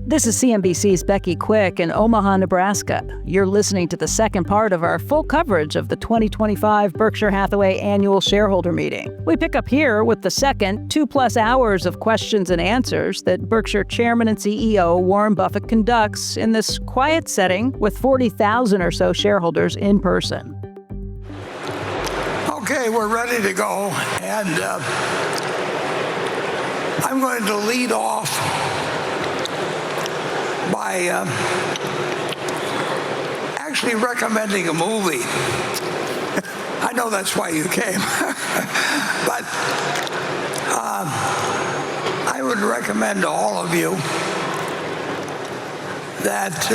This is CNBC's Becky Quick in Omaha, Nebraska. You're listening to the second part of our full coverage of the 2025 Berkshire Hathaway Annual Shareholder Meeting. We pick up here with the second 2+ hours of questions and answers that Berkshire Chairman and CEO Warren Buffett conducts in this quiet setting with 40,000 or so shareholders in person. Okay, we're ready to go, and I'm going to lead off by actually recommending a movie. I know that's why you came, but I would recommend to all of you that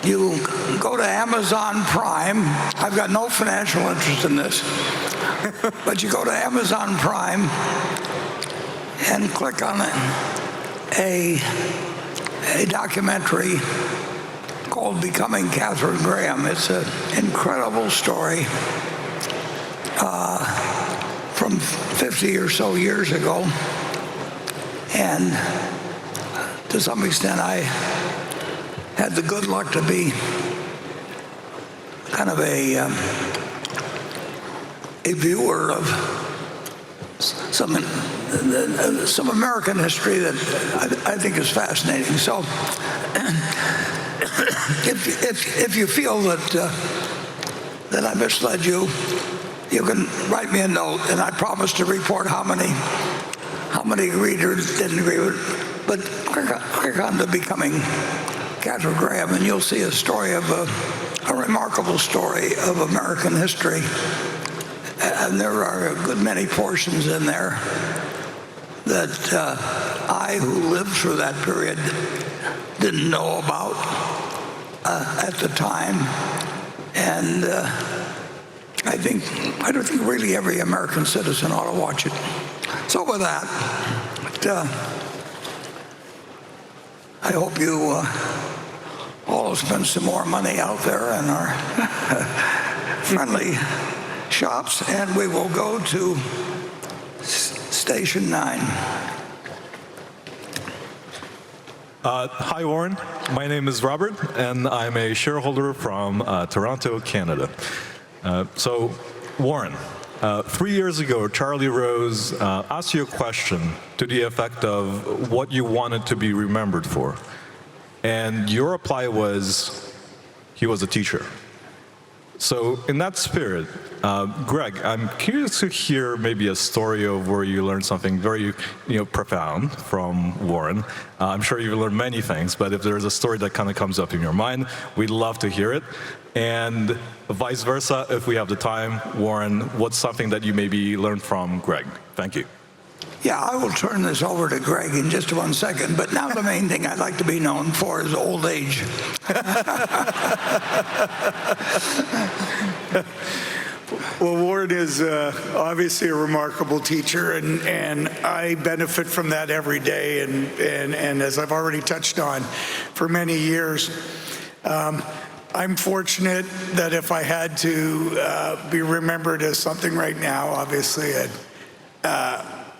you go to Amazon Prime. I've got no financial interest in this, but you go to Amazon Prime and click on a documentary called Becoming Katharine Graham. It's an incredible story from 50 or so years ago. And to some extent, I had the good luck to be kind of a viewer of some American history that I think is fascinating. So if you feel that I misled you, you can write me a note, and I promise to report how many readers didn't agree with it. But click on the Becoming Katharine Graham, and you'll see a story of a remarkable story of American history. And there are a good many portions in there that I, who lived through that period, didn't know about at the time. And I don't think really every American citizen ought to watch it. So with that, I hope you all spend some more money out there in our friendly shops, and we will go to station 9. Hi, Warren. My name is Robert, and I'm a shareholder from Toronto, Canada. So, Warren, 3 years ago, Charlie Rose asked you a question to the effect of what you wanted to be remembered for. And your reply was, he was a teacher. So in that spirit, Greg, I'm curious to hear maybe a story of where you learned something very profound from Warren. I'm sure you've learned many things, but if there's a story that kind of comes up in your mind, we'd love to hear it. And vice versa, if we have the time, Warren, what's something that you maybe learned from Greg? Thank you. Yeah, I will turn this over to Greg in just 1 second, but now the main thing I'd like to be known for is old age. Well, Warren is obviously a remarkable teacher, and I benefit from that every day, and as I've already touched on, for many years. I'm fortunate that if I had to be remembered as something right now, obviously I'd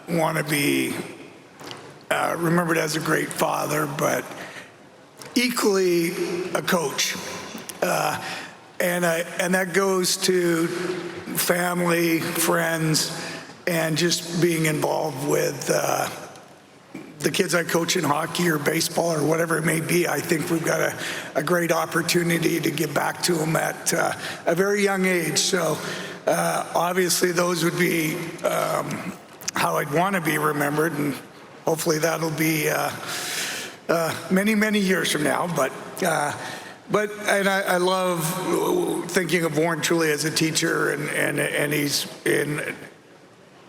want to be remembered as a great father, but equally a coach. And that goes to family, friends, and just being involved with the kids I coach in hockey or baseball or whatever it may be. I think we've got a great opportunity to give back to them at a very young age. So obviously those would be how I'd want to be remembered, and hopefully that'll be many, many years from now. But I love thinking of Warren truly as a teacher, and he's in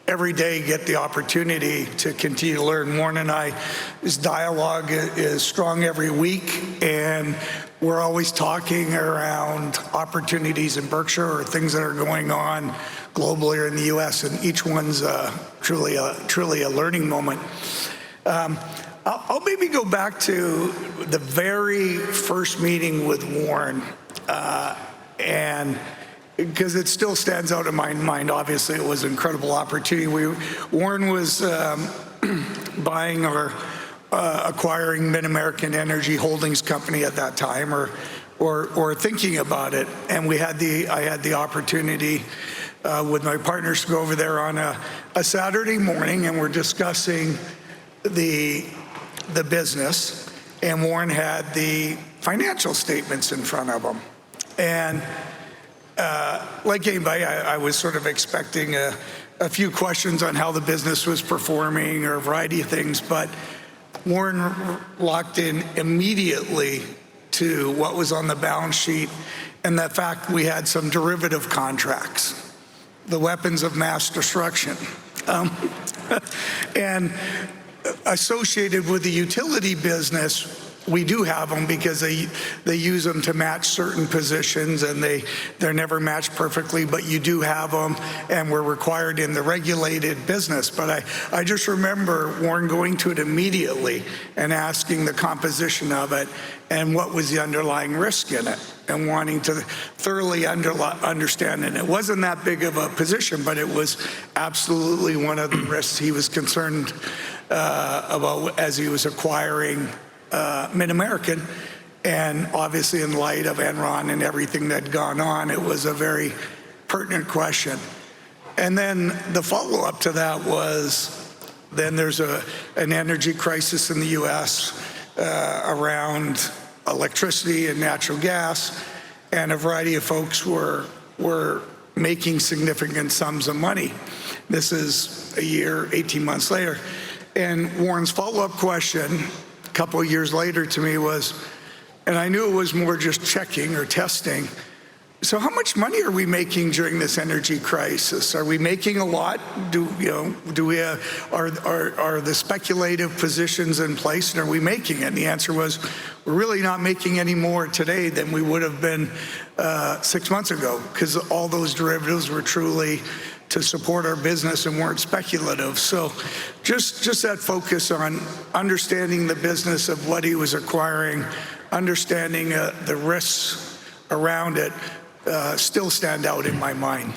every day get the opportunity to continue to learn. Warren and I, his dialogue is strong every week, and we're always talking around opportunities in Berkshire or things that are going on globally or in the U.S., and each one's truly a learning moment. I'll maybe go back to the very first meeting with Warren, and because it still stands out in my mind. Obviously, it was an incredible opportunity. Warren was buying our acquiring Mid-American Energy Holdings Company at that time, or thinking about it. And I had the opportunity with my partners to go over there on a Saturday morning, and we're discussing the business, and Warren had the financial statements in front of him. And like anybody, I was sort of expecting a few questions on how the business was performing or a variety of things, but Warren locked in immediately to what was on the balance sheet and the fact we had some derivative contracts, the weapons of mass destruction. And associated with the utility business, we do have them because they use them to match certain positions, and they're never matched perfectly, but you do have them, and we're required in the regulated business. But I just remember Warren going to it immediately and asking the composition of it and what was the underlying risk in it, and wanting to thoroughly understand it. It wasn't that big of a position, but it was absolutely one of the risks he was concerned about as he was acquiring Mid-American. And obviously, in light of Enron and everything that had gone on, it was a very pertinent question. And then the follow-up to that was, then there's an energy crisis in the U.S. Around electricity and natural gas, and a variety of folks were making significant sums of money. This is a year, 18 months later. And Warren's follow-up question a couple of years later to me was, and I knew it was more just checking or testing, so how much money are we making during this energy crisis? Are we making a lot? Are the speculative positions in place, and are we making it? And the answer was, we're really not making any more today than we would have been 6 months ago, because all those derivatives were truly to support our business and weren't speculative. So just that focus on understanding the business of what he was acquiring, understanding the risks around it, still stand out in my mind.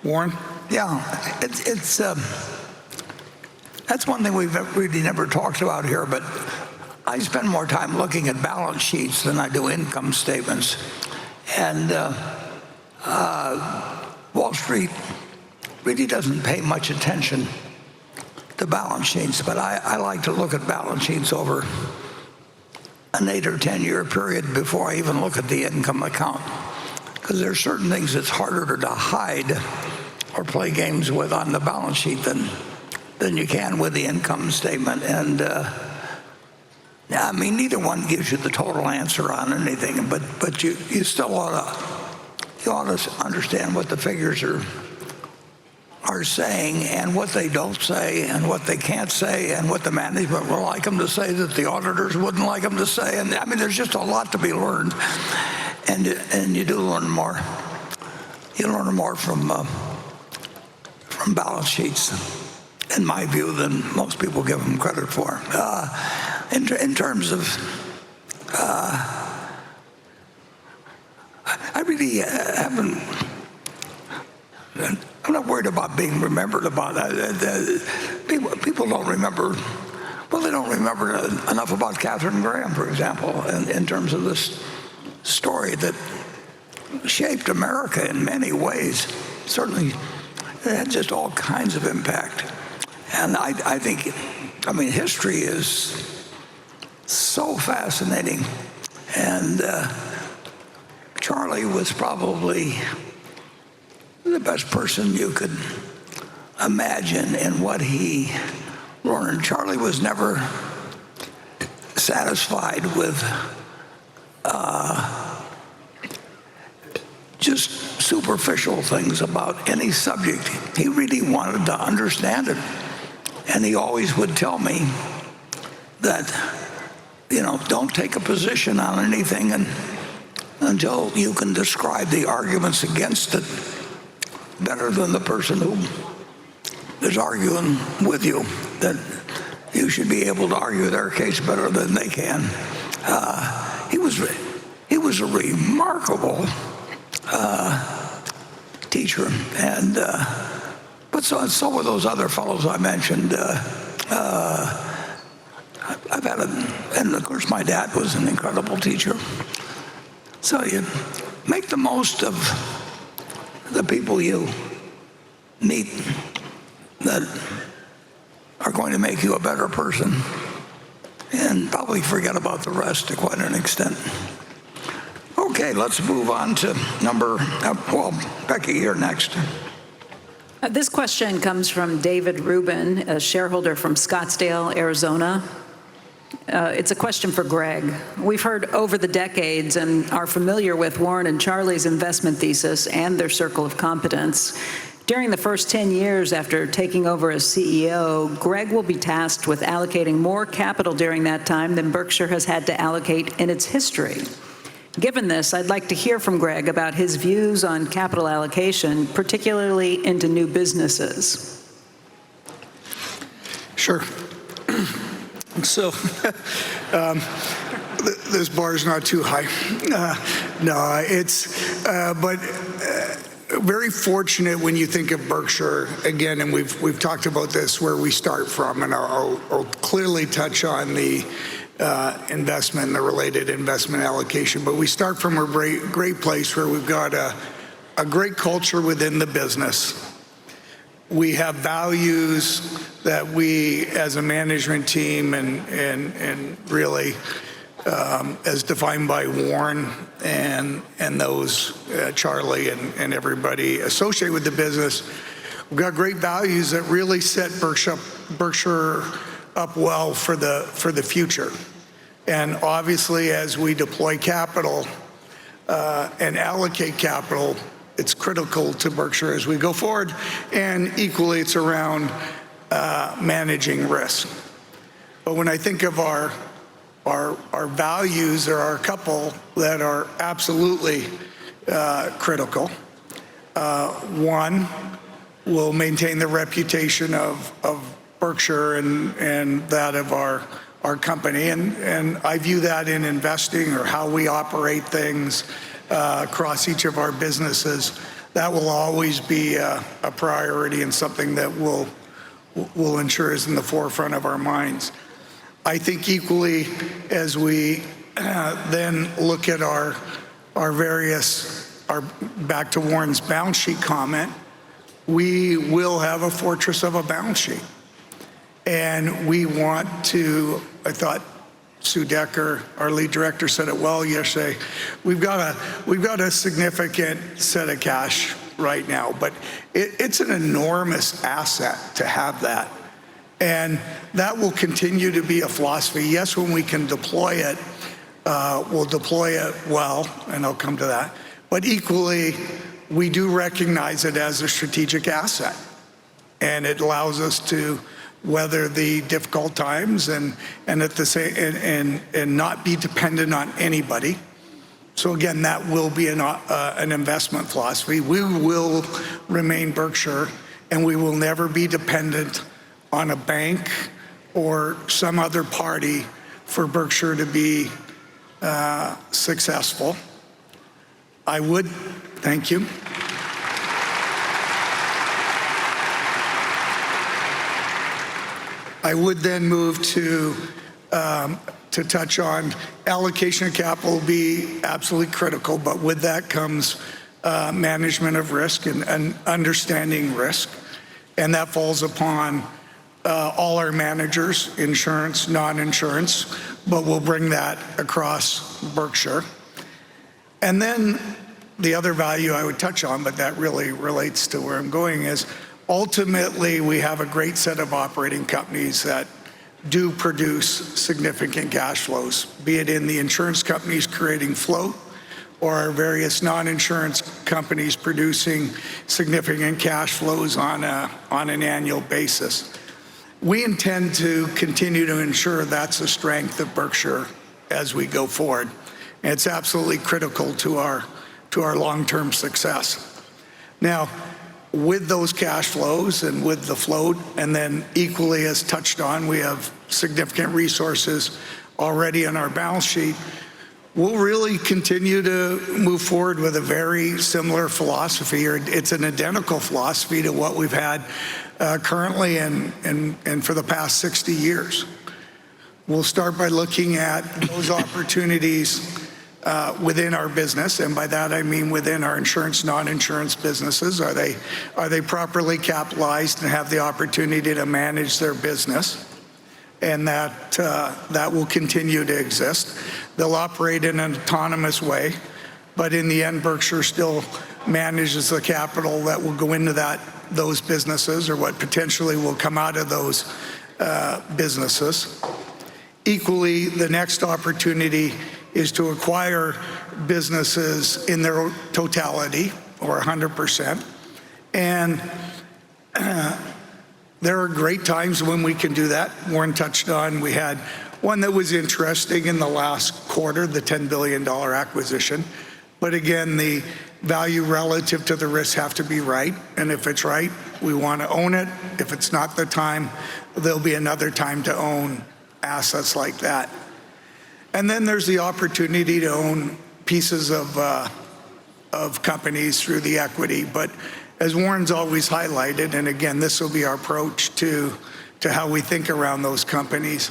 Warren? Yeah, it's that's one thing we've really never talked about here, but I spend more time looking at balance sheets than I do income statements. And Wall Street really doesn't pay much attention to balance sheets, but I like to look at balance sheets over an 8 or 10 year period before I even look at the income account, because there are certain things that's harder to hide or play games with on the balance sheet than you can with the income statement. And I mean, neither one gives you the total answer on anything, but you still ought to understand what the figures are saying, and what they don't say, and what they can't say, and what the management will like them to say that the auditors wouldn't like them to say. And I mean, there's just a lot to be learned, and you do learn more. You learn more from balance sheets, in my view, than most people give them credit for. In terms of, I really haven't. I'm not worried about being remembered about that. People don't remember. Well, they don't remember enough about Katharine Graham, for example, in terms of this story that shaped America in many ways. Certainly, it had just all kinds of impact. And I think, I mean, history is so fascinating. And Charlie was probably the best person you could imagine in what he learned. Charlie was never satisfied with just superficial things about any subject. He really wanted to understand it. And he always would tell me that, don't take a position on anything until you can describe the arguments against it better than the person who is arguing with you, that you should be able to argue their case better than they can. He was a remarkable teacher, and but so were those other fellows I mentioned. I've had and of course my dad was an incredible teacher. So you make the most of the people you meet that are going to make you a better person, and probably forget about the rest to quite an extent. Okay, let's move on to Becky, you're next. This question comes from David Rubin, a shareholder from Scottsdale, Arizona. It's a question for Greg. We've heard over the decades and are familiar with Warren and Charlie's investment thesis and their circle of competence. During the first 10 years after taking over as CEO, Greg will be tasked with allocating more capital during that time than Berkshire has had to allocate in its history. Given this, I'd like to hear from Greg about his views on capital allocation, particularly into new businesses. Sure. So this bar is not too high. But very fortunate when you think of Berkshire, again, and we've talked about this, where we start from, and I'll clearly touch on the investment and the related investment allocation. But we start from a great place where we've got a great culture within the business. We have values that we, as a management team, and really as defined by Warren and those Charlie and everybody associated with the business, we've got great values that really set Berkshire up well for the future. And obviously, as we deploy capital and allocate capital, it's critical to Berkshire as we go forward, and equally it's around managing risk. But when I think of our values, there are a couple that are absolutely critical. One, will maintain the reputation of Berkshire and that of our company, and I view that in investing or how we operate things across each of our businesses. That will always be a priority and something that will ensure is in the forefront of our minds. I think equally, as we then look at our back to Warren's balance sheet comment, we will have a fortress of a balance sheet. And we want to, I thought Sue Decker, our lead director, said it well yesterday. We've got a significant set of cash right now, but it's an enormous asset to have that. And that will continue to be a philosophy. Yes, when we can deploy it, we'll deploy it well, and I'll come to that. But equally, we do recognize it as a strategic asset. And it allows us to weather the difficult times and at the same and not be dependent on anybody. So again, that will be an investment philosophy. We will remain Berkshire, and we will never be dependent on a bank or some other party for Berkshire to be successful. Thank you. I would then move to touch on allocation of capital will be absolutely critical, but with that comes management of risk and understanding risk. And that falls upon all our managers, insurance, non-insurance, but we'll bring that across Berkshire. And then the other value I would touch on, but that really relates to where I'm going, is ultimately we have a great set of operating companies that do produce significant cash flows, be it in the insurance companies creating float or our various non-insurance companies producing significant cash flows on an annual basis. We intend to continue to ensure that's a strength of Berkshire as we go forward. And it's absolutely critical to our long-term success. Now, with those cash flows and with the float, and then equally as touched on, we have significant resources already in our balance sheet. We'll really continue to move forward with a very similar philosophy, or it's an identical philosophy to what we've had currently and for the past 60 years. We'll start by looking at those opportunities within our business, and by that I mean within our insurance, non-insurance businesses. Are they properly capitalized and have the opportunity to manage their business? And that will continue to exist. They'll operate in an autonomous way, but in the end, Berkshire still manages the capital that will go into those businesses, or what potentially will come out of those businesses. Equally, the next opportunity is to acquire businesses in their totality, or 100%. And there are great times when we can do that. Warren touched on, we had one that was interesting in the last quarter, the $10 billion acquisition. But again, the value relative to the risks have to be right. And if it's right, we want to own it. If it's not the time, there'll be another time to own assets like that. And then there's the opportunity to own pieces of companies through the equity. But as Warren's always highlighted, and again, this will be our approach to how we think around those companies,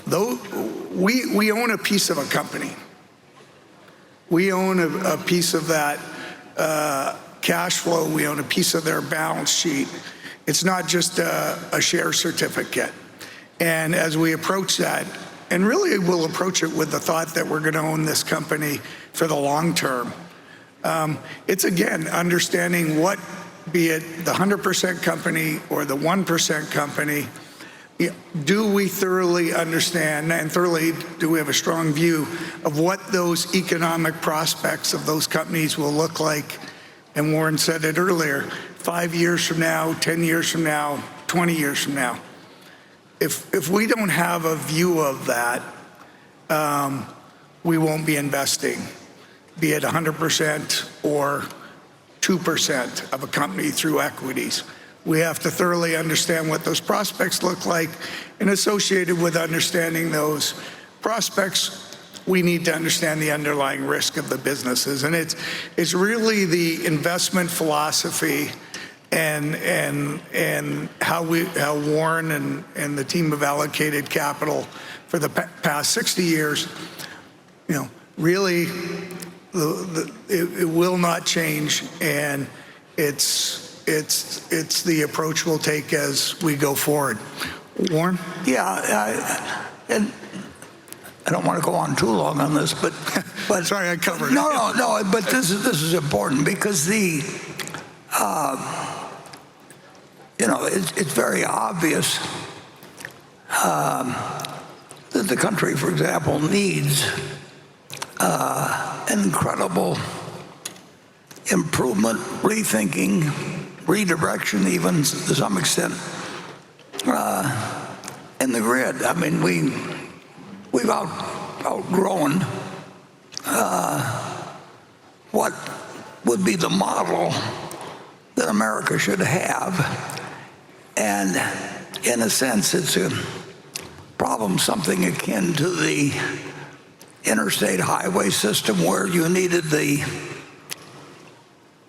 though we own a piece of a company. We own a piece of that cash flow. We own a piece of their balance sheet. It's not just a share certificate. And as we approach that, and really we'll approach it with the thought that we're going to own this company for the long term. It's again, understanding what, be it the 100% company or the 1% company, do we thoroughly understand and thoroughly do we have a strong view of what those economic prospects of those companies will look like? And Warren said it earlier, 5 years from now, 10 years from now, 20 years from now. If we don't have a view of that, we won't be investing, be it 100% or 2% of a company through equities. We have to thoroughly understand what those prospects look like, and associated with understanding those prospects, we need to understand the underlying risk of the businesses. And it's really the investment philosophy and how Warren and the team have allocated capital for the past 60 years, really it will not change, and it's the approach we'll take as we go forward. Warren? Yeah, and I don't want to go on too long on this, but sorry, I covered it. No, but this is important because it's very obvious that the country, for example, needs an incredible improvement, rethinking, redirection, even to some extent, in the grid. I mean, we've outgrown what would be the model that America should have. And in a sense, it's a problem, something akin to the interstate highway system, where you needed the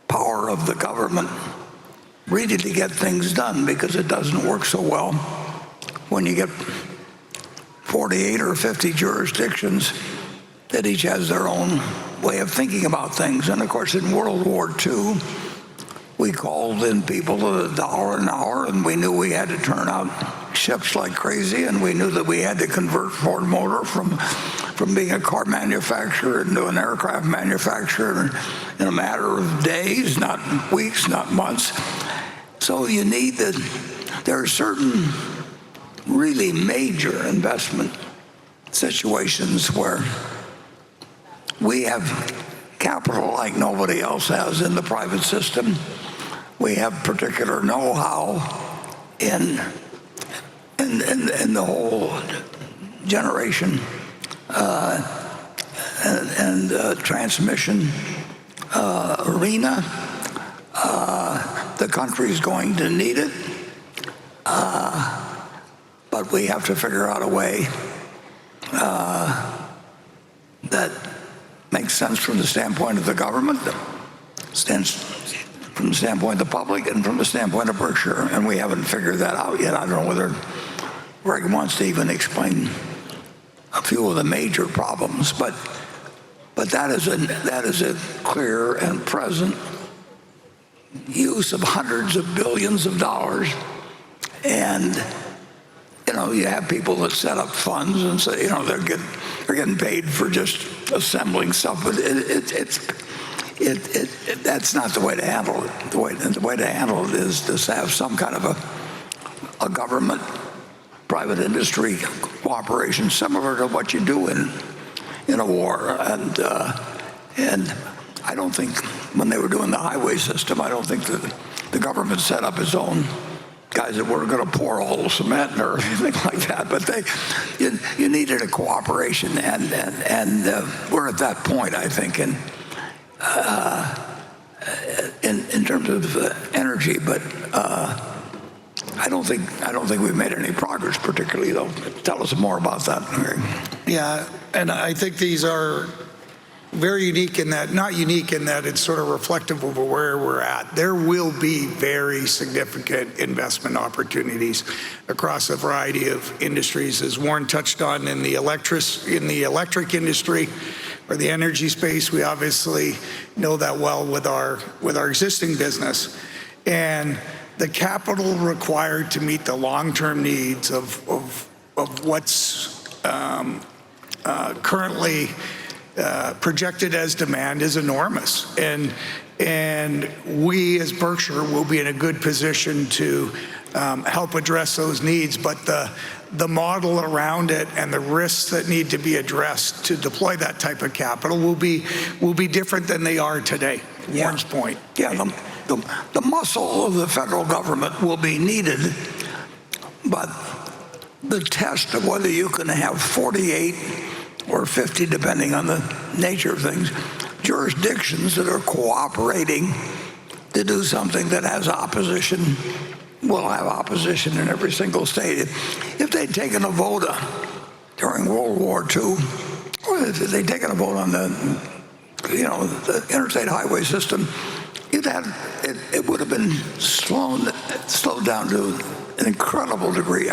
power of the government really to get things done, because it doesn't work so well when you get 48 or 50 jurisdictions that each has their own way of thinking about things. And of course, in World War II, we called in people at $1 an hour, and we knew we had to turn out ships like crazy, and we knew that we had to convert Ford Motor from being a car manufacturer into an aircraft manufacturer in a matter of days, not weeks, not months. So you need there are certain really major investment situations where we have capital like nobody else has in the private system. We have particular know-how in the whole generation and transmission arena. The country's going to need it, but we have to figure out a way that makes sense from the standpoint of the government, from the standpoint of the public, and from the standpoint of Berkshire. And we haven't figured that out yet. I don't know whether Greg wants to even explain a few of the major problems, but that is a clear and present use of hundreds of billions of dollars. And you have people that set up funds and say they're getting paid for just assembling stuff, but that's not the way to handle it. The way to handle it is to have some kind of a government private industry cooperation similar to what you do in a war. And I don't think when they were doing the highway system, I don't think that the government set up its own guys that were going to pour all the cement or anything like that. But you needed a cooperation, and we're at that point, I think, in terms of energy. But I don't think we've made any progress, particularly, though. Tell us more about that. Yeah, and I think these are very unique in that, not unique in that it's sort of reflective of where we're at. There will be very significant investment opportunities across a variety of industries, as Warren touched on in the electric industry or the energy space. We obviously know that well with our existing business. And the capital required to meet the long-term needs of what's currently projected as demand is enormous, and we as Berkshire will be in a good position to help address those needs. But the model around it and the risks that need to be addressed to deploy that type of capital will be different than they are today. Yeah. Warren's point. Yeah, the muscle of the federal government will be needed, but the test of whether you can have 48 or 50, depending on the nature of things, jurisdictions that are cooperating to do something that has opposition, will have opposition in every single state. If they'd taken a vote during World War II, or if they'd taken a vote on the interstate highway system, it would have been slowed down to an incredible degree.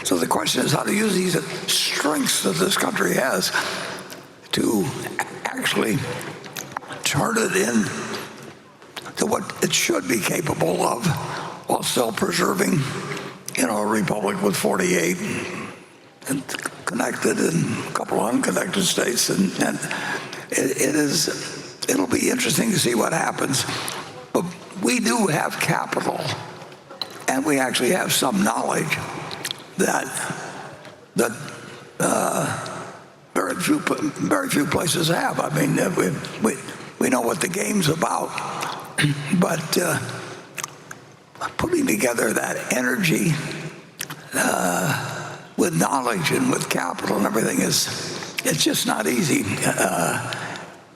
So the question is how to use these strengths that this country has to actually turn it in to what it should be capable of, while still preserving, a republic with 48 and connected and a couple of unconnected states, and it'll be interesting to see what happens. But we do have capital, and we actually have some knowledge that very few places have. I mean, we know what the game's about, but putting together that energy with knowledge and with capital and everything it's just not easy.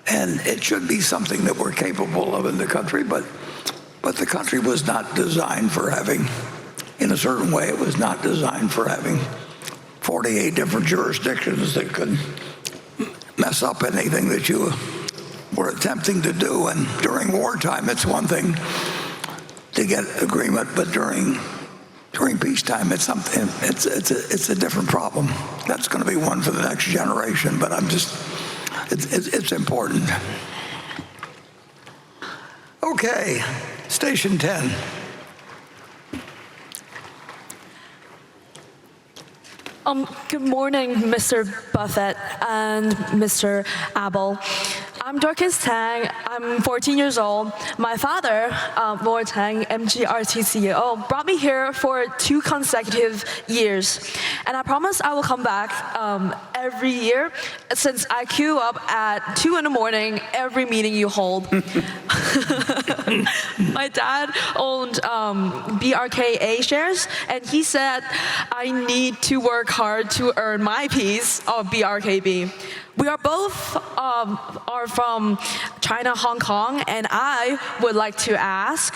And it should be something that we're capable of in the country, but the country was not designed for having, in a certain way, it was not designed for having 48 different jurisdictions that could mess up anything that you were attempting to do. And during wartime, it's one thing to get agreement, but during peacetime, it's something. It's a different problem. That's going to be one for the next generation. But it's important. Okay, station 10. Good morning, Mr. Buffett and Mr. Abel. I'm Dorcas Tang. I'm 14 years old. My father, Lord Tang, MGRT CEO, brought me here for 2 consecutive years. And I promise I will come back every year, since I queue up at 2 in the morning every meeting you hold. My dad owned BRKA shares, and he said I need to work hard to earn my piece of BRKB. We are both are from China, Hong Kong, and I would like to ask,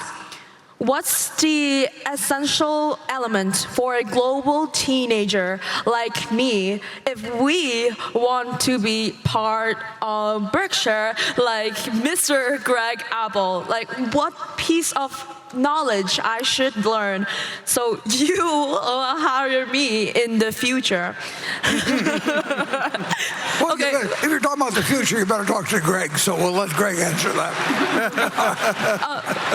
what's the essential element for a global teenager like me if we want to be part of Berkshire like Mr. Greg Abel? Like, what piece of knowledge I should learn, so you will hire me in the future. Well, Okay. if you're talking about the future, you better talk to Greg, so we'll let Greg answer that.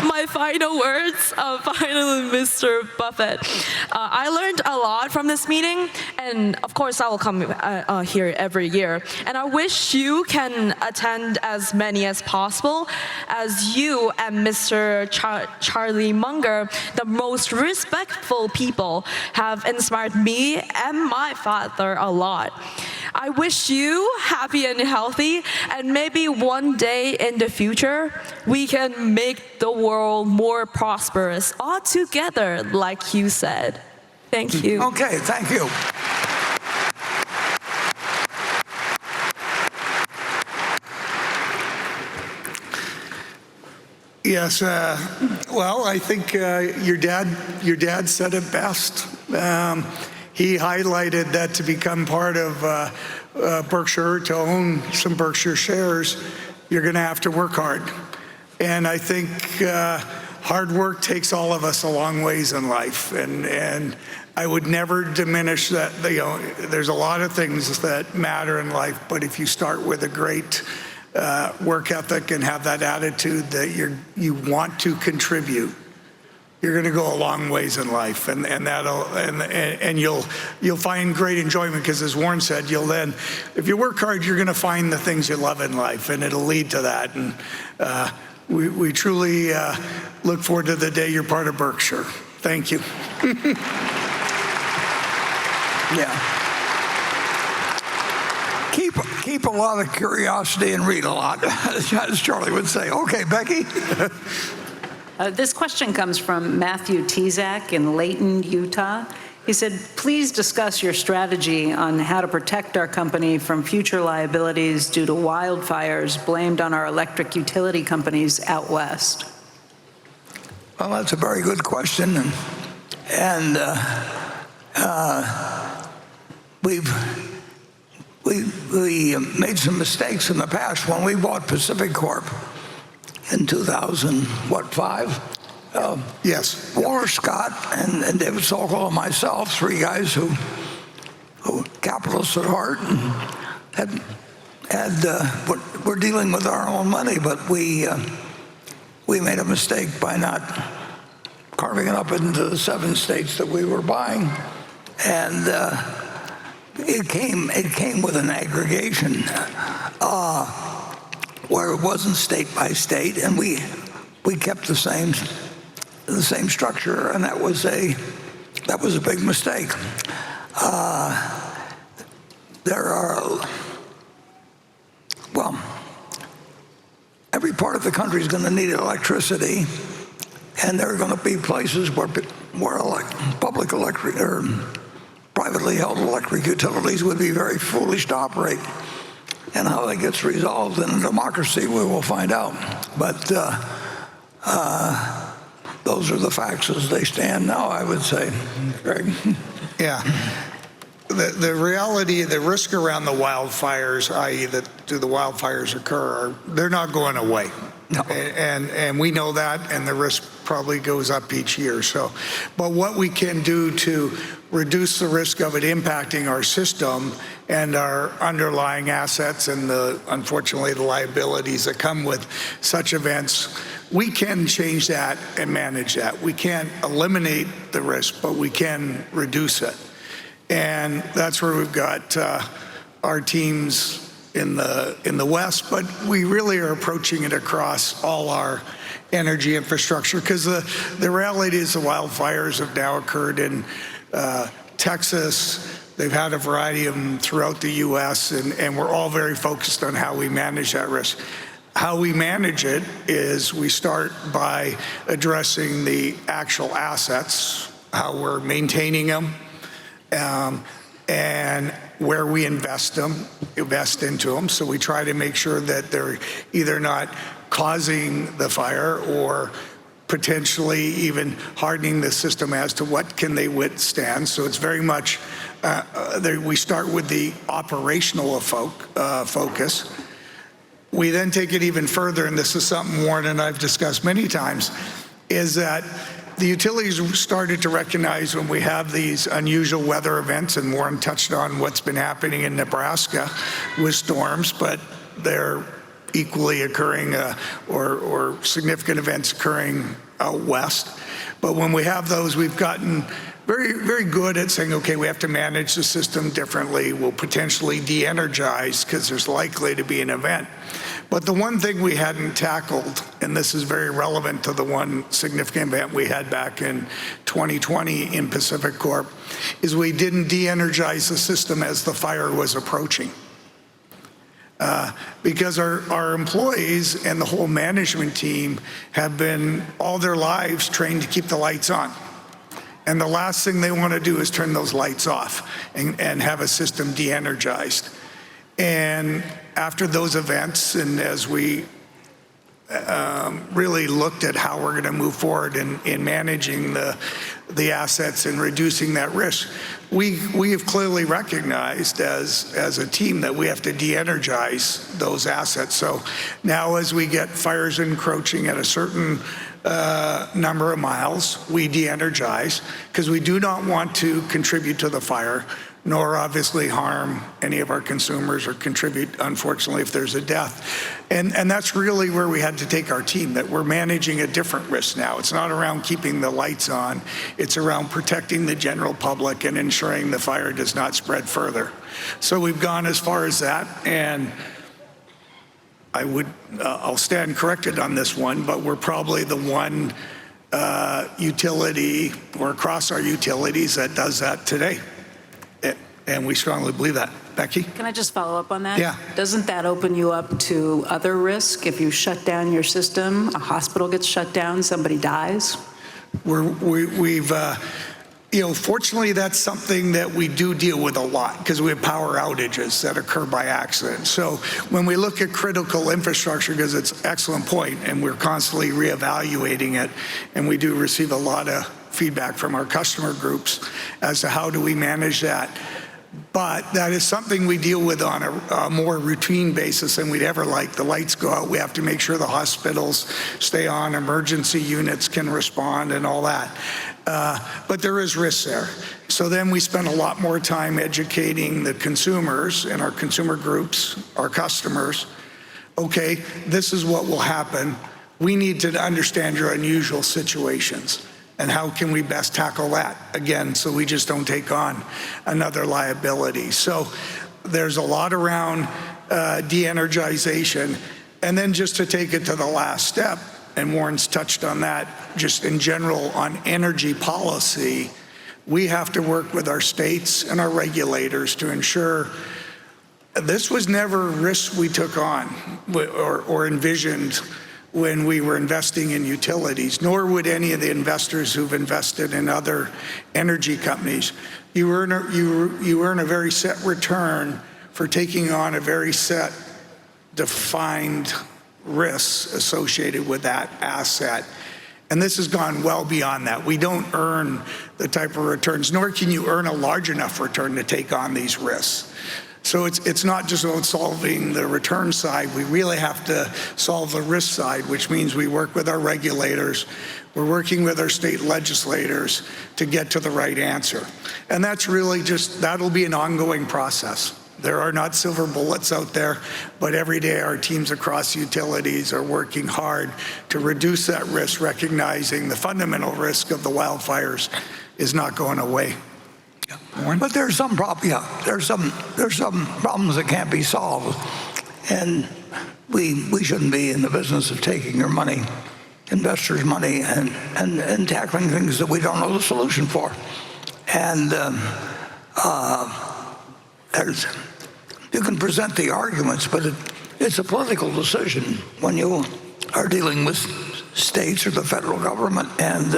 My final words, finally, Mr. Buffett. I learned a lot from this meeting, and of course I will come here every year. And I wish you can attend as many as possible, as you and Mr. Charlie Munger, the most respectful people, have inspired me and my father a lot. I wish you happy and healthy, and maybe one day in the future, we can make the world more prosperous all together, like you said. Thank you. Okay, thank you. Yes, well, I think your dad said it best. He highlighted that to become part of Berkshire, to own some Berkshire shares, you're going to have to work hard. And I think hard work takes all of us a long ways in life. And I would never diminish that. There's a lot of things that matter in life, but if you start with a great work ethic and have that attitude that you want to contribute, you're going to go a long ways in life, and you'll find great enjoyment, because as Warren said, you'll then, if you work hard, you're going to find the things you love in life, and it'll lead to that. And we truly look forward to the day you're part of Berkshire. Thank you. Yeah. Keep a lot of curiosity and read a lot, as Charlie would say. Okay, Becky. This question comes from Matthew Tezak in Layton, Utah. He said, please discuss your strategy on how to protect our company from future liabilities due to wildfires blamed on our electric utility companies out west. Well, that's a very good question. And we made some mistakes in the past. When we bought Pacific Corp in 2005. Yes. Walter Scott and David Sokol and myself, three guys who capitalists at heart, and we're dealing with our own money, but we made a mistake by not carving it up into the 7 states that we were buying, and it came with an aggregation where it wasn't state by state, and we kept the same structure, and that was a big mistake. Every part of the country is going to need electricity, and there are going to be places where public electric or privately held electric utilities would be very foolish to operate. And how that gets resolved in a democracy, we will find out. But those are the facts as they stand now, I would say, Greg. Yeah. The reality, the risk around the wildfires, i.e. do the wildfires occur, they're not going away. No. And we know that, and the risk probably goes up each year. But what we can do to reduce the risk of it impacting our system and our underlying assets and unfortunately the liabilities that come with such events, we can change that and manage that. We can't eliminate the risk, but we can reduce it. And that's where we've got our teams in the West, but we really are approaching it across all our energy infrastructure, because the reality is the wildfires have now occurred in Texas. They've had a variety of them throughout the U.S., and we're all very focused on how we manage that risk. How we manage it is we start by addressing the actual assets, how we're maintaining them, and where we invest into them. So we try to make sure that they're either not causing the fire or potentially even hardening the system as to what can they withstand. So it's very much, we start with the operational focus. We then take it even further, and this is something Warren and I've discussed many times, is that the utilities started to recognize when we have these unusual weather events, and Warren touched on what's been happening in Nebraska with storms, but they're equally occurring or significant events occurring out west. But when we have those, we've gotten very, very good at saying, okay, we have to manage the system differently. We'll potentially de-energize because there's likely to be an event. But the one thing we hadn't tackled, and this is very relevant to the one significant event we had back in 2020 in Pacific Corp, is we didn't de-energize the system as the fire was approaching. Because our employees and the whole management team have been all their lives trained to keep the lights on. And the last thing they want to do is turn those lights off and have a system de-energized. And after those events, and as we really looked at how we're going to move forward in managing the assets and reducing that risk, we have clearly recognized as a team that we have to de-energize those assets. So now as we get fires encroaching at a certain number of miles, we de-energize, because we do not want to contribute to the fire, nor obviously harm any of our consumers or contribute, unfortunately, if there's a death. And that's really where we had to take our team, that we're managing a different risk now. It's not around keeping the lights on. It's around protecting the general public and ensuring the fire does not spread further. So we've gone as far as that, and I'll stand corrected on this one, but we're probably the one utility or across our utilities that does that today. And we strongly believe that. Becky? Can I just follow up on that? Yeah. Doesn't that open you up to other risk? If you shut down your system, a hospital gets shut down, somebody dies? Fortunately, that's something that we do deal with a lot, because we have power outages that occur by accident. So when we look at critical infrastructure, because it's an excellent point, and we're constantly reevaluating it, and we do receive a lot of feedback from our customer groups as to how do we manage that. But that is something we deal with on a more routine basis than we'd ever like. The lights go out, we have to make sure the hospitals stay on, emergency units can respond and all that. But there is risk there. So then we spend a lot more time educating the consumers and our consumer groups, our customers. Okay, this is what will happen. We need to understand your unusual situations. And how can we best tackle that, again, so we just don't take on another liability. So there's a lot around de-energization. And then just to take it to the last step, and Warren's touched on that, just in general on energy policy, we have to work with our states and our regulators to ensure this was never risks we took on or envisioned when we were investing in utilities, nor would any of the investors who've invested in other energy companies. You earn a very set return for taking on a very set, defined risks associated with that asset. And this has gone well beyond that. We don't earn the type of returns, nor can you earn a large enough return to take on these risks. So it's not just about solving the return side. We really have to solve the risk side, which means we work with our regulators. We're working with our state legislators to get to the right answer. And that's really that'll be an ongoing process. There are not silver bullets out there, but every day our teams across utilities are working hard to reduce that risk, recognizing the fundamental risk of the wildfires is not going away. But there's some there's some problems that can't be solved, and we shouldn't be in the business of taking your money, investors' money, and tackling things that we don't know the solution for. And you can present the arguments, but it's a political decision when you are dealing with states or the federal government. And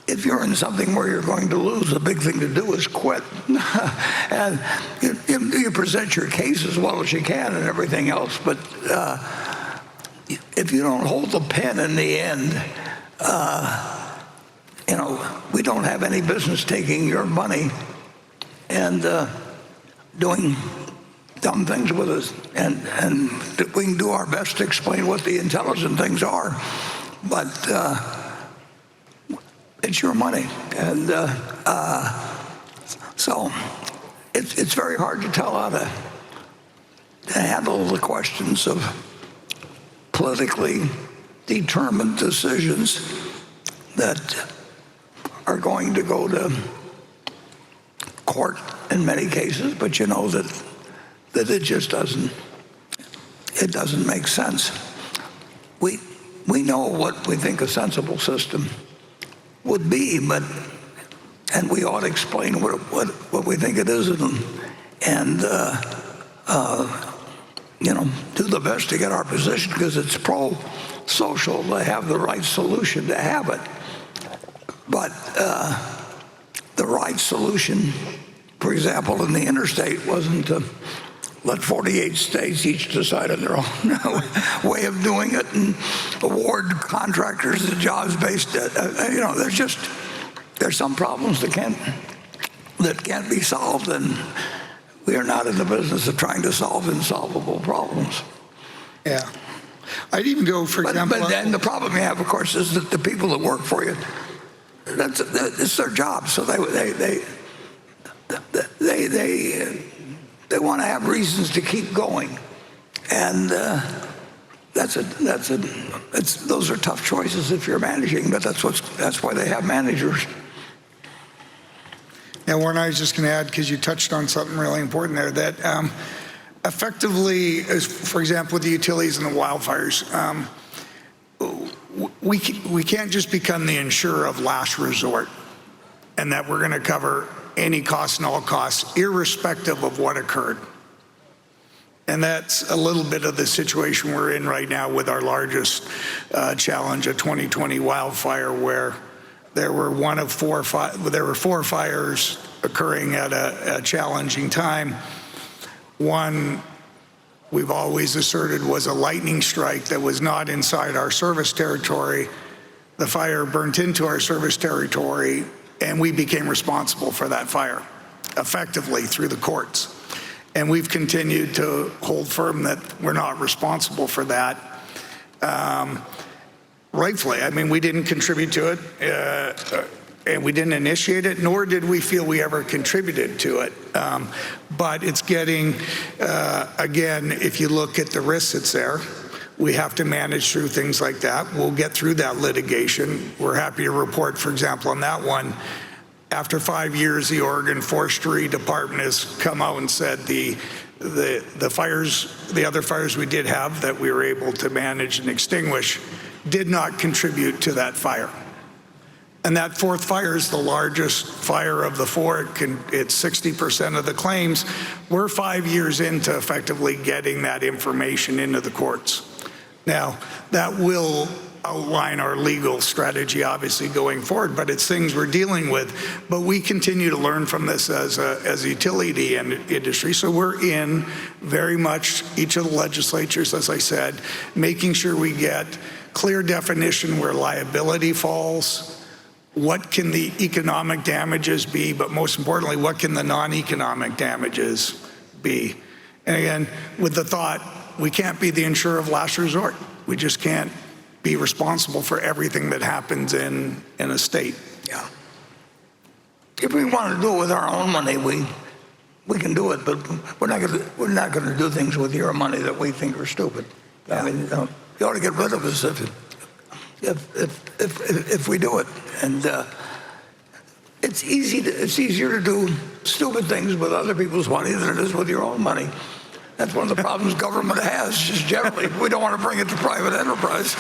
if you're in something where you're going to lose, the big thing to do is quit. And you present your case as well as you can and everything else, but if you don't hold the pen in the end, we don't have any business taking your money and doing dumb things with us. And we can do our best to explain what the intelligent things are. but it's your money. And so it's very hard to tell how to handle the questions of politically determined decisions that are going to go to court in many cases, but you know that it just doesn't make sense. We know what we think a sensible system would be, and we ought to explain what we think it is, and do the best to get our position, because it's pro-social to have the right solution to have it. But the right solution, for example, in the interstate, wasn't to let 48 states each decide on their own way of doing it and award contractors the jobs based. There's some problems that can't be solved, and we are not in the business of trying to solve insolvable problems. Yeah. I'd even go, for example... But then the problem you have, of course, is that the people that work for you, it's their job, so they want to have reasons to keep going, and those are tough choices if you're managing, but that's why they have managers. Yeah, Warren, I was just going to add, because you touched on something really important there, that effectively, for example, with the utilities and the wildfires, we can't just become the insurer of last resort, and that we're going to cover any cost and all costs, irrespective of what occurred. And that's a little bit of the situation we're in right now with our largest challenge, a 2020 wildfire, where there were four fires occurring at a challenging time. One, we've always asserted, was a lightning strike that was not inside our service territory. The fire burnt into our service territory, and we became responsible for that fire, effectively through the courts. And we've continued to hold firm that we're not responsible for that. Rightfully, I mean, we didn't contribute to it, and we didn't initiate it, nor did we feel we ever contributed to it. But it's getting, again, if you look at the risks that's there, we have to manage through things like that. We'll get through that litigation. We're happy to report, for example, on that one, after 5 years, the Oregon Forestry Department has come out and said the fires, the other fires we did have that we were able to manage and extinguish, did not contribute to that fire. And that fourth fire is the largest fire of the four. It's 60% of the claims. We're 5 years into effectively getting that information into the courts. Now, that will outline our legal strategy, obviously, going forward, but it's things we're dealing with. But we continue to learn from this as a utility industry. So we're in very much each of the legislatures, as I said, making sure we get clear definition where liability falls, what can the economic damages be, but most importantly, what can the non-economic damages be? And again, with the thought, we can't be the insurer of last resort. We just can't be responsible for everything that happens in a state. Yeah. If we want to do it with our own money, we can do it, but we're not going to do things with your money that we think are stupid. Yeah. I mean, you ought to get rid of us if we do it. And it's easier to do stupid things with other people's money than it is with your own money. That's one of the problems government has, just generally. We don't want to bring it to private enterprise.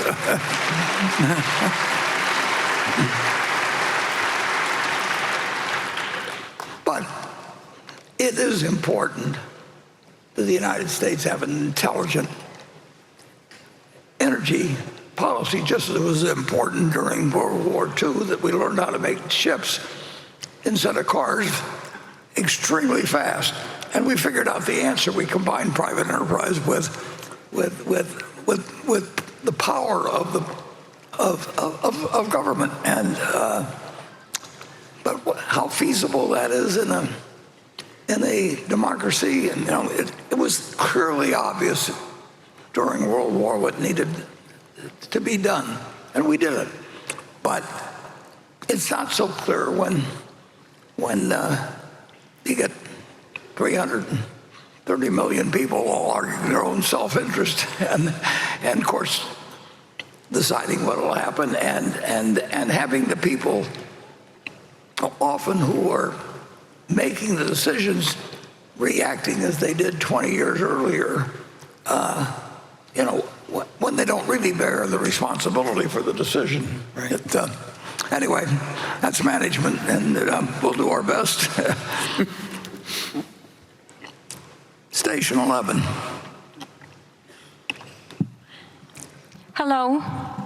But it is important that the United States have an intelligent energy policy, just as it was important during World War II that we learned how to make ships instead of cars extremely fast. And we figured out the answer. We combined private enterprise with the power of government. And but how feasible that is in a democracy, and it was clearly obvious during World War what needed to be done. and we did it. But it's not so clear when you get 330 million people all arguing their own self-interest, and of course deciding what will happen, and having the people often who are making the decisions reacting as they did 20 years earlier, when they don't really bear the responsibility for the decision. Right. Anyway, that's management, and we'll do our best. Station 11. Hello,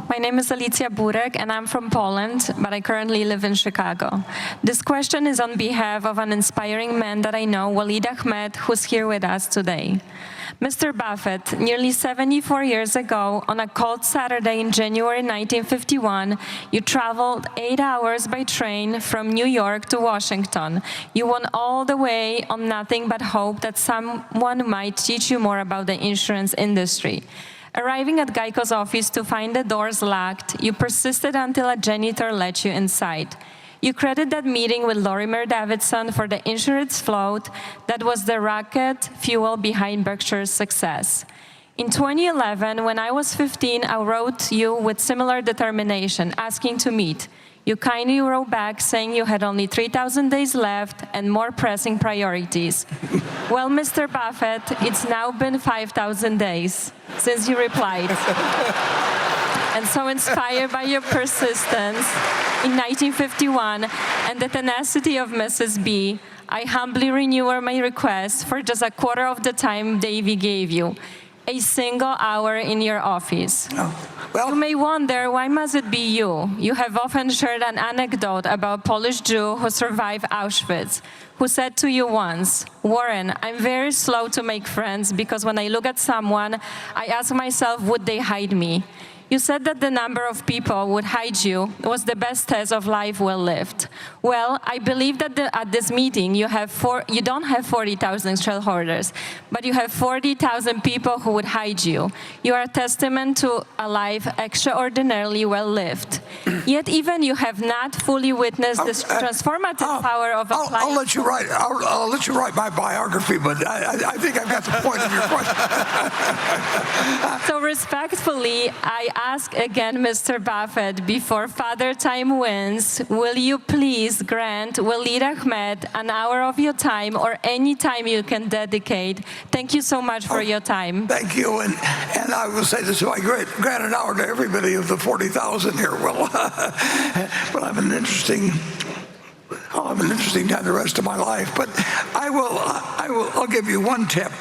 my name is Alicia Burek and I'm from Poland, but I currently live in Chicago. This question is on behalf of an inspiring man that I know, Waleed Ahmed, who's here with us today. Mr. Buffett, nearly 74 years ago, on a cold Saturday in January 1951, you traveled 8 hours by train from New York to Washington. You went all the way on nothing but hope that someone might teach you more about the insurance industry. Arriving at Geico's office to find the doors locked, you persisted until a janitor let you inside. You credit that meeting with Lorimer Davidson for the insurance float that was the rocket fuel behind Berkshire's success. In 2011, when I was 15, I wrote you with similar determination, asking to meet. You kindly wrote back saying you had only 3,000 days left and more pressing priorities. Well, Mr. Buffett, it's now been 5,000 days since you replied. And so inspired by your persistence in 1951 and the tenacity of Mrs. B, I humbly renew my request for just a quarter of the time Davy gave you, a single hour in your office. Oh, well, you may wonder, why must it be you? You have often shared an anecdote about a Polish Jew who survived Auschwitz, who said to you once, Warren, I'm very slow to make friends because when I look at someone, I ask myself, would they hide me? You said that the number of people would hide you was the best test of life well lived. Well, I believe that at this meeting you don't have 40,000 shareholders, but you have 40,000 people who would hide you. You are a testament to a life extraordinarily well lived. Yet even you have not fully witnessed this transformative power of a client. I'll let you write. I'll let you write my biography, but I think I've got the point of your question. So respectfully, I ask again, Mr. Buffett, before Father Time wins, will you please grant Waleed Ahmed an hour of your time or any time you can dedicate? Thank you so much for your time. Thank you, and I will say this: I grant an hour to everybody of the 40,000 here. Well, but I'll have an interesting time the rest of my life. But I'll give you one tip.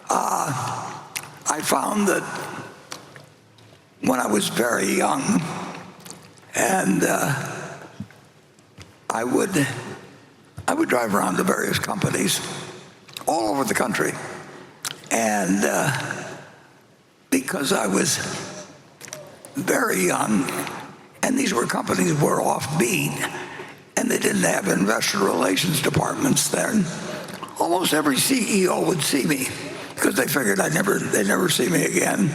I found that when I was very young, and I would drive around to various companies all over the country, and because I was very young, and these were companies that were offbeat, and they didn't have investor relations departments then, almost every CEO would see me because they figured they'd never see me again.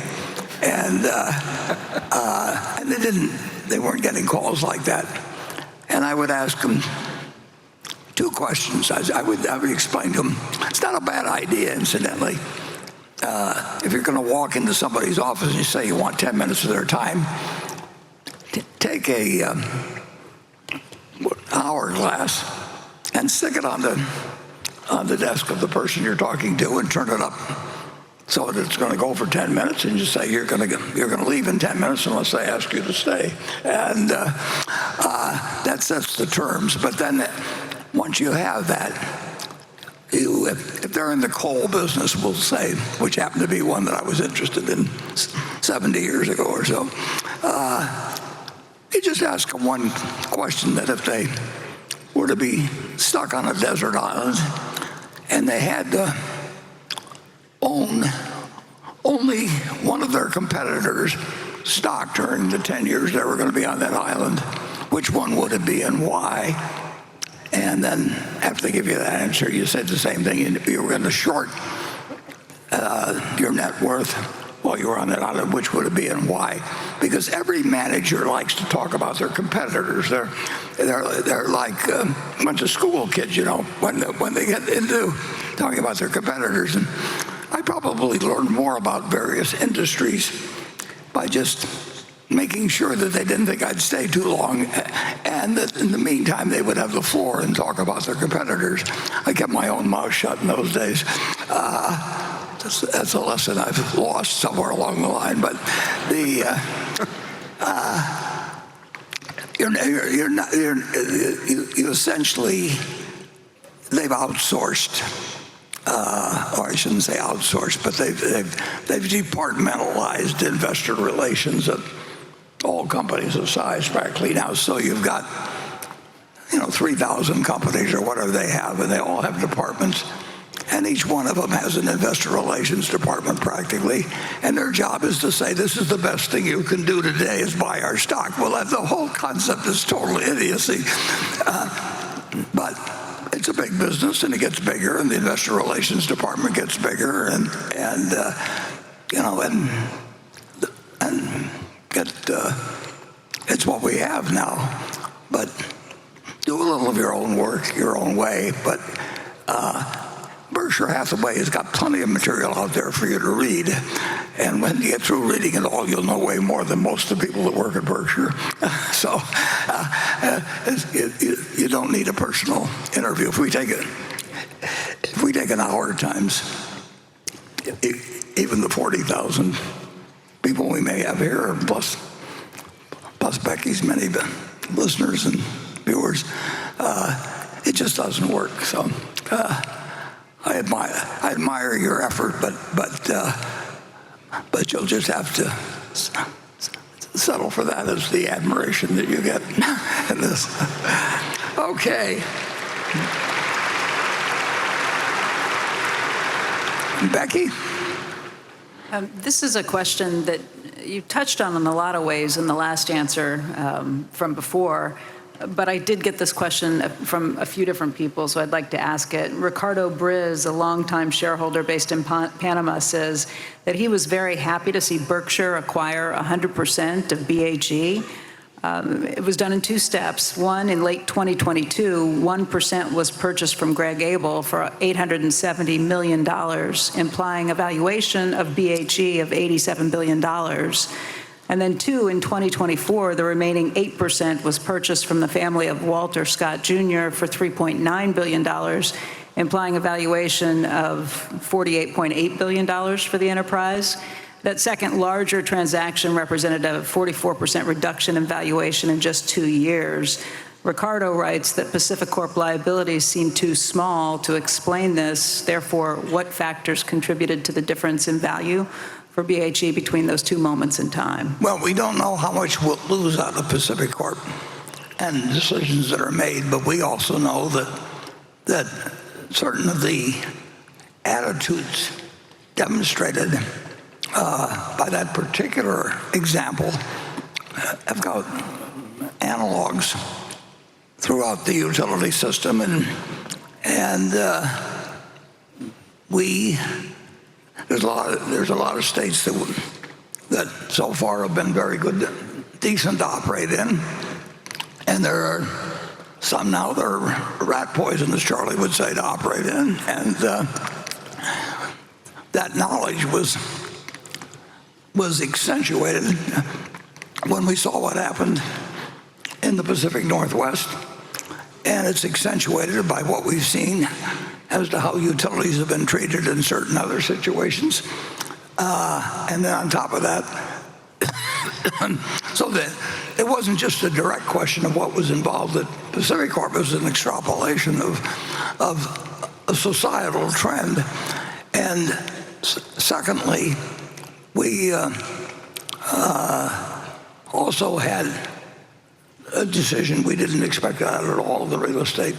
And they weren't getting calls like that. And I would ask them two questions. I would explain to them, it's not a bad idea, incidentally. If you're going to walk into somebody's office and you say you want 10 minutes of their time, take a hourglass and stick it on the desk of the person you're talking to and turn it up so that it's going to go for 10 minutes, and you say you're going to leave in 10 minutes unless I ask you to stay. And that sets the terms. But then once you have that, if they're in the coal business, we'll say, which happened to be one that I was interested in 70 years ago or so, you just ask them one question, that if they were to be stuck on a desert island and they had to own only one of their competitors' stock during the 10 years they were going to be on that island, which one would it be and why? And then after they give you that answer, you said the same thing. You were going to short your net worth while you were on that island, which would it be and why? Because every manager likes to talk about their competitors. They're like a bunch of school kids, you know, when they get into talking about their competitors. And I probably learned more about various industries by just making sure that they didn't think I'd stay too long, and that in the meantime they would have the floor and talk about their competitors. I kept my own mouth shut in those days. That's a lesson I've lost somewhere along the line. But you essentially, they've outsourced. Or I shouldn't say outsourced, but they've departmentalized investor relations at all companies of size practically now. So you've got, 3,000 companies or whatever they have, and they all have departments, and each one of them has an investor relations department practically, and their job is to say, this is the best thing you can do today is buy our stock. Well, the whole concept is total idiocy, but it's a big business, and it gets bigger, and the investor relations department gets bigger, it's what we have now. But do a little of your own work, your own way. But Berkshire Hathaway has got plenty of material out there for you to read, and when you get through reading it all, you'll know way more than most of the people that work at Berkshire. So you don't need a personal interview. If we take an hour times even the 40,000 people we may have here, plus Becky's many listeners and viewers, it just doesn't work. So I admire your effort, but you'll just have to settle for that as the admiration that you get in this. Okay. Becky? This is a question that you touched on in a lot of ways in the last answer from before, but I did get this question from a few different people, so I'd like to ask it. Ricardo Briz, a longtime shareholder based in Panama, says that he was very happy to see Berkshire acquire 100% of BHE. It was done in two steps. One, in late 2022, 1% was purchased from Greg Abel for $870 million, implying a valuation of BHE of $87 billion. And then two, in 2024, the remaining 8% was purchased from the family of Walter Scott Jr. for $3.9 billion, implying a valuation of $48.8 billion for the enterprise. That second larger transaction represented a 44% reduction in valuation in just 2 years. Ricardo writes that Pacific Corp liabilities seem too small to explain this. Therefore, what factors contributed to the difference in value for BHE between those two moments in time? Well, we don't know how much we'll lose out of Pacific Corp and decisions that are made, but we also know that certain of the attitudes demonstrated by that particular example have got analogs throughout the utility system, and there's a lot of states that so far have been very good, decent to operate in, and there are some now that are rat poison, as Charlie would say, to operate in, and that knowledge was accentuated when we saw what happened in the Pacific Northwest, and it's accentuated by what we've seen as to how utilities have been treated in certain other situations. And then on top of that, so that it wasn't just a direct question of what was involved at Pacific Corp, it was an extrapolation of a societal trend. And secondly, we also had a decision we didn't expect out at all, the real estate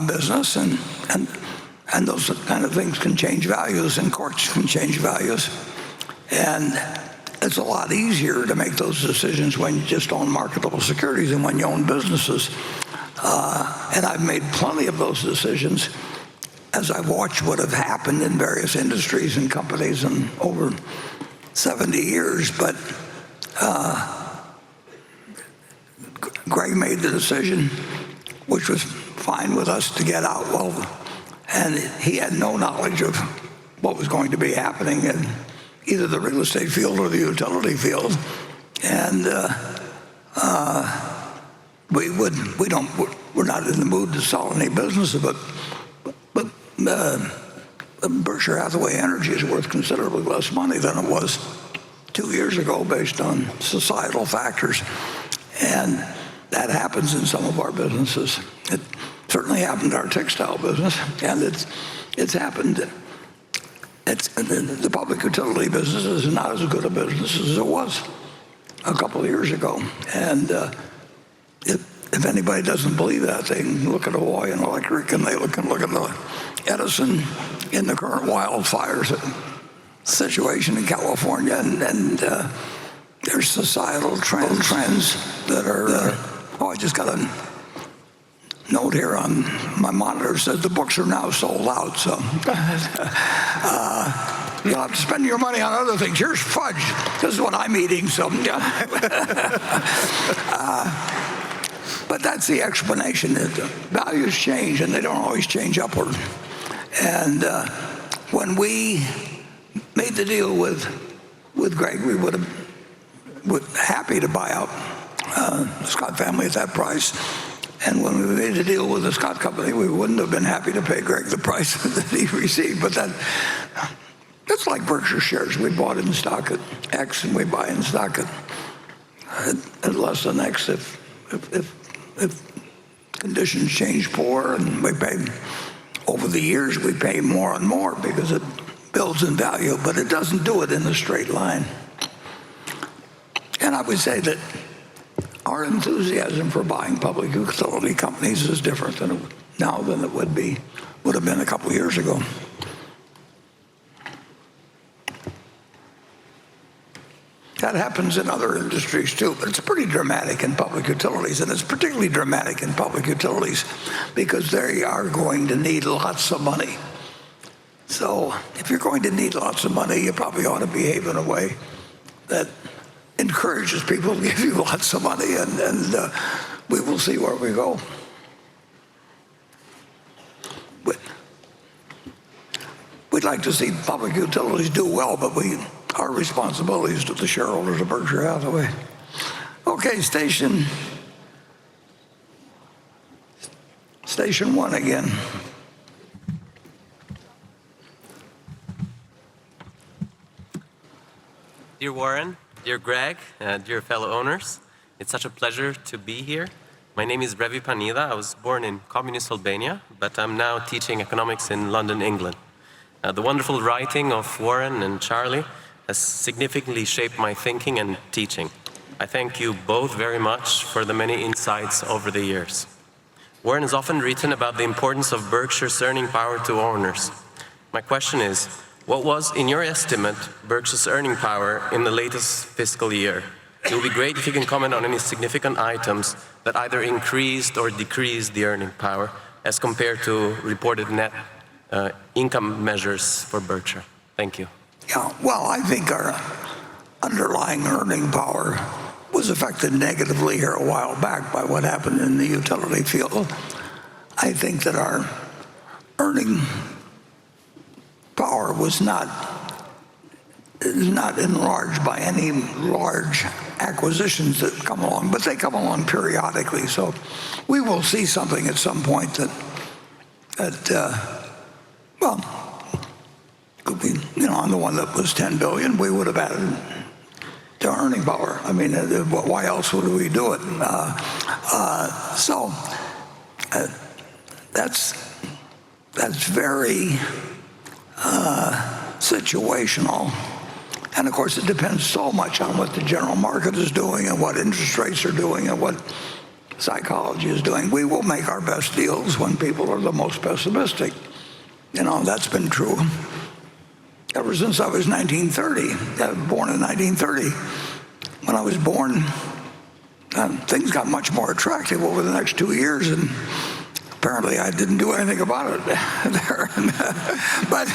business, and those kind of things can change values, and courts can change values. And it's a lot easier to make those decisions when you just own marketable securities than when you own businesses. And I've made plenty of those decisions as I've watched what have happened in various industries and companies and over 70 years, but Greg made the decision, which was fine with us, to get out. Well, and he had no knowledge of what was going to be happening in either the real estate field or the utility field, and we're not in the mood to sell any business of it. But Berkshire Hathaway Energy is worth considerably less money than it was 2 years ago, based on societal factors, and that happens in some of our businesses. It certainly happened to our textile business, and it's happened. The public utility business is not as good a business as it was a couple of years ago. And if anybody doesn't believe that, they can look at Hawaiian Electric, and they can look at the Edison in the current wildfires situation in California, and there's societal trends that are. I just got a note here on my monitor that says the books are now sold out, so you'll have to spend your money on other things. Here's fudge. This is what I'm eating, so but that's the explanation. That values change, and they don't always change upward. And when we made the deal with Greg, we would have been happy to buy out the Scott family at that price. And when we made the deal with the Scott company, we wouldn't have been happy to pay Greg the price that he received. But that's like Berkshire shares. We bought in stock at X, and we buy in stock at less than X if conditions change poor, and we pay over the years. We pay more and more because it builds in value, but it doesn't do it in a straight line. And I would say that our enthusiasm for buying public utility companies is different now than it would have been a couple of years ago. That happens in other industries too, but it's pretty dramatic in public utilities, and it's particularly dramatic in public utilities because they are going to need lots of money. So if you're going to need lots of money, you probably ought to behave in a way that encourages people to give you lots of money, and we will see where we go. But we'd like to see public utilities do well, but our responsibility is to the shareholders of Berkshire Hathaway. Okay, station one again. Dear Warren, dear Greg, dear fellow owners, it's such a pleasure to be here. My name is Revi Panida. I was born in communist Albania, but I'm now teaching economics in London, England. The wonderful writing of Warren and Charlie has significantly shaped my thinking and teaching. I thank you both very much for the many insights over the years. Warren has often written about the importance of Berkshire's earning power to owners. My question is, what was, in your estimate, Berkshire's earning power in the latest fiscal year? It would be great if you can comment on any significant items that either increased or decreased the earning power as compared to reported net income measures for Berkshire. Thank you. Yeah, well, I think our underlying earning power was affected negatively here a while back by what happened in the utility field. I think that our earning power is not enlarged by any large acquisitions that come along, but they come along periodically. So we will see something at some point well, could be, on the one that was $10 billion, we would have added to earning power. I mean, why else would we do it? So that's very situational. And of course, it depends so much on what the general market is doing and what interest rates are doing and what psychology is doing. We will make our best deals when people are the most pessimistic. That's been true ever since I was 1930. I was born in 1930. When I was born, things got much more attractive over the next 2 years, and apparently I didn't do anything about it there. But,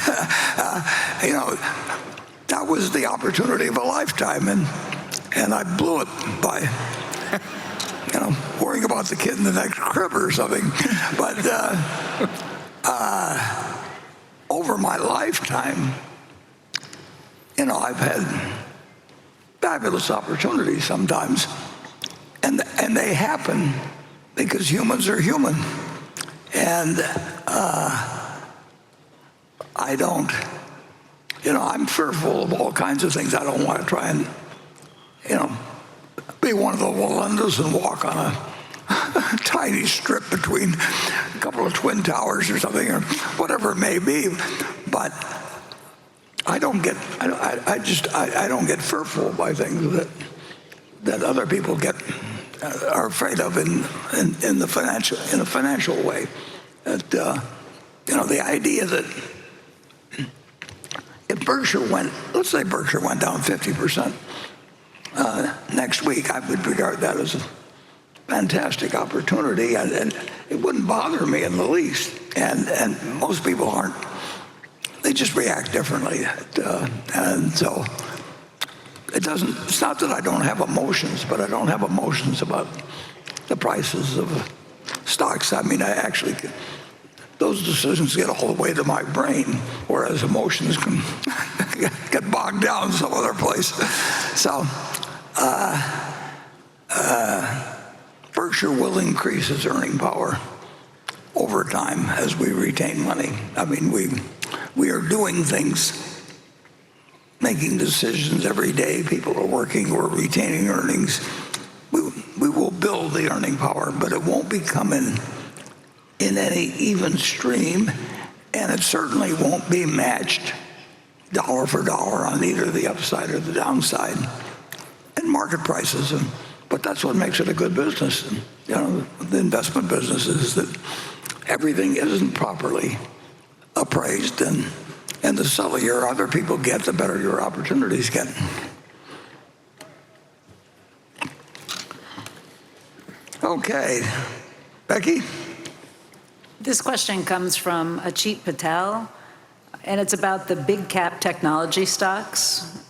that was the opportunity of a lifetime, and I blew it by, worrying about the kid in the next crib or something. But over my lifetime, I've had fabulous opportunities sometimes, and they happen because humans are human, and I don't, I'm fearful of all kinds of things. I don't want to try and, be one of the Walendas and walk on a tiny strip between a couple of twin towers or something, or whatever it may be. But I don't get fearful by things that other people are afraid of in a financial way. That the idea that if let's say Berkshire went down 50% next week, I would regard that as a fantastic opportunity, and it wouldn't bother me in the least. And most people aren't. They just react differently, and so it's not that I don't have emotions, but I don't have emotions about the prices of stocks. I mean, those decisions get all the way to my brain, whereas emotions can get bogged down some other place. So Berkshire will increase its earning power over time as we retain money. I mean, we are doing things, making decisions every day. People are working, we're retaining earnings. We will build the earning power, but it won't be coming in any even stream, and it certainly won't be matched dollar for dollar on either the upside or the downside in market prices. But that's what makes it a good business. The investment business is that everything isn't properly appraised, and the sillier other people get, the better your opportunities get. Okay, Becky? This question comes from Achit Patel, and it's about the big cap technology stocks.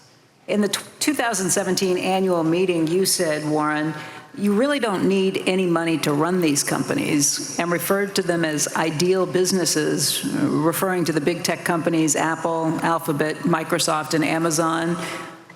In the 2017 annual meeting, you said, Warren, you really don't need any money to run these companies, and referred to them as ideal businesses, referring to the big tech companies, Apple, Alphabet, Microsoft, and Amazon.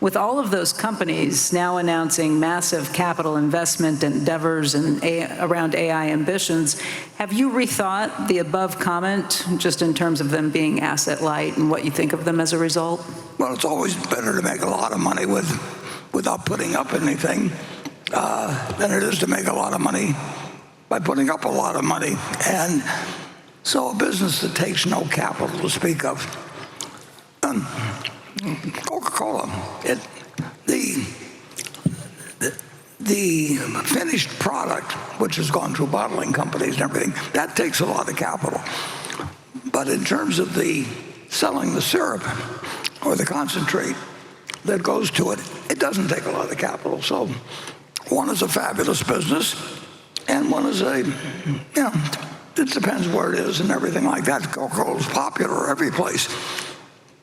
With all of those companies now announcing massive capital investment endeavors and around AI ambitions, have you rethought the above comment, just in terms of them being asset light and what you think of them as a result? Well, it's always better to make a lot of money without putting up anything than it is to make a lot of money by putting up a lot of money. And so a business that takes no capital to speak of, Coca-Cola, the finished product, which has gone through bottling companies and everything, that takes a lot of capital. But in terms of selling the syrup or the concentrate that goes to it, it doesn't take a lot of capital. So one is a fabulous business, and one is it depends where it is and everything like that. Coca-Cola is popular every place.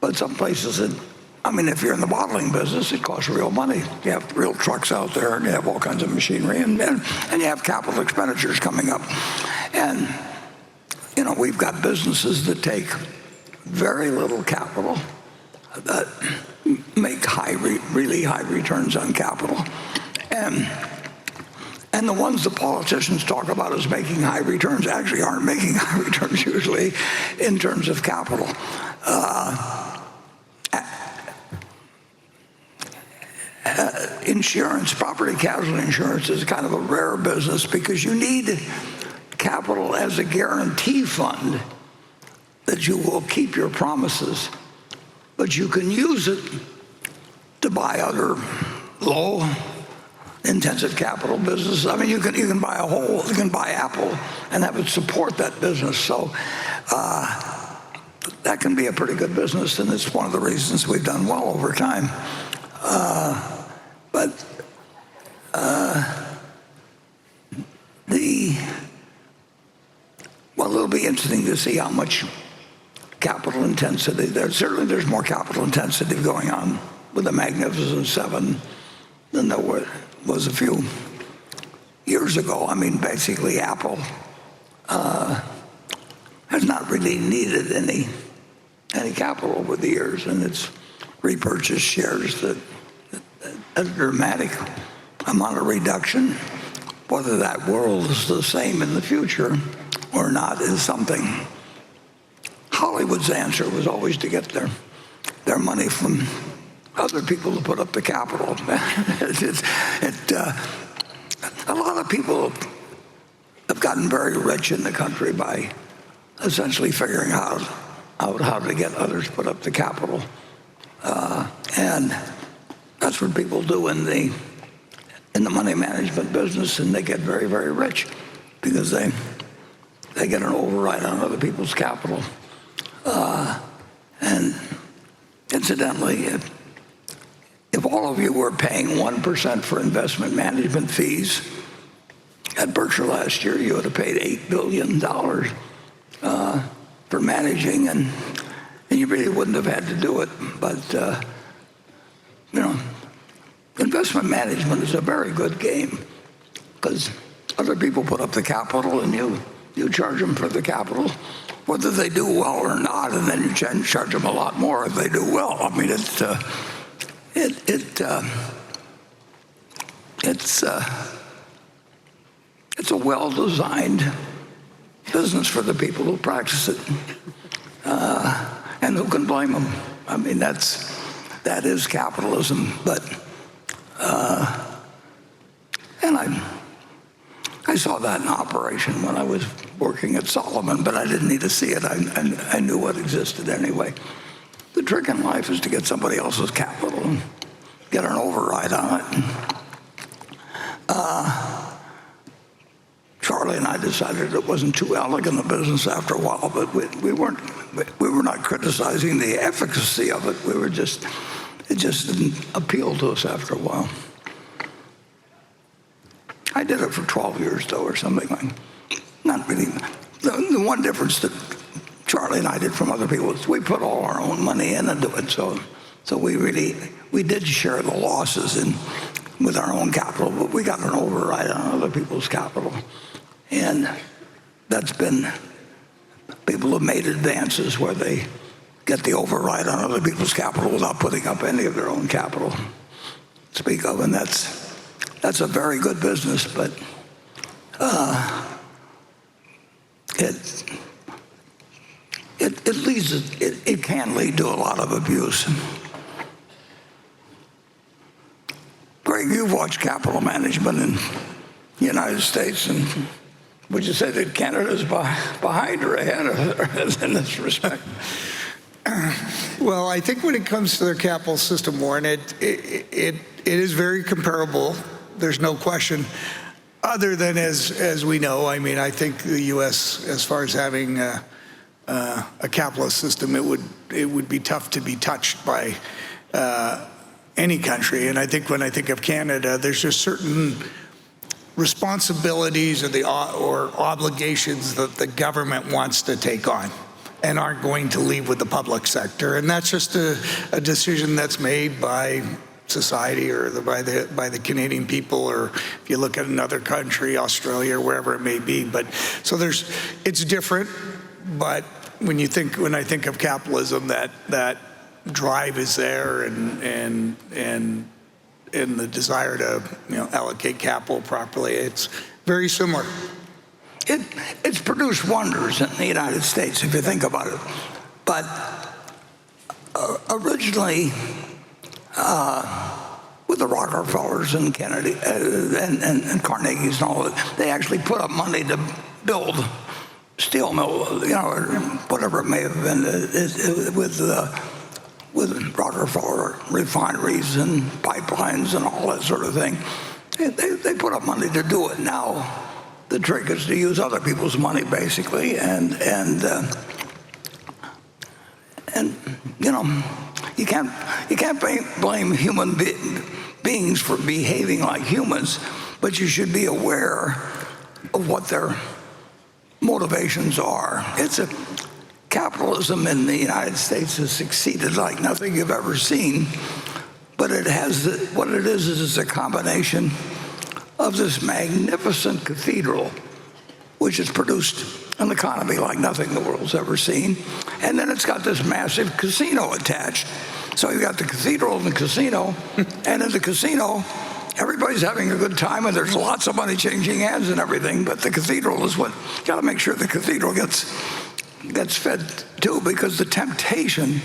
But some places, if you're in the bottling business, it costs real money. You have real trucks out there, and you have all kinds of machinery, and you have capital expenditures coming up. And, we've got businesses that take very little capital, that make really high returns on capital. And the ones the politicians talk about as making high returns actually aren't making high returns usually in terms of capital. Insurance, property casualty insurance, is kind of a rare business because you need capital as a guarantee fund that you will keep your promises, but you can use it to buy other low intensive capital businesses. You can buy you can buy Apple and have it support that business. So that can be a pretty good business, and it's one of the reasons we've done well over time. But it'll be interesting to see how much capital intensity. There's more capital intensity going on with the Magnificent Seven than there was a few years ago. I mean, basically, Apple has not really needed any capital over the years, and it's repurchased shares that a dramatic amount of reduction. Whether that world is the same in the future or not is something. Hollywood's answer was always to get their money from other people to put up the capital. A lot of people have gotten very rich in the country by essentially figuring out how to get others to put up the capital. And that's what people do in the money management business, and they get very, very rich because they get an override on other people's capital. And incidentally, if all of you were paying 1% for investment management fees at Berkshire last year, you would have paid $8 billion for managing, and you really wouldn't have had to do it. But, investment management is a very good game because other people put up the capital and you charge them for the capital, whether they do well or not, and then you charge them a lot more if they do well. I mean, it's a well-designed business for the people who practice it, and who can blame them? I mean, that is capitalism. But and I saw that in operation when I was working at Solomon, but I didn't need to see it. I knew what existed anyway. The trick in life is to get somebody else's capital and get an override on it. Charlie and I decided it wasn't too elegant a business after a while, but we were not criticizing the efficacy of it. It just didn't appeal to us after a while. I did it for 12 years, though, or something like. Not really. The one difference that Charlie and I did from other people is we put all our own money in into it, so we did share the losses with our own capital, but we got an override on other people's capital. And that's been, people have made advances where they get the override on other people's capital without putting up any of their own capital to speak of, and that's a very good business, but it can lead to a lot of abuse. Greg, you've watched capital management in the United States, and would you say that Canada's behind or ahead in this respect? Well, I think when it comes to their capital system, Warren, it is very comparable. There's no question. Other than as we know, I mean, I think the U.S., as far as having a capitalist system, it would be tough to be touched by any country. And I think when I think of Canada, there's just certain responsibilities or obligations that the government wants to take on and aren't going to leave with the public sector. And that's just a decision that's made by society or by the Canadian people, or if you look at another country, Australia, or wherever it may be. But so it's different. But when I think of capitalism, that drive is there, and the desire to allocate capital properly, it's very similar. It's produced wonders in the United States, if you think about it. But originally, with the Rockefellers and Kennedy and Carnegie's and all that, they actually put up money to build steel mill, or whatever it may have been, with Rockefeller refineries and pipelines and all that sort of thing. They put up money to do it. Now the trick is to use other people's money, basically, and you can't blame human beings for behaving like humans, but you should be aware of what their motivations are. capitalism in the United States has succeeded like nothing you've ever seen, but what it is a combination of this magnificent cathedral, which has produced an economy like nothing the world's ever seen, and then it's got this massive casino attached. So you've got the cathedral and the casino, and in the casino, everybody's having a good time, and there's lots of money changing hands and everything, but the cathedral is what, you gotta make sure the cathedral gets fed too, because the temptation,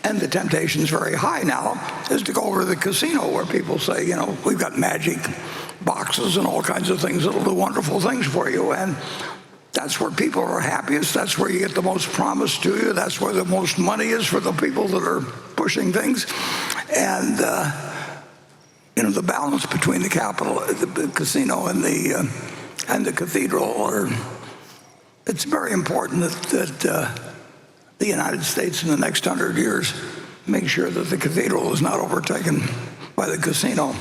and the temptation's very high now, is to go over to the casino where people say, you know, we've got magic boxes and all kinds of things that'll do wonderful things for you, and that's where people are happiest. That's where you get the most promised to you. That's where the most money is for the people that are pushing things. And you know, the balance between the casino and the cathedral it's very important that the United States in the next 100 years make sure that the cathedral is not overtaken by the casino.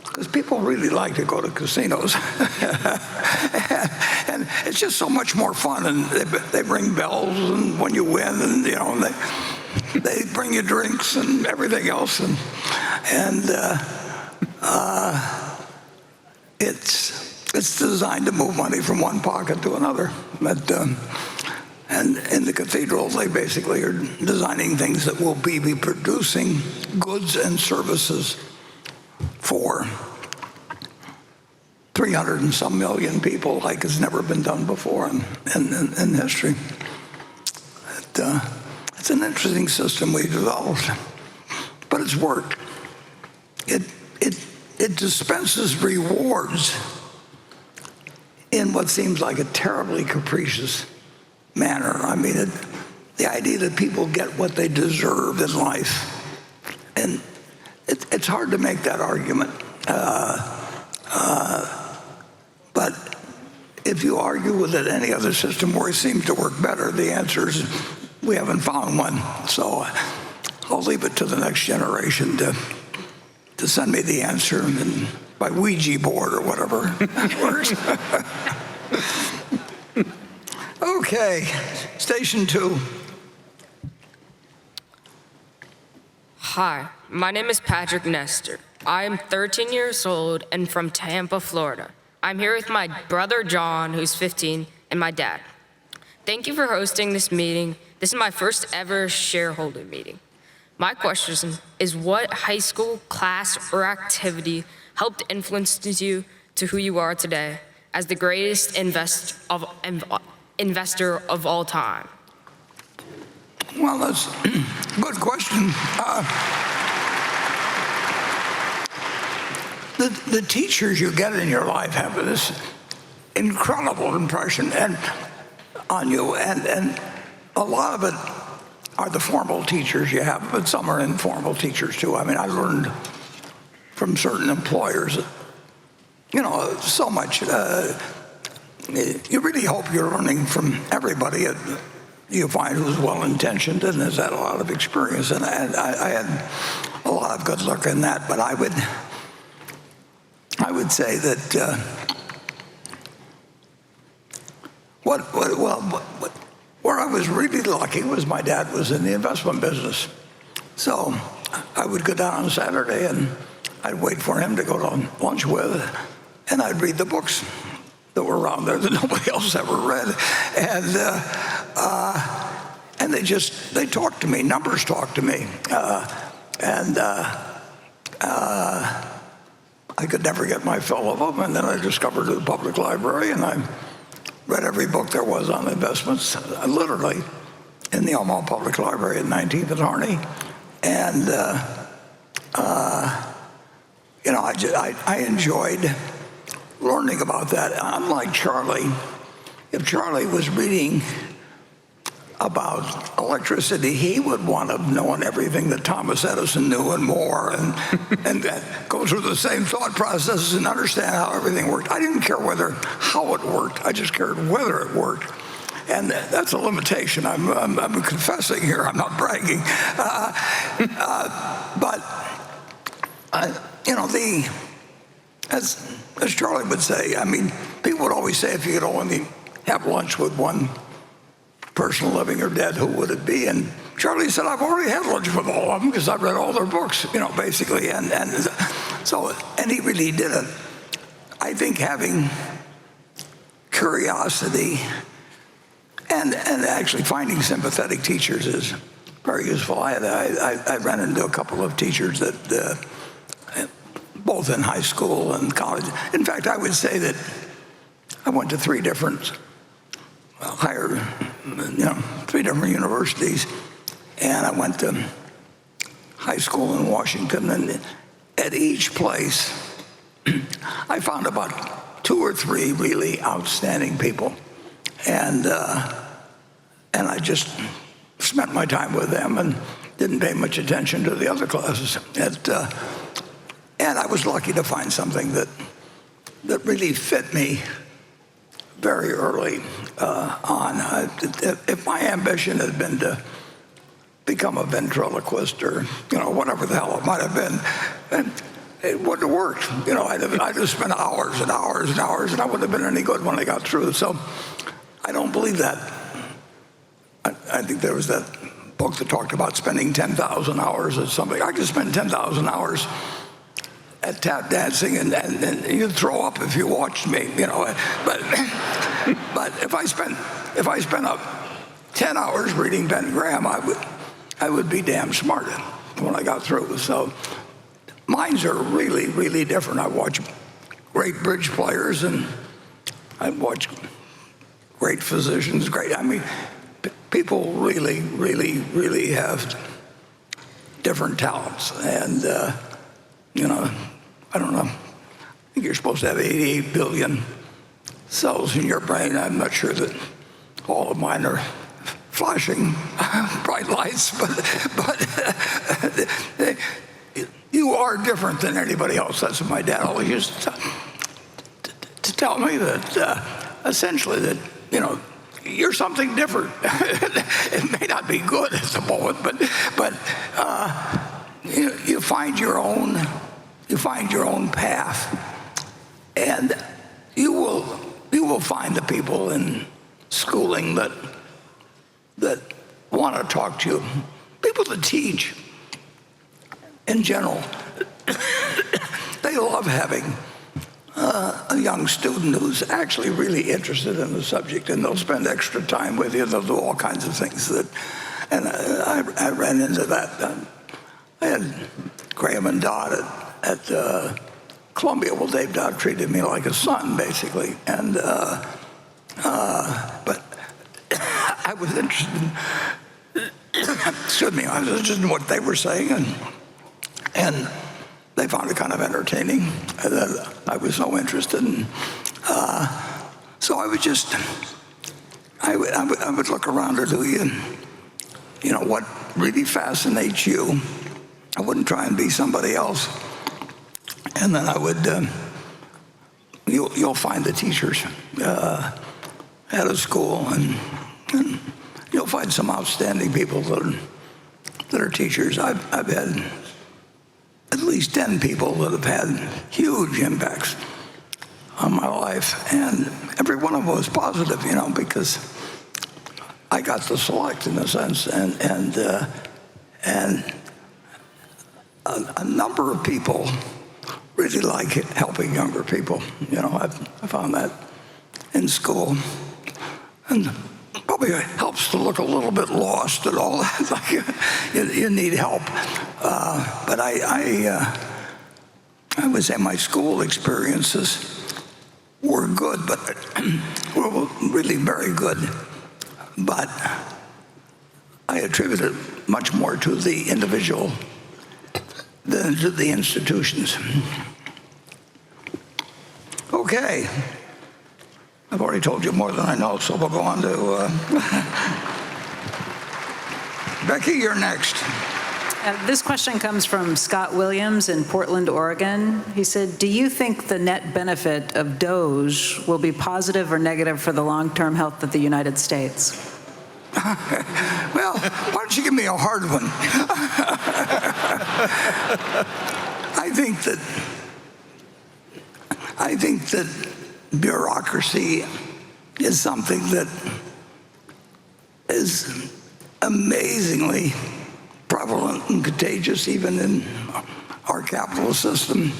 Because people really like to go to casinos. And it's just so much more fun, and they ring bells, and when you win, and you know, and they bring you drinks and everything else, and it's designed to move money from one pocket to another. But and in the cathedral, they basically are designing things that will be producing goods and services for 300 and some million people, like has never been done before in history. It's an interesting system we developed, but it's worked. It dispenses rewards in what seems like a terribly capricious manner. I mean, the idea that people get what they deserve in life, and it's hard to make that argument. But if you argue with it, any other system where it seems to work better, the answer is we haven't found one. So I'll leave it to the next generation to send me the answer, and by Ouija board or whatever that works. Okay, station 2. Hi, my name is Patrick Nestor. I am 13 years old and from Tampa, Florida. I'm here with my brother John, who's 15, and my dad. Thank you for hosting this meeting. This is my first ever shareholder meeting. My question is, what high school class or activity helped influence you to who you are today as the greatest investor of all time? Well, that's a good question. The teachers you get in your life have this incredible impression on you, and a lot of it are the formal teachers you have, but some are informal teachers too. I mean, I learned from certain employers, you know, so much. You really hope you're learning from everybody you find who's well-intentioned and has had a lot of experience, and I had a lot of good luck in that. But I would say that where I was really lucky was my dad was in the investment business. So I would go down on Saturday and I'd wait for him to go to lunch with, and I'd read the books that were around there that nobody else ever read. And they talked to me, numbers talked to me. I could never get my fill of them, and then I discovered the public library, and I read every book there was on investments, literally, in the Omaha Public Library at 19th and Harney. And, you know, I enjoyed learning about that. Unlike Charlie, if Charlie was reading about electricity, he would want to have known everything that Thomas Edison knew and more, and go through the same thought processes and understand how everything worked. I didn't care how it worked. I just cared whether it worked. And that's a limitation. I'm confessing here. I'm not bragging. But you know, as Charlie would say, I mean, people would always say if you could only have lunch with one person living or dead, who would it be? And Charlie said, I've already had lunch with all of them because I've read all their books, basically. And he really did it. I think having curiosity and actually finding sympathetic teachers is very useful. I ran into a couple of teachers that, both in high school and college. In fact, I would say that I went to three different universities, and I went to high school in Washington, and at each place, I found about 2 or 3 really outstanding people, and I just spent my time with them and didn't pay much attention to the other classes. And I was lucky to find something that really fit me very early on. If my ambition had been to become a ventriloquist or whatever the hell it might have been, it wouldn't have worked. I'd have spent hours and hours and hours, and I wouldn't have been any good when I got through. So I don't believe that. I think there was that book that talked about spending 10,000 hours at something. I could spend 10,000 hours at tap dancing, and you'd throw up if you watched me, But if I spent up 10 hours reading Ben Graham, I would be damn smart when I got through. So minds are really, really different. I watch great bridge players, and I watch great physicians. People really, really, really have different talents, and I don't know. I think you're supposed to have 88 billion cells in your brain. I'm not sure that all of mine are flashing bright lights, but you are different than anybody else. That's what my dad always used to tell me, that essentially that, you're something different. It may not be good at the moment, but you find your own path, and you will find the people in schooling that want to talk to you. People that teach, in general, they love having a young student who's actually really interested in the subject, and they'll spend extra time with you. They'll do all kinds of things and I ran into that. I had Graham and Dodd at Columbia. Well, Dave Dodd treated me like a son, basically, and but I was interested. Excuse me, I was interested in what they were saying, and they found it kind of entertaining that I was so interested in. So I would just, I would look around at what really fascinates you. I wouldn't try and be somebody else. And then I would, you'll find the teachers at a school, and you'll find some outstanding people that are teachers. I've had at least 10 people that have had huge impacts on my life, and every one of them was positive, because I got to select, in a sense, and a number of people really like helping younger people. I found that in school, and probably helps to look a little bit lost and all that. Like you need help. But I would say my school experiences were good, but were really very good. But I attribute it much more to the individual than to the institutions. Okay. I've already told you more than I know, so we'll go on to Becky, you're next. This question comes from Scott Williams in Portland, Oregon. He said, do you think the net benefit of Doge will be positive or negative for the long-term health of the United States? Well, why don't you give me a hard one? I think that bureaucracy is something that is amazingly prevalent and contagious even in our capitalist system,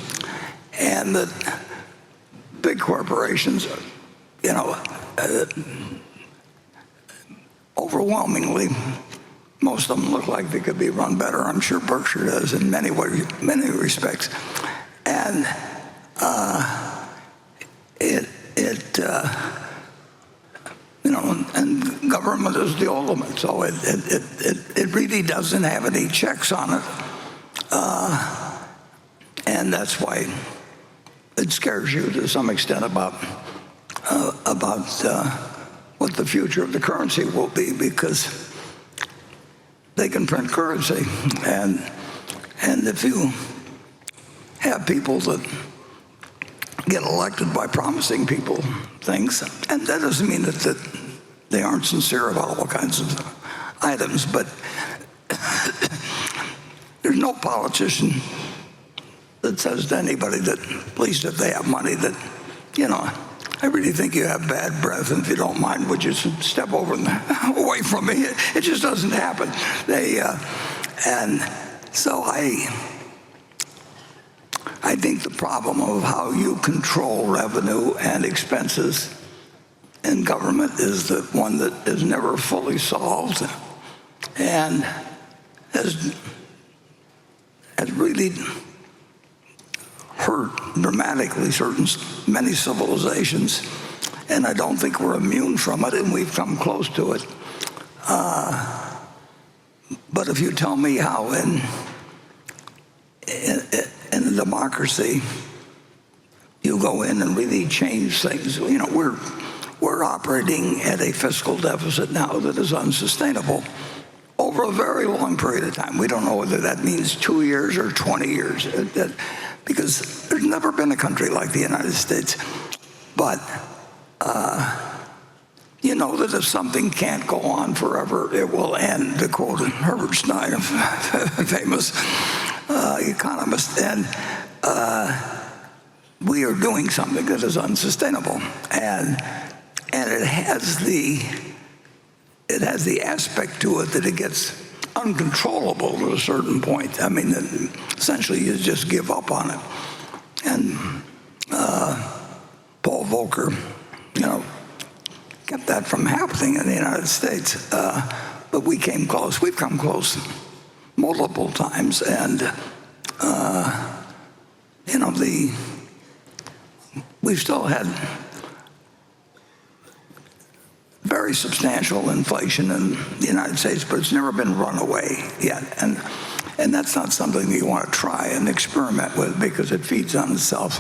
and that big corporations, overwhelmingly, most of them look like they could be run better. I'm sure Berkshire does in many respects. And and government is the ultimate. So it really doesn't have any checks on it. And that's why it scares you to some extent about what the future of the currency will be, because they can print currency, and if you have people that get elected by promising people things, and that doesn't mean that they aren't sincere about all kinds of items, but there's no politician that says to anybody that, at least if they have money, that, I really think you have bad breath, and if you don't mind, would you step over away from me? It just doesn't happen. And so I think the problem of how you control revenue and expenses in government is the one that is never fully solved, and has really hurt dramatically many civilizations, and I don't think we're immune from it, and we've come close to it. But if you tell me how in a democracy you go in and really change things, we're operating at a fiscal deficit now that is unsustainable over a very long period of time. We don't know whether that means 2 years or 20 years. Because there's never been a country like the United States. But you know that if something can't go on forever, it will end, to quote Herbert Stein, a famous economist. And we are doing something that is unsustainable. And it has the aspect to it that it gets uncontrollable to a certain point. I mean, essentially you just give up on it. And Paul Volcker, kept that from happening in the United States. But we came close. We've come close multiple times. And, we've still had very substantial inflation in the United States, but it's never been runaway yet. And that's not something that you want to try and experiment with, because it feeds on itself.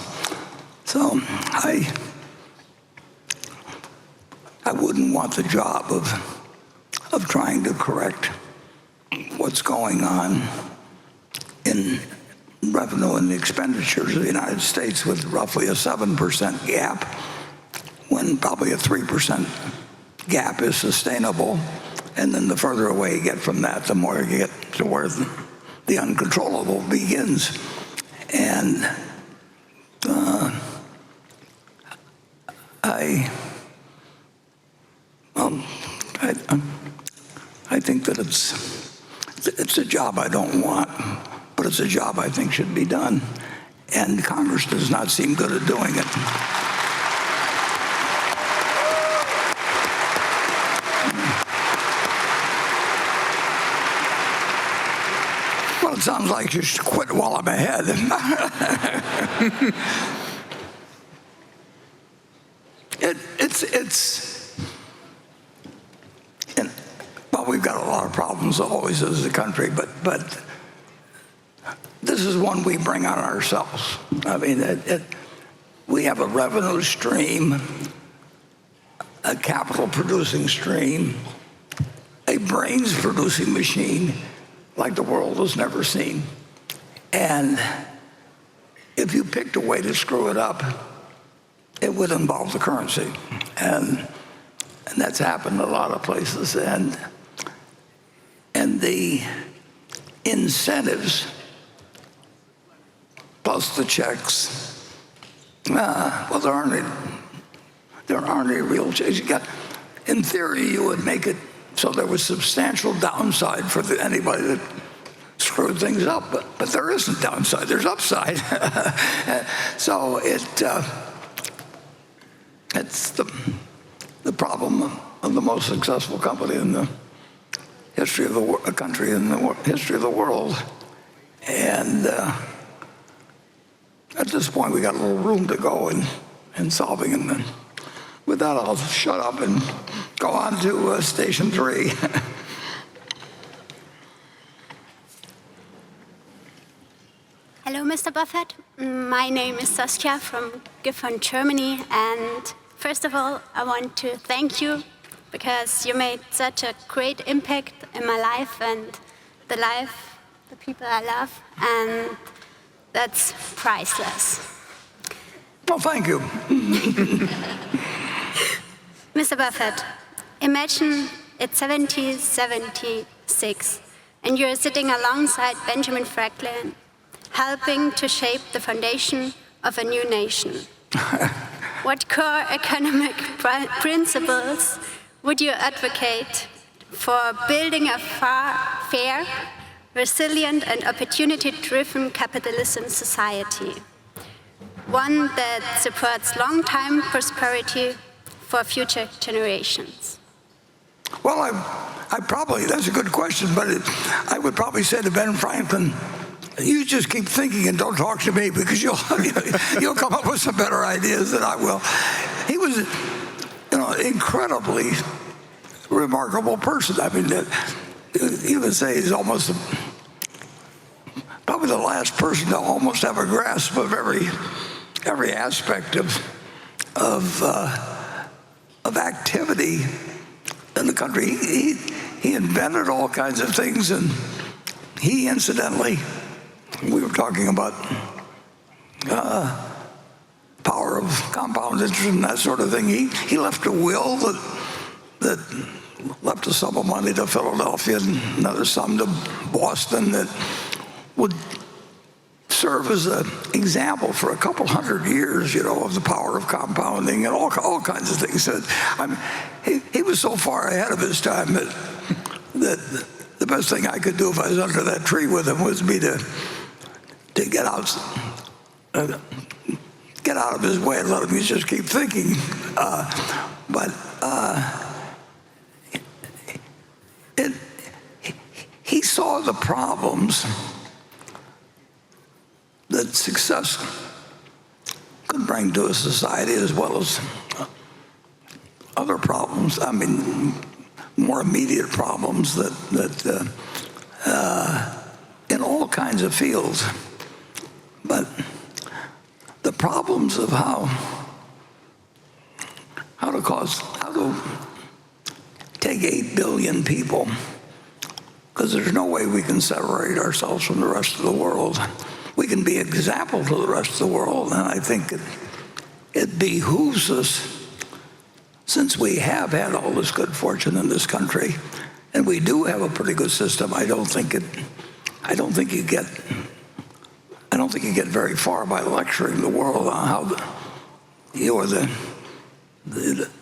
So I wouldn't want the job of trying to correct what's going on in revenue and expenditures of the United States with roughly a 7% gap, when probably a 3% gap is sustainable. And then the further away you get from that, the more you get to where the uncontrollable begins. And I think that it's a job I don't want, but it's a job I think should be done. And Congress does not seem good at doing it. Well, it sounds like you should quit while I'm ahead. Well, we've got a lot of problems always as a country, but this is one we bring on ourselves. I mean, we have a revenue stream, a capital-producing stream, a brains-producing machine like the world has never seen. And if you picked a way to screw it up, it would involve the currency. And that's happened in a lot of places. And the incentives plus the checks, well, there aren't any real checks. In theory, you would make it So there was substantial downside for anybody that screwed things up, but there isn't downside, there's upside. So it's the problem of the most successful company in the history of the country in the history of the world. And at this point, we got a little room to go in solving them. And with that, I'll shut up and go on to station 3. Hello, Mr. Buffett. My name is Saskia from Gifhorn, Germany. And first of all, I want to thank you because you made such a great impact in my life and the people I love. And that's priceless. Well, thank you. Mr. Buffett, imagine it's 1776 and you're sitting alongside Benjamin Franklin, helping to shape the foundation of a new nation. What core economic principles would you advocate for building a fair, resilient, and opportunity-driven capitalism society? One that supports long-term prosperity for future generations? Well, I probably, that's a good question, but I would probably say to Ben Franklin, you just keep thinking and don't talk to me because you'll come up with some better ideas than I will. He was, an incredibly remarkable person. I mean, you would say he's almost probably the last person to almost have a grasp of every aspect of activity in the country. He invented all kinds of things, and he incidentally, we were talking about power of compound interest and that sort of thing. He left a will that left a sum of money to Philadelphia and another sum to Boston that would serve as an example for a couple hundred years, of the power of compounding and all kinds of things. I mean, he was so far ahead of his time that the best thing I could do if I was under that tree with him was be to get out of his way and let him just keep thinking. He saw the problems that success could bring to a society, as well as other problems. I mean, more immediate problems that in all kinds of fields. But the problems of how to take 8 billion people, because there's no way we can separate ourselves from the rest of the world. We can be an example to the rest of the world, and I think it behooves us, since we have had all this good fortune in this country, and we do have a pretty good system. I don't think you get very far by lecturing the world on how you are the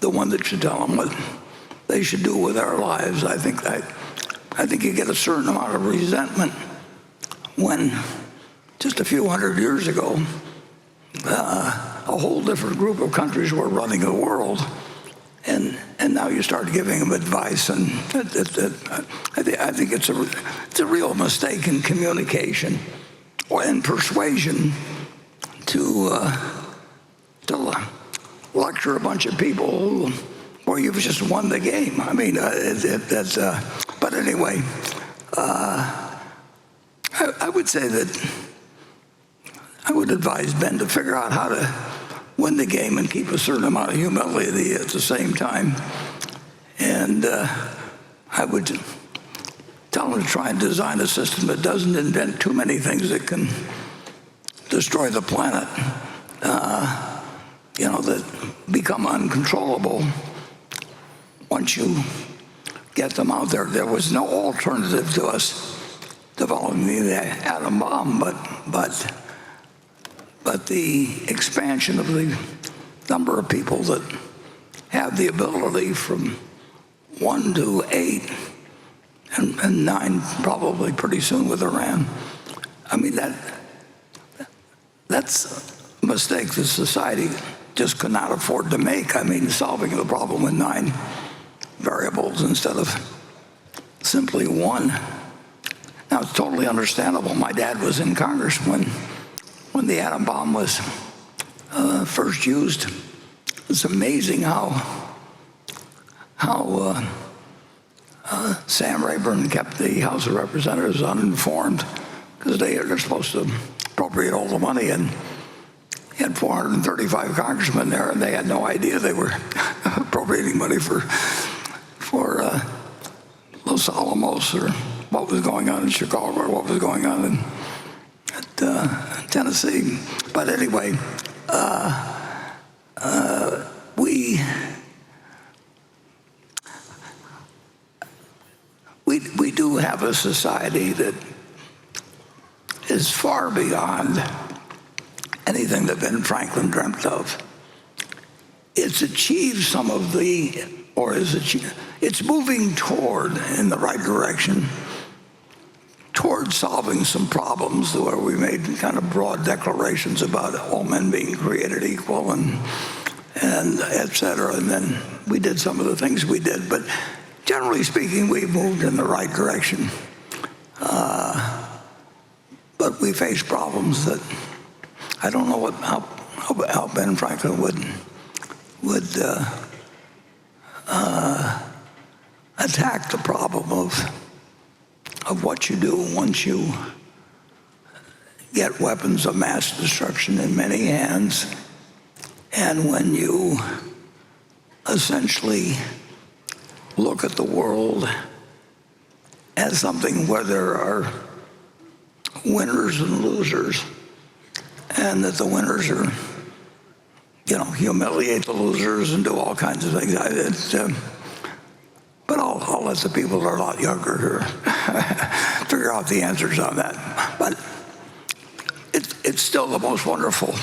one that should tell them what they should do with their lives. I think you get a certain amount of resentment when just a few hundred years ago, a whole different group of countries were running the world, and now you start giving them advice, and I think it's a real mistake in communication or in persuasion to lecture a bunch of people where you've just won the game. I mean, but anyway, I would say that I would advise Ben to figure out how to win the game and keep a certain amount of humility at the same time. And I would tell him to try and design a system that doesn't invent too many things that can destroy the planet, that become uncontrollable once you get them out there. There was no alternative to us developing the atom bomb, but the expansion of the number of people that have the ability from 1 to 8, and 9 probably pretty soon with Iran. I mean, that's a mistake that society just could not afford to make. I mean, solving the problem with 9 variables instead of simply 1. Now, it's totally understandable. My dad was in Congress when the atom bomb was first used. It's amazing how Sam Rayburn kept the House of Representatives uninformed, because they're supposed to appropriate all the money, and he had 435 congressmen there, and they had no idea they were appropriating money for Los Alamos, or what was going on in Chicago, or what was going on at Tennessee. But anyway, we do have a society that is far beyond anything that Ben Franklin dreamt of. It's achieved some of the, or it's moving toward, in the right direction, toward solving some problems where we made kind of broad declarations about all men being created equal and et cetera. And then we did some of the things we did. But generally speaking, we moved in the right direction. But we face problems that I don't know how Ben Franklin would attack the problem of what you do once you get weapons of mass destruction in many hands, and when you essentially look at the world as something where there are winners and losers, and that the winners are, humiliate the losers and do all kinds of things. But I'll let the people that are a lot younger here figure out the answers on that. But it's still the most wonderful.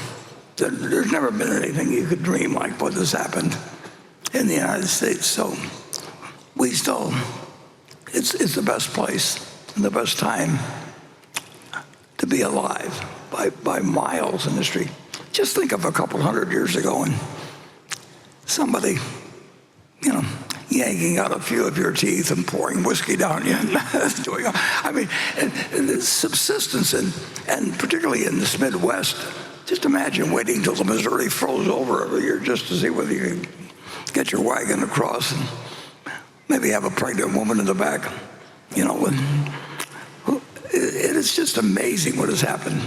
There's never been anything you could dream like what has happened in the United States. So we still, it's the best place and the best time to be alive by miles in history. Just think of a couple hundred years ago and somebody, yanking out a few of your teeth and pouring whiskey down you and doing, I mean, and the subsistence, and particularly in this Midwest, just imagine waiting until the Missouri froze over every year just to see whether you can get your wagon across and maybe have a pregnant woman in the back, It is just amazing what has happened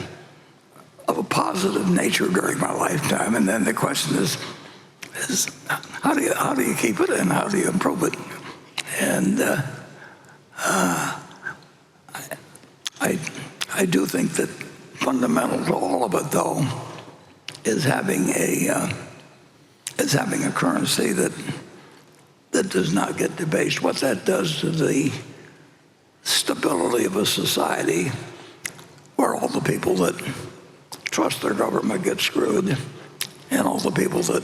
of a positive nature during my lifetime. And then the question is how do you keep it and how do you improve it? And I do think that fundamental to all of it, though, is having a currency that does not get debased. What that does to the stability of a society where all the people that trust their government get screwed, and all the people that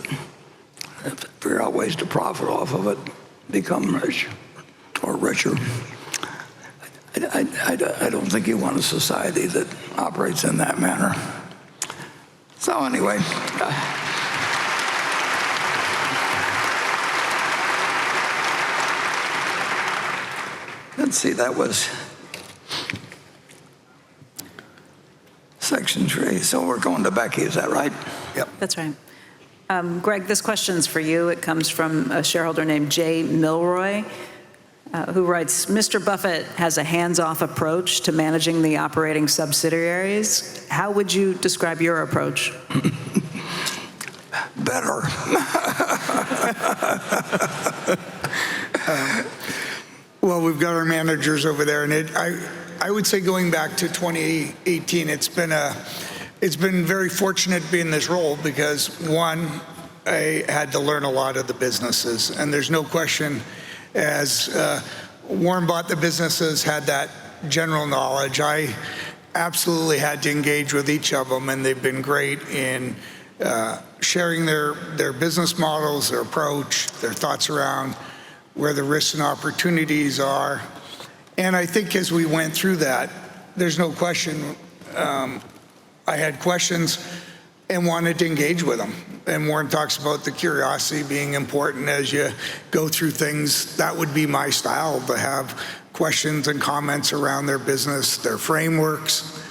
figure out ways to profit off of it become rich or richer. I don't think you want a society that operates in that manner. So anyway, let's see, that was Section 3. So we're going to Becky, is that right? Yep. That's right. Greg, this question's for you. It comes from a shareholder named Jay Milroy, who writes, Mr. Buffett has a hands-off approach to managing the operating subsidiaries. How would you describe your approach? Better. Well, we've got our managers over there, and I would say going back to 2018, it's been very fortunate to be in this role because, one, I had to learn a lot of the businesses, and there's no question, as Warren bought the businesses, had that general knowledge. I absolutely had to engage with each of them, and they've been great in sharing their business models, their approach, their thoughts around where the risks and opportunities are. And I think as we went through that, there's no question, I had questions and wanted to engage with them. And Warren talks about the curiosity being important as you go through things. That would be my style, to have questions and comments around their business, their frameworks.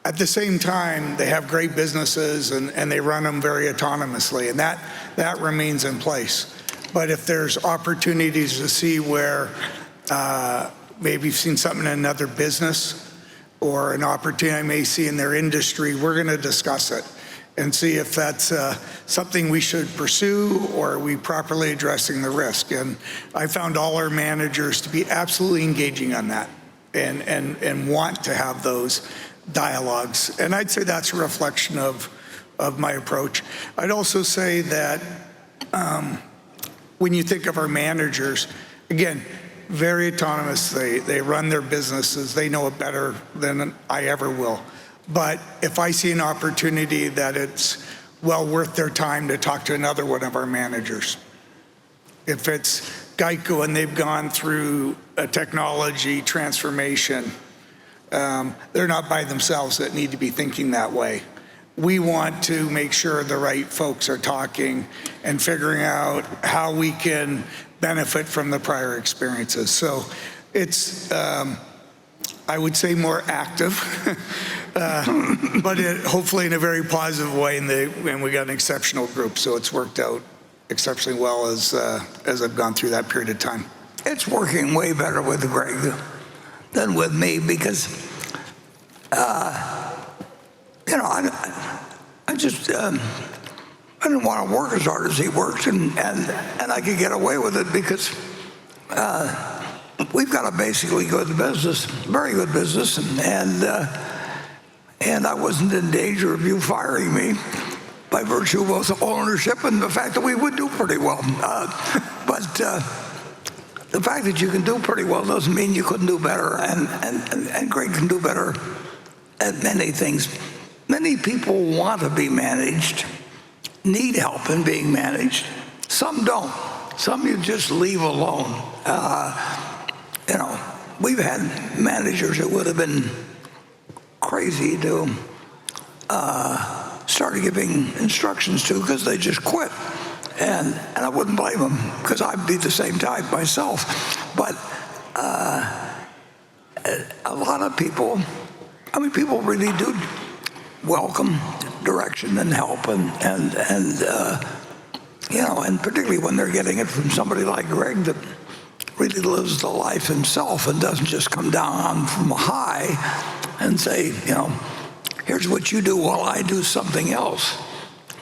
At the same time, they have great businesses and they run them very autonomously, and that remains in place. But if there's opportunities to see where maybe you've seen something in another business or an opportunity I may see in their industry, we're going to discuss it and see if that's something we should pursue, or are we properly addressing the risk. And I found all our managers to be absolutely engaging on that and want to have those dialogues. And I'd say that's a reflection of my approach. I'd also say that when you think of our managers, again, very autonomous. They run their businesses. They know it better than I ever will. But if I see an opportunity that it's well worth their time to talk to another one of our managers, if it's Geico and they've gone through a technology transformation, they're not by themselves that need to be thinking that way. We want to make sure the right folks are talking and figuring out how we can benefit from the prior experiences. So it's, I would say, more active, but hopefully in a very positive way, and we got an exceptional group, so it's worked out exceptionally well as I've gone through that period of time. It's working way better with Greg than with me because, you know, I just, I didn't want to work as hard as he worked, and I could get away with it because we've got a basically good business, very good business, and I wasn't in danger of you firing me by virtue of both ownership and the fact that we would do pretty well. But the fact that you can do pretty well doesn't mean you couldn't do better, and Greg can do better at many things. Many people want to be managed, need help in being managed. Some don't. Some you just leave alone. You know, we've had managers that would have been crazy to start giving instructions to because they just quit. And I wouldn't blame them because I'd be the same type myself. But a lot of people, I mean, people really do welcome direction and help, and you know, and particularly when they're getting it from somebody like Greg that really lives the life himself and doesn't just come down from high and say, you know, here's what you do while I do something else.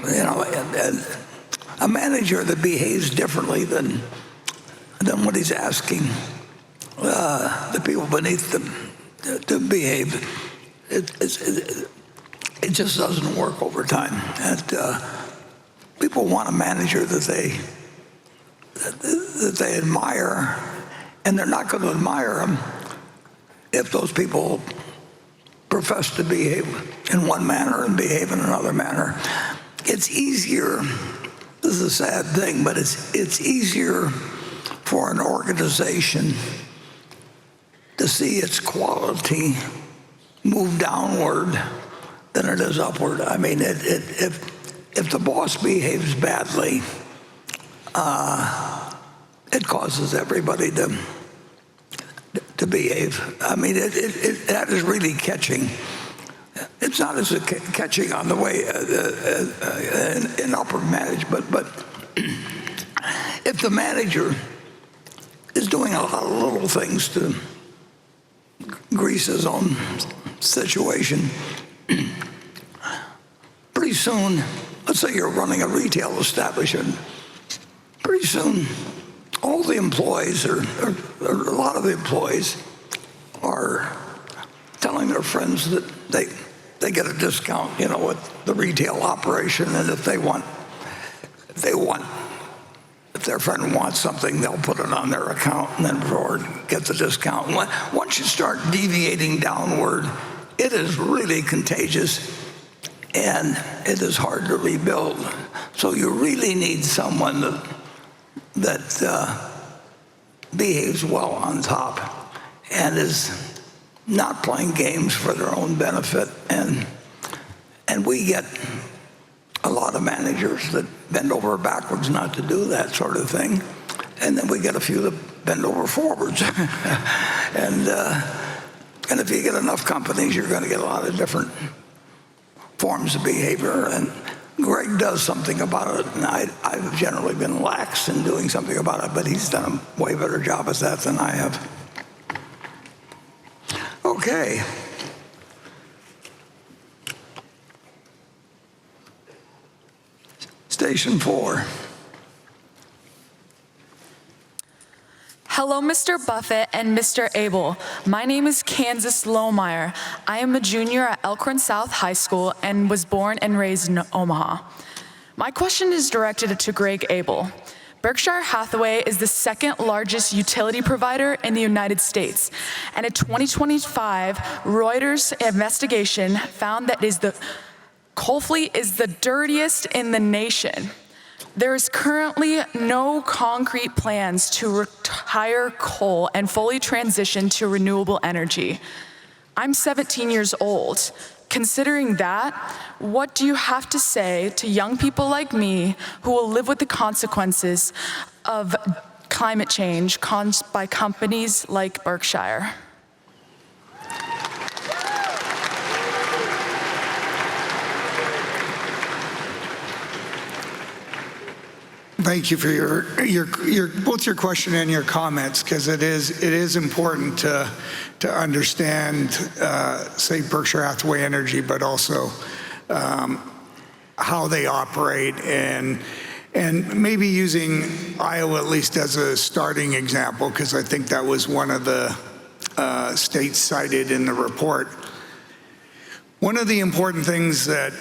You know, and a manager that behaves differently than what he's asking the people beneath them to behave, it just doesn't work over time. And people want a manager that they admire, and they're not going to admire him if those people profess to behave in one manner and behave in another manner. It's easier, this is a sad thing, but it's easier for an organization to see its quality move downward than it is upward. I mean, if the boss behaves badly, it causes everybody to behave. I mean, that is really catching. It's not as catching on the way in upper management, but if the manager is doing a lot of little things to grease his own situation, pretty soon, let's say you're running a retail establishment, pretty soon all the employees, or a lot of the employees, are telling their friends that they get a discount, you know, at the retail operation, and if their friend wants something, they'll put it on their account and then get the discount. Once you start deviating downward, it is really contagious, and it is hard to rebuild. So you really need someone that behaves well on top and is not playing games for their own benefit. And we get a lot of managers that bend over backwards not to do that sort of thing. And then we get a few that bend over forwards. And if you get enough companies, you're going to get a lot of different forms of behavior. And Greg does something about it, and I've generally been lax in doing something about it, but he's done a way better job at that than I have. Okay. Station 4. Hello, Mr. Buffett and Mr. Abel. My name is Kansas Lohmeyer. I am a junior at Elkhorn South High School and was born and raised in Omaha. My question is directed to Greg Abel. Berkshire Hathaway is the second largest utility provider in the United States, and a 2025 Reuters investigation found that the coal fleet is the dirtiest in the nation. There is currently no concrete plans to retire coal and fully transition to renewable energy. I'm 17 years old. Considering that, what do you have to say to young people like me who will live with the consequences of climate change caused by companies like Berkshire? Thank you for both your question and your comments, because it is important to understand, say, Berkshire Hathaway Energy, but also how they operate, and maybe using Iowa at least as a starting example, because I think that was one of the states cited in the report. One of the important things that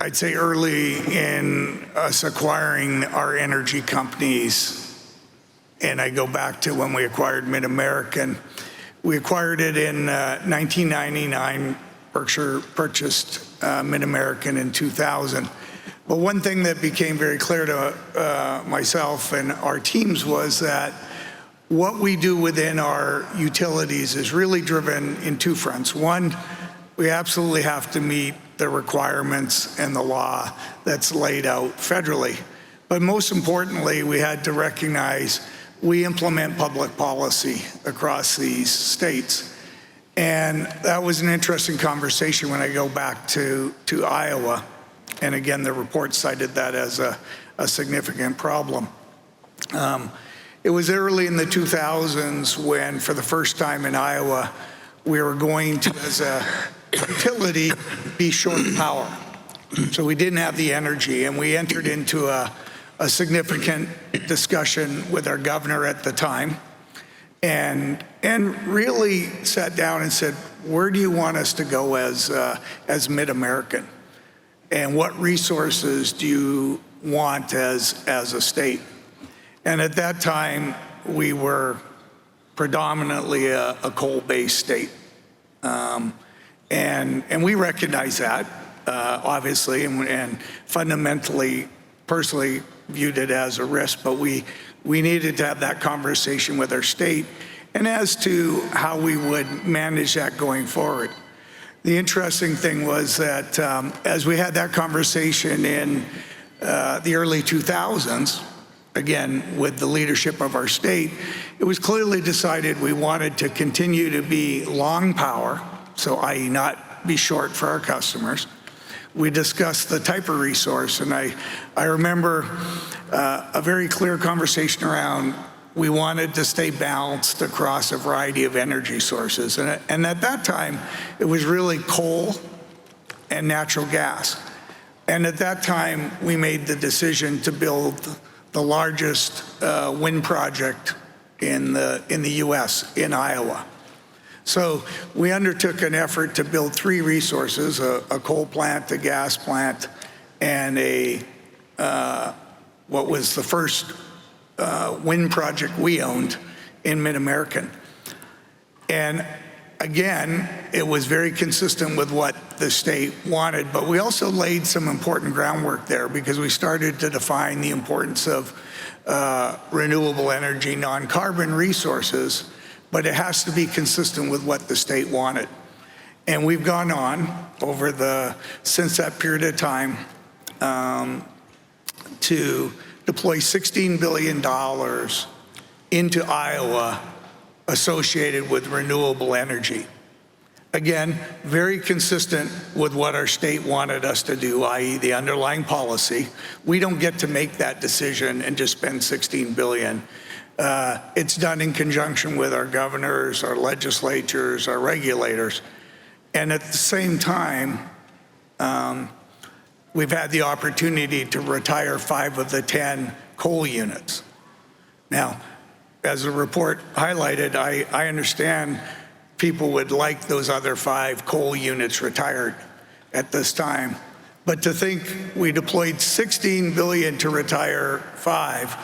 I'd say early in us acquiring our energy companies, and I go back to when we acquired Mid-American, we acquired it in 1999. Berkshire purchased Mid-American in 2000. But one thing that became very clear to myself and our teams was that what we do within our utilities is really driven in two fronts. One, we absolutely have to meet the requirements and the law that's laid out federally. But most importantly, we had to recognize we implement public policy across these states. And that was an interesting conversation when I go back to Iowa. And again, the report cited that as a significant problem. It was early in the 2000s when, for the first time in Iowa, we were going to, as a utility, be short power. So we didn't have the energy, and we entered into a significant discussion with our governor at the time, and really sat down and said, where do you want us to go as Mid-American? And what resources do you want as a state? And at that time, we were predominantly a coal-based state. And we recognize that, obviously, and fundamentally, personally viewed it as a risk, but we needed to have that conversation with our state and as to how we would manage that going forward. The interesting thing was that as we had that conversation in the early 2000s, again, with the leadership of our state, it was clearly decided we wanted to continue to be long power, so i.e. not be short for our customers. We discussed the type of resource, and I remember a very clear conversation around we wanted to stay balanced across a variety of energy sources. And at that time, it was really coal and natural gas. And at that time, we made the decision to build the largest wind project in the US, in Iowa. So we undertook an effort to build three resources, a coal plant, a gas plant, and what was the first wind project we owned in Mid-American. And again, it was very consistent with what the state wanted, but we also laid some important groundwork there because we started to define the importance of renewable energy, non-carbon resources, but it has to be consistent with what the state wanted. And we've gone on since that period of time to deploy $16 billion into Iowa associated with renewable energy. Again, very consistent with what our state wanted us to do, i.e. the underlying policy. We don't get to make that decision and just spend $16 billion. It's done in conjunction with our governors, our legislatures, our regulators. And at the same time, we've had the opportunity to retire 5 of the 10 coal units. Now, as the report highlighted, I understand people would like those other 5 coal units retired at this time. But to think we deployed $16 billion to retire 5,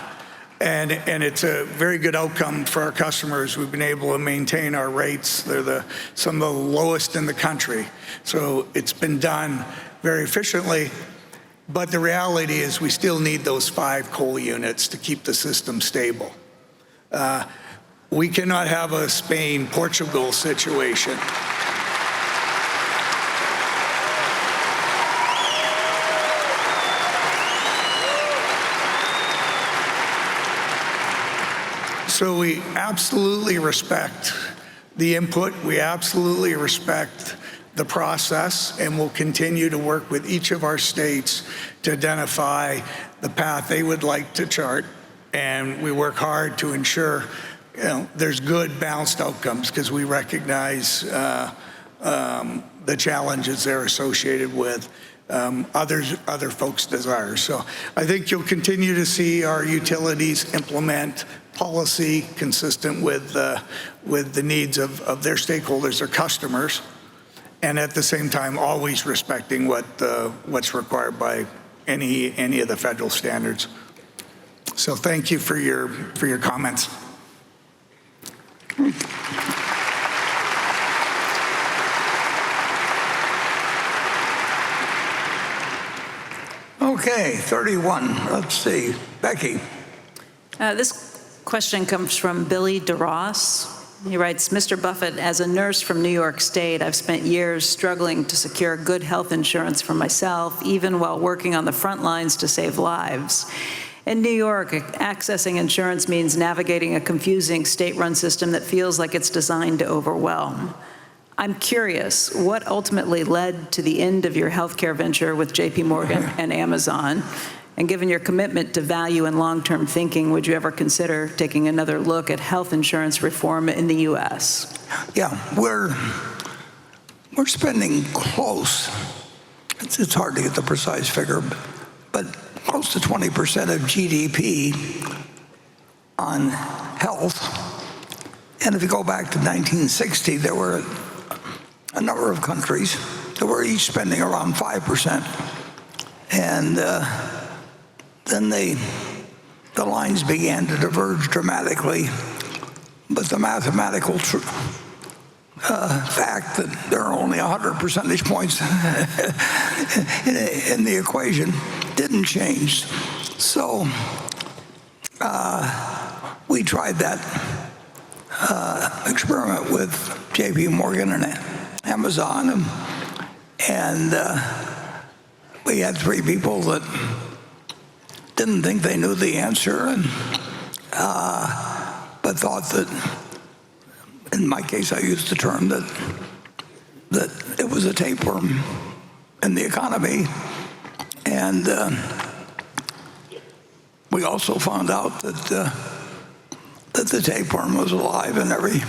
and it's a very good outcome for our customers. We've been able to maintain our rates. They're some of the lowest in the country. So it's been done very efficiently. But the reality is we still need those 5 coal units to keep the system stable. We cannot have a Spain-Portugal situation. So we absolutely respect the input. We absolutely respect the process, and we'll continue to work with each of our states to identify the path they would like to chart. And we work hard to ensure there's good balanced outcomes, because we recognize the challenges they're associated with other folks' desires. So I think you'll continue to see our utilities implement policy consistent with the needs of their stakeholders, their customers, and at the same time always respecting what's required by any of the federal standards. So thank you for your comments. Okay, 31. Let's see. Becky. This question comes from Billy DeRoss. He writes, Mr. Buffett, as a nurse from New York State, I've spent years struggling to secure good health insurance for myself, even while working on the front lines to save lives. In New York, accessing insurance means navigating a confusing state-run system that feels like it's designed to overwhelm. I'm curious, what ultimately led to the end of your healthcare venture with JP Morgan and Amazon? And given your commitment to value and long-term thinking, would you ever consider taking another look at health insurance reform in the U.S.? Yeah, we're spending close. It's hard to get the precise figure, but close to 20% of GDP on health. And if you go back to 1960, there were a number of countries that were each spending around 5%. And then the lines began to diverge dramatically. But the mathematical fact that there are only 100 percentage points in the equation didn't change. So we tried that experiment with JP Morgan and Amazon, and we had 3 people that didn't think they knew the answer, but thought that, in my case, I used the term that it was a tapeworm in the economy. And we also found out that the tapeworm was alive in every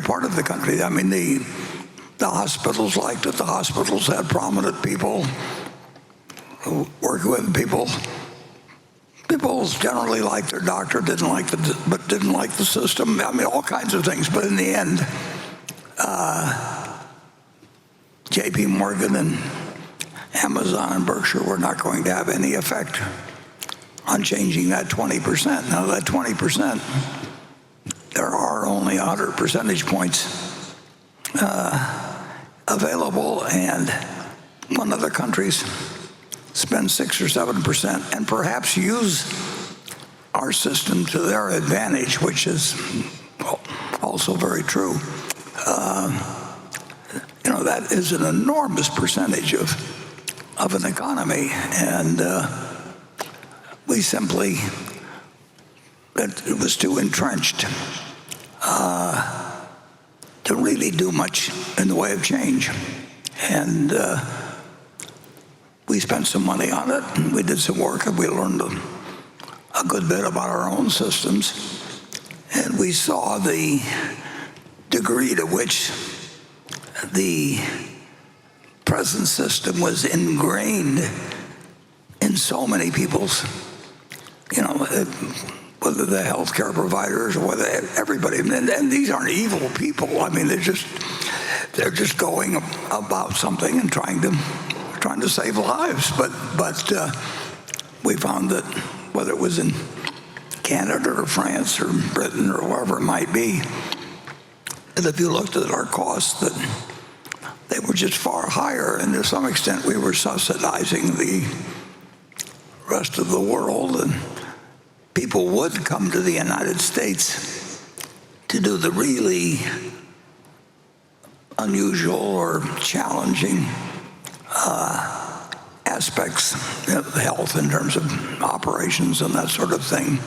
part of the country. I mean, the hospitals liked it. The hospitals had prominent people who worked with people. People generally liked their doctor, didn't like the system. I mean, all kinds of things. But in the end, JP Morgan and Amazon and Berkshire were not going to have any effect on changing that 20%. Now, that 20%, there are only 100 percentage points available, and when other countries spend 6 or 7% and perhaps use our system to their advantage, which is also very true. That is an enormous percentage of an economy, and we simply, it was too entrenched to really do much in the way of change. And we spent some money on it, and we did some work, and we learned a good bit about our own systems. And we saw the degree to which the present system was ingrained in so many people's, whether the healthcare providers or whether everybody, and these aren't evil people. I mean, they're just going about something and trying to save lives. But we found that whether it was in Canada or France or Britain or wherever it might be, that if you looked at our costs, that they were just far higher, and to some extent we were subsidizing the rest of the world, and people would come to the United States to do the really unusual or challenging aspects of health in terms of operations and that sort of thing.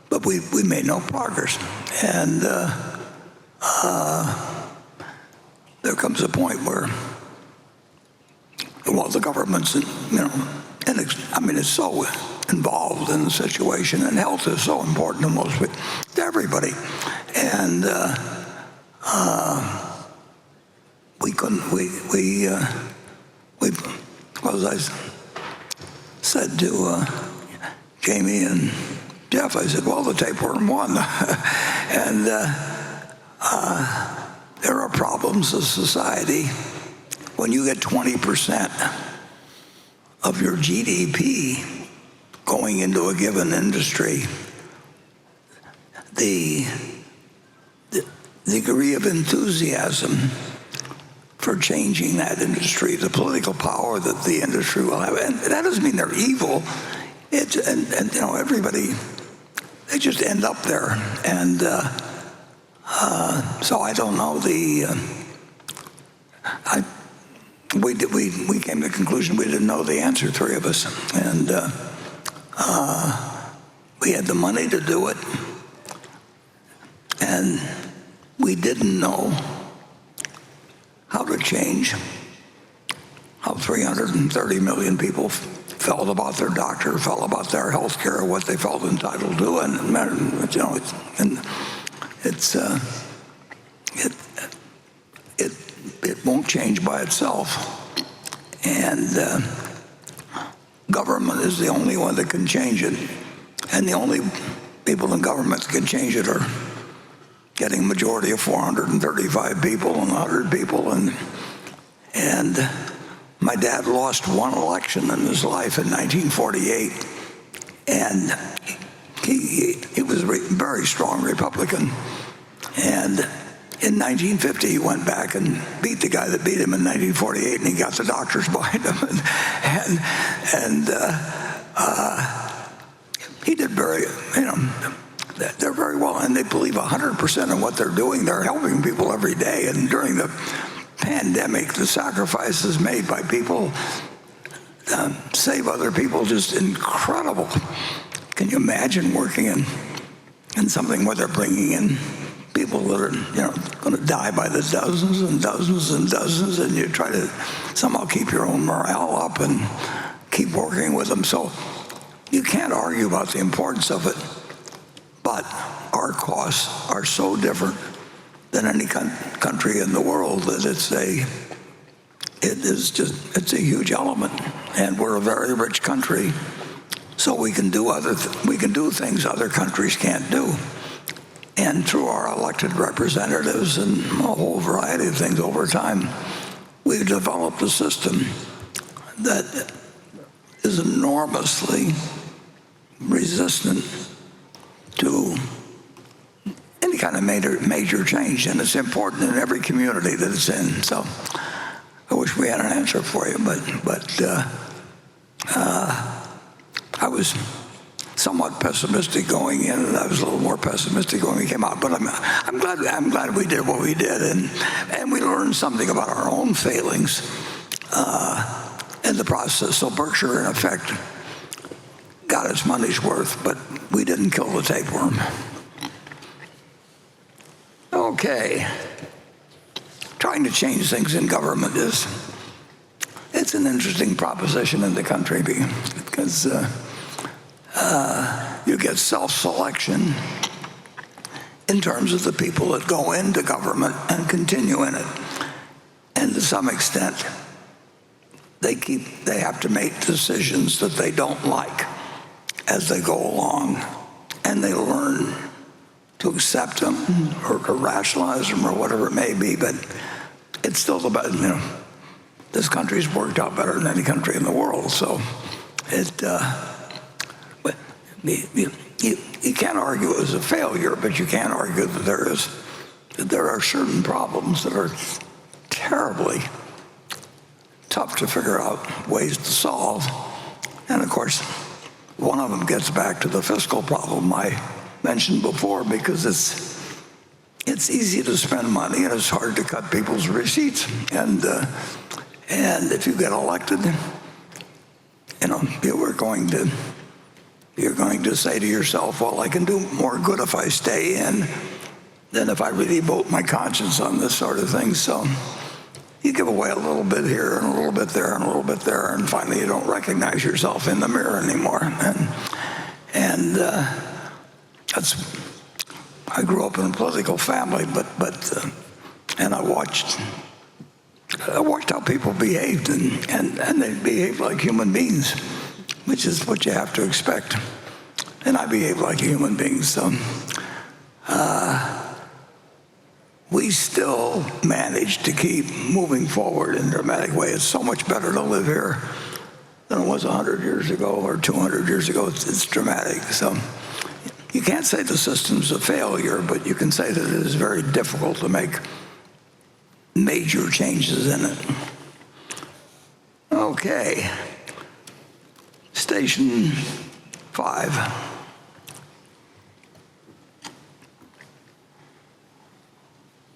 But we made no progress. And there comes a point where, the government's, it's so involved in the situation, and health is so important to everybody. And as I said to Jamie and Jeff, I said, the tapeworm won. And there are problems of society when you get 20% of your GDP going into a given industry. The degree of enthusiasm for changing that industry, the political power that the industry will have, and that doesn't mean they're evil. Everybody, they just end up there, and so I don't know. We came to the conclusion we didn't know the answer, three of us, and we had the money to do it, and we didn't know how to change how 330 million people felt about their doctor, felt about their health care, what they felt entitled to, and it won't change by itself. And government is the only one that can change it, and the only people in government that can change it are getting a majority of 435 people and 100 people. And my dad lost one election in his life in 1948, and he was a very strong Republican. And in 1950, he went back and beat the guy that beat him in 1948, and he got the doctors behind him. And he did they're very well, and they believe 100% in what they're doing. They're helping people every day. And during the pandemic, the sacrifices made by people save other people, just incredible. Can you imagine working in something where they're bringing in people that are going to die by the dozens and dozens and dozens, and you try to somehow keep your own morale up and keep working with them? So you can't argue about the importance of it, but our costs are so different than any country in the world that it's a huge element. And we're a very rich country, so we can do things other countries can't do. And through our elected representatives and a whole variety of things over time, we've developed a system that is enormously resistant to any kind of major change, and it's important in every community that it's in. So I wish we had an answer for you, but I was somewhat pessimistic going in, and I was a little more pessimistic when we came out. But I'm glad we did what we did, and we learned something about our own failings in the process. So Berkshire, in effect, got its money's worth, but we didn't kill the tapeworm. Okay. Trying to change things in government it's an interesting proposition in the country because you get self-selection in terms of the people that go into government and continue in it. And to some extent, they have to make decisions that they don't like as they go along, and they learn to accept them or to rationalize them or whatever it may be. But it's still this country's worked out better than any country in the world. So you can't argue it was a failure, but you can argue that there are certain problems that are terribly tough to figure out ways to solve. And of course, one of them gets back to the fiscal problem I mentioned before, because it's easy to spend money and it's hard to cut people's receipts. And if you get elected, you're going to say to yourself, well, I can do more good if I stay in than if I really vote my conscience on this sort of thing. So you give away a little bit here and a little bit there and a little bit there, and finally you don't recognize yourself in the mirror anymore. And I grew up in a political family, and I watched how people behaved, and they behaved like human beings, which is what you have to expect. And I behaved like a human being. So we still managed to keep moving forward in a dramatic way. It's so much better to live here than it was 100 years ago or 200 years ago. It's dramatic. So you can't say the system's a failure, but you can say that it is very difficult to make major changes in it. Okay. Station 5.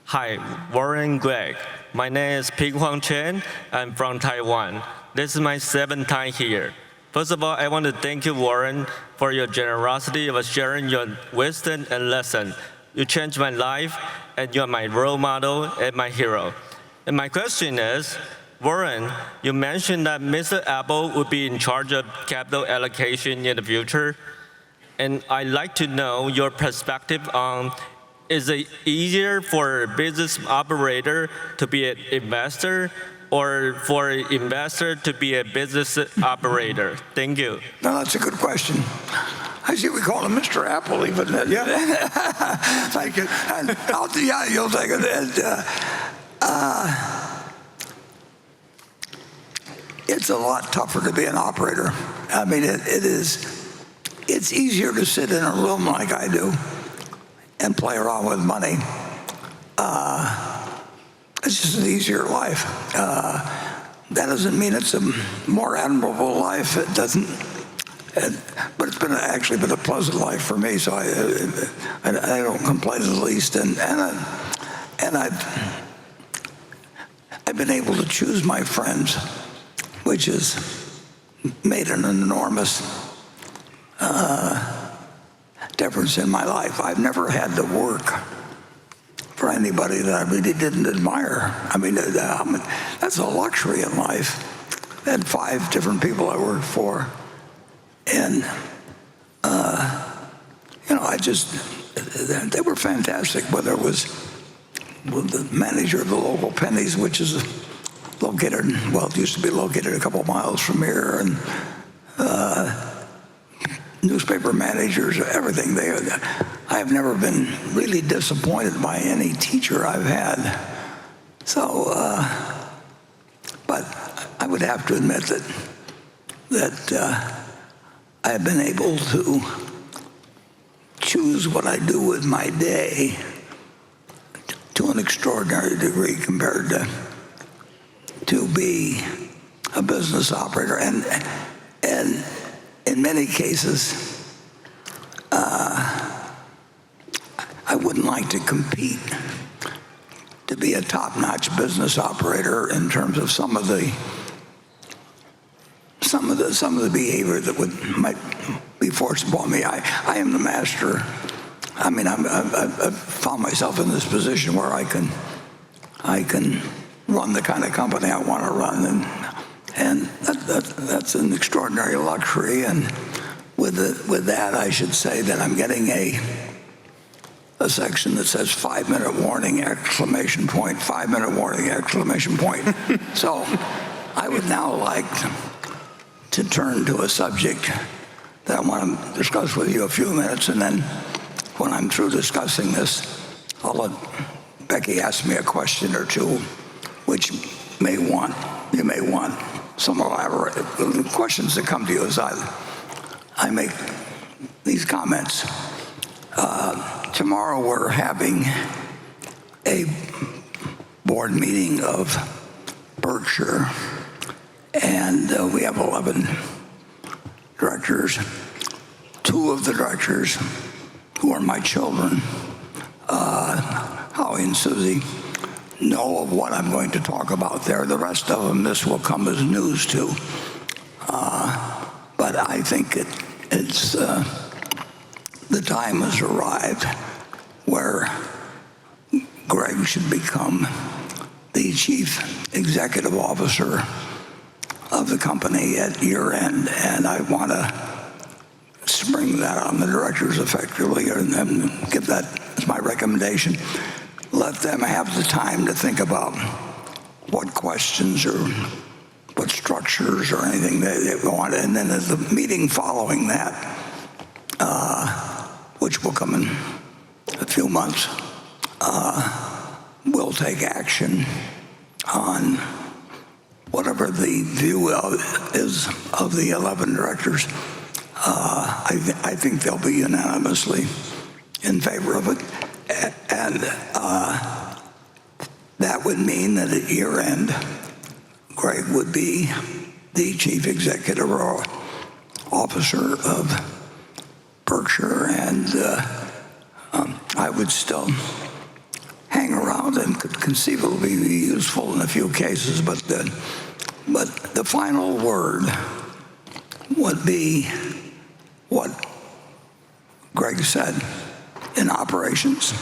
Hi, Warren Gregg. My name is Ping Huang Chen. I'm from Taiwan. This is my 7th time here. First of all, I want to thank you, Warren, for your generosity of sharing your wisdom and lesson. You changed my life, and you're my role model and my hero. And my question is, Warren, you mentioned that Mr. Abel would be in charge of capital allocation in the future. And I'd like to know your perspective on, is it easier for a business operator to be an investor or for an investor to be a business operator? Thank you. No, that's a good question. I see we call him Mr. Apple even. Yeah. Thank you. Yeah, you'll take it. It's a lot tougher to be an operator. I mean, it's easier to sit in a room like I do and play around with money. It's just an easier life. That doesn't mean it's a more admirable life. It doesn't. But it's actually been a pleasant life for me, so I don't complain in the least. And I've been able to choose my friends, which has made an enormous difference in my life. I've never had to work for anybody that I really didn't admire. I mean, that's a luxury in life. I had 5 different people I worked for. And, they were fantastic, whether it was the manager of the local Pennies, which is located, well, it used to be located a couple miles from here, and newspaper managers, everything. I have never been really disappointed by any teacher I've had. So, but I would have to admit that I have been able to choose what I do with my day to an extraordinary degree compared to be a business operator. And in many cases, I wouldn't like to compete to be a top-notch business operator in terms of some of the behavior that might be forced upon me. I am the master. I mean, I've found myself in this position where I can run the kind of company I want to run, and that's an extraordinary luxury. And with that, I should say that I'm getting a section that says 5-minute warning, exclamation point, 5-minute warning, exclamation point. So I would now like to turn to a subject that I want to discuss with you a few minutes, and then when I'm through discussing this, I'll let Becky ask me a question or two, which you may want some elaborate the questions that come to you as I make these comments. Tomorrow we're having a board meeting of Berkshire, and we have 11 directors. 2 of the directors, who are my children, Howie and Susie, know of what I'm going to talk about there. The rest of them, this will come as news to. But I think it's the time has arrived where Greg should become the chief executive officer of the company at year end, and I want to spring that on the directors effectively and give that as my recommendation. Let them have the time to think about what questions or what structures or anything they want, and then at the meeting following that, which will come in a few months, we'll take action on whatever the view is of the 11 directors. I think they'll be unanimously in favor of it, and that would mean that at year end, Greg would be the chief executive officer of Berkshire, and I would still hang around and could conceivably be useful in a few cases, but the final word would be what Greg said in operations,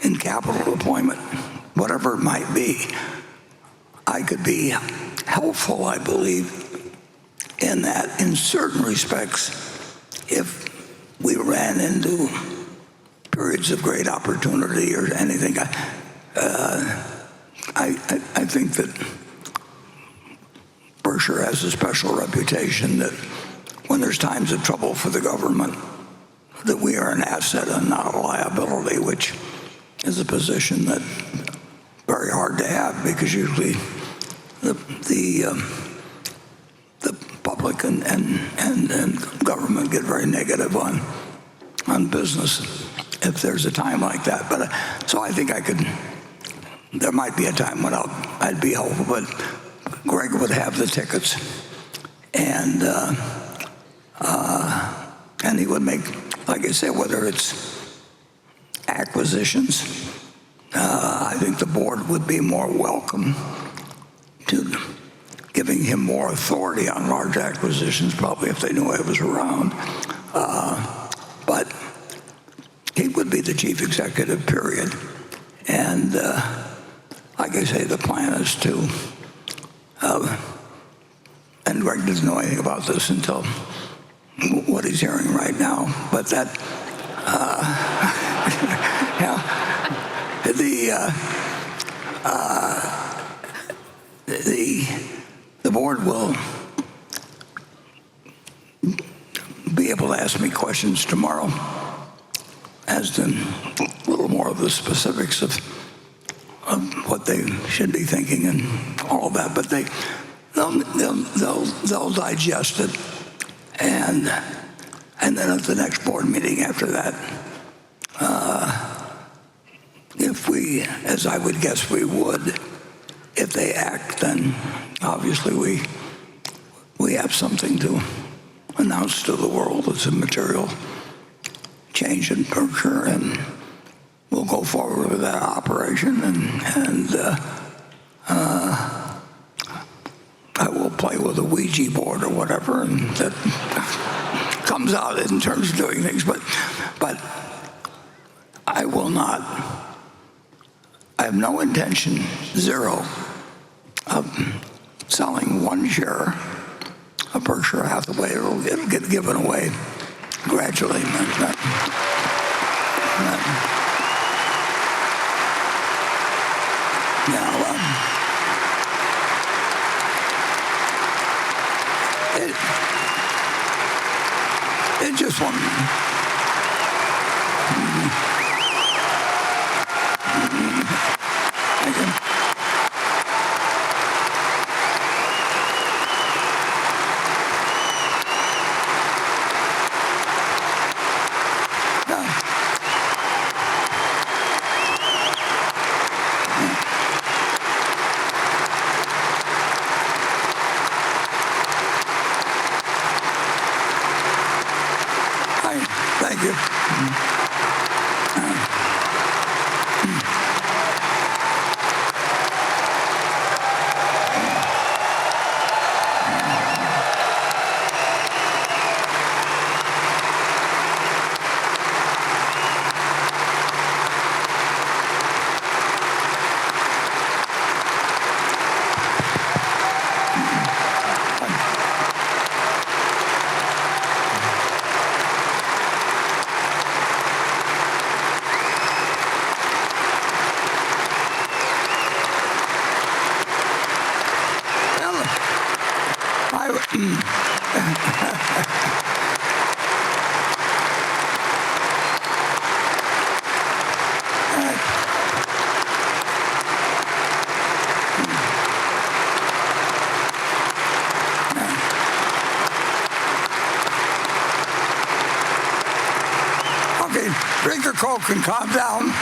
in capital deployment, whatever it might be. I could be helpful, I believe, in that in certain respects, if we ran into periods of great opportunity or anything. I think that Berkshire has a special reputation that when there's times of trouble for the government, that we are an asset and not a liability, which is a position that very hard to have, because usually the public and government get very negative on business if there's a time like that. But so I think there might be a time when I'd be helpful, but Greg would have the tickets, and he would make, like I said, whether it's acquisitions, I think the board would be more welcome to giving him more authority on large acquisitions, probably if they knew I was around. But he would be the chief executive, period. And like I say, the plan is to, and Greg doesn't know anything about this until what he's hearing right now, but that, the board will be able to ask me questions tomorrow as to a little more of the specifics of what they should be thinking and all of that. But they'll digest it, and then at the next board meeting after that, if we, as I would guess we would, if they act, then obviously we have something to announce to the world. It's a material change in Berkshire, and we'll go forward with that operation, and I will play with a Ouija board or whatever, and that comes out in terms of doing things, but I will not. I have no intention, zero, of selling one share of Berkshire Hathaway. It'll get given away gradually. It just won't. Thank you. Okay, drink your Coke and calm down.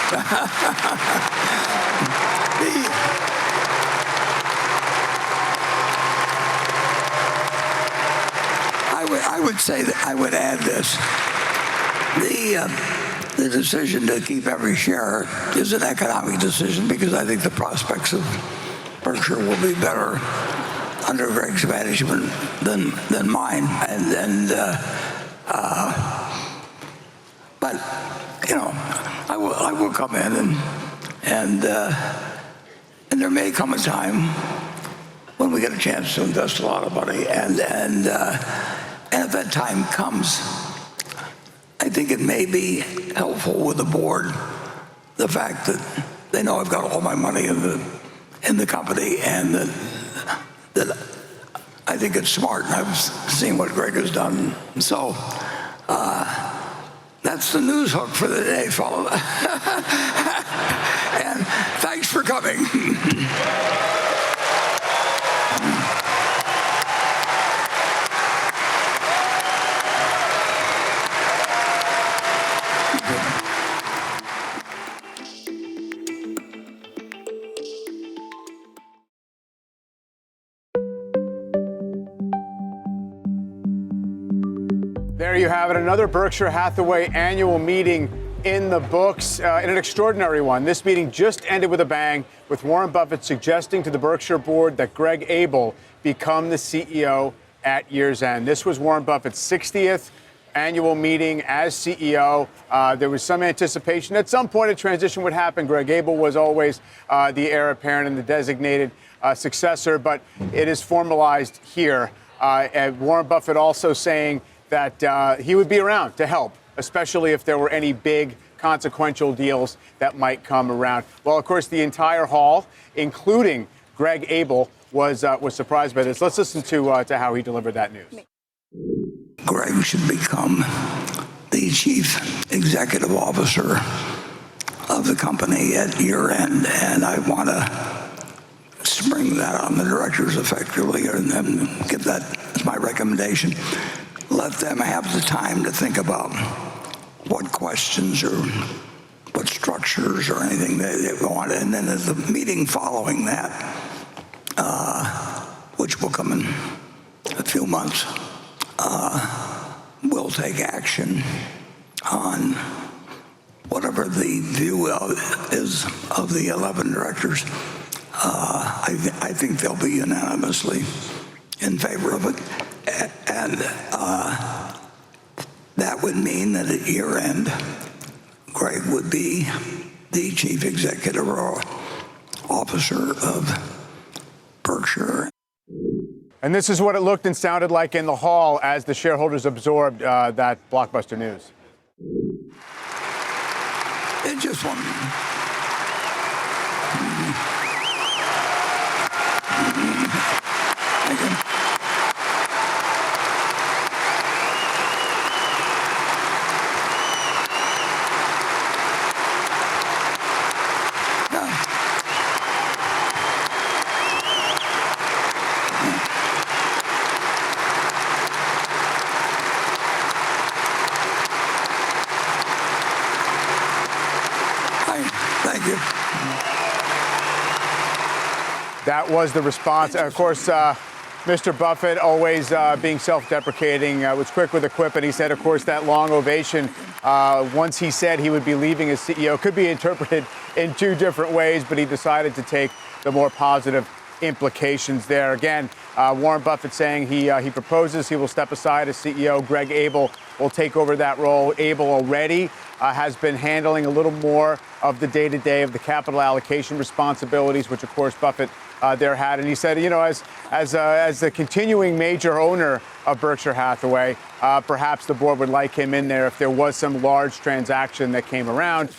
I would say that I would add this. The decision to keep every share is an economic decision, because I think the prospects of Berkshire will be better under Greg's management than mine. But you know, I will come in and there may come a time when we get a chance to invest a lot of money, and if that time comes, I think it may be helpful with the board, the fact that they know I've got all my money in the company, and that I think it's smart, and I've seen what Greg has done. So that's the news hook for the day, fellow. And thanks for coming. There you have it, another Berkshire Hathaway annual meeting in the books, and an extraordinary one. This meeting just ended with a bang, with Warren Buffett suggesting to the Berkshire board that Greg Abel become the CEO at year's end. This was Warren Buffett's 60th annual meeting as CEO. There was some anticipation at some point a transition would happen. Greg Abel was always the heir apparent and the designated successor, but it is formalized here. And Warren Buffett also saying that he would be around to help, especially if there were any big consequential deals that might come around. Well, of course, the entire hall, including Greg Abel, was surprised by this. Let's listen to how he delivered that news. Greg should become the chief executive officer of the company at year end, and I want to spring that on the directors effectively, and then give that as my recommendation. Let them have the time to think about what questions or what structures or anything they want. And then at the meeting following that, which will come in a few months, we'll take action on whatever the view is of the 11 directors. I think they'll be unanimously in favor of it. And that would mean that at year end, Greg would be the chief executive or officer of Berkshire. And this is what it looked and sounded like in the hall as the shareholders absorbed that blockbuster news. It just one. Thank you. That was the response. Of course, Mr. Buffett, always being self-deprecating, was quick with a quip, and he said, of course, that long ovation, once he said he would be leaving as CEO, could be interpreted in two different ways, but he decided to take the more positive implications there. Again, Warren Buffett saying he proposes he will step aside as CEO. Greg Abel will take over that role. Abel already has been handling a little more of the day-to-day of the capital allocation responsibilities, which, of course, Buffett there had. And he said, you know, as the continuing major owner of Berkshire Hathaway, perhaps the board would like him in there if there was some large transaction that came around.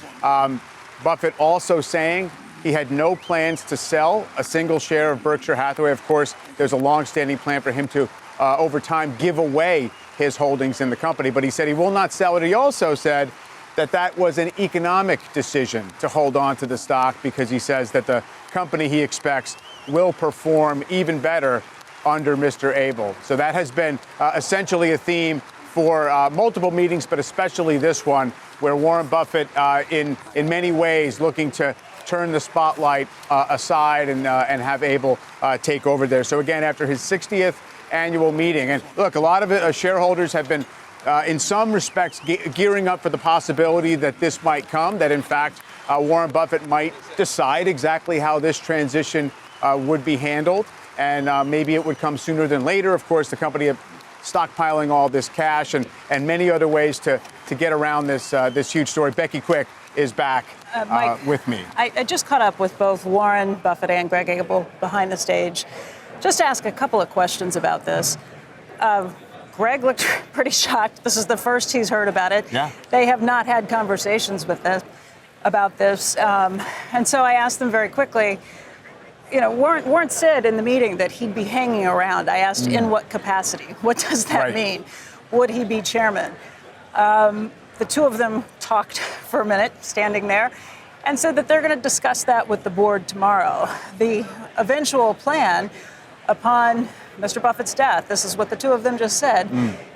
Buffett also saying he had no plans to sell a single share of Berkshire Hathaway. Of course, there's a long-standing plan for him to, over time, give away his holdings in the company. But he said he will not sell it. He also said that was an economic decision to hold on to the stock because he says that the company he expects will perform even better under Mr. Abel. So that has been essentially a theme for multiple meetings, but especially this one, where Warren Buffett, in many ways, looking to turn the spotlight aside and have Abel take over there. So again, after his 60th annual meeting, and look, a lot of shareholders have been, in some respects, gearing up for the possibility that this might come, that in fact Warren Buffett might decide exactly how this transition would be handled, and maybe it would come sooner than later. Of course, the company stockpiling all this cash and many other ways to get around this huge story. Becky Quick is back Mike, with me. I just caught up with both Warren Buffett and Greg Abel behind the stage, just to ask a couple of questions about this. Greg looked pretty shocked. This is the first he's heard about it. Yeah. They have not had conversations about this. And so I asked them very quickly, you know, Warren said in the meeting that he'd be hanging around. I asked in what capacity? What does that mean? Would he be chairman? The two of them talked for a minute, standing there, and said that they're going to discuss that with the board tomorrow. The eventual plan upon Mr. Buffett's death, this is what the two of them just said,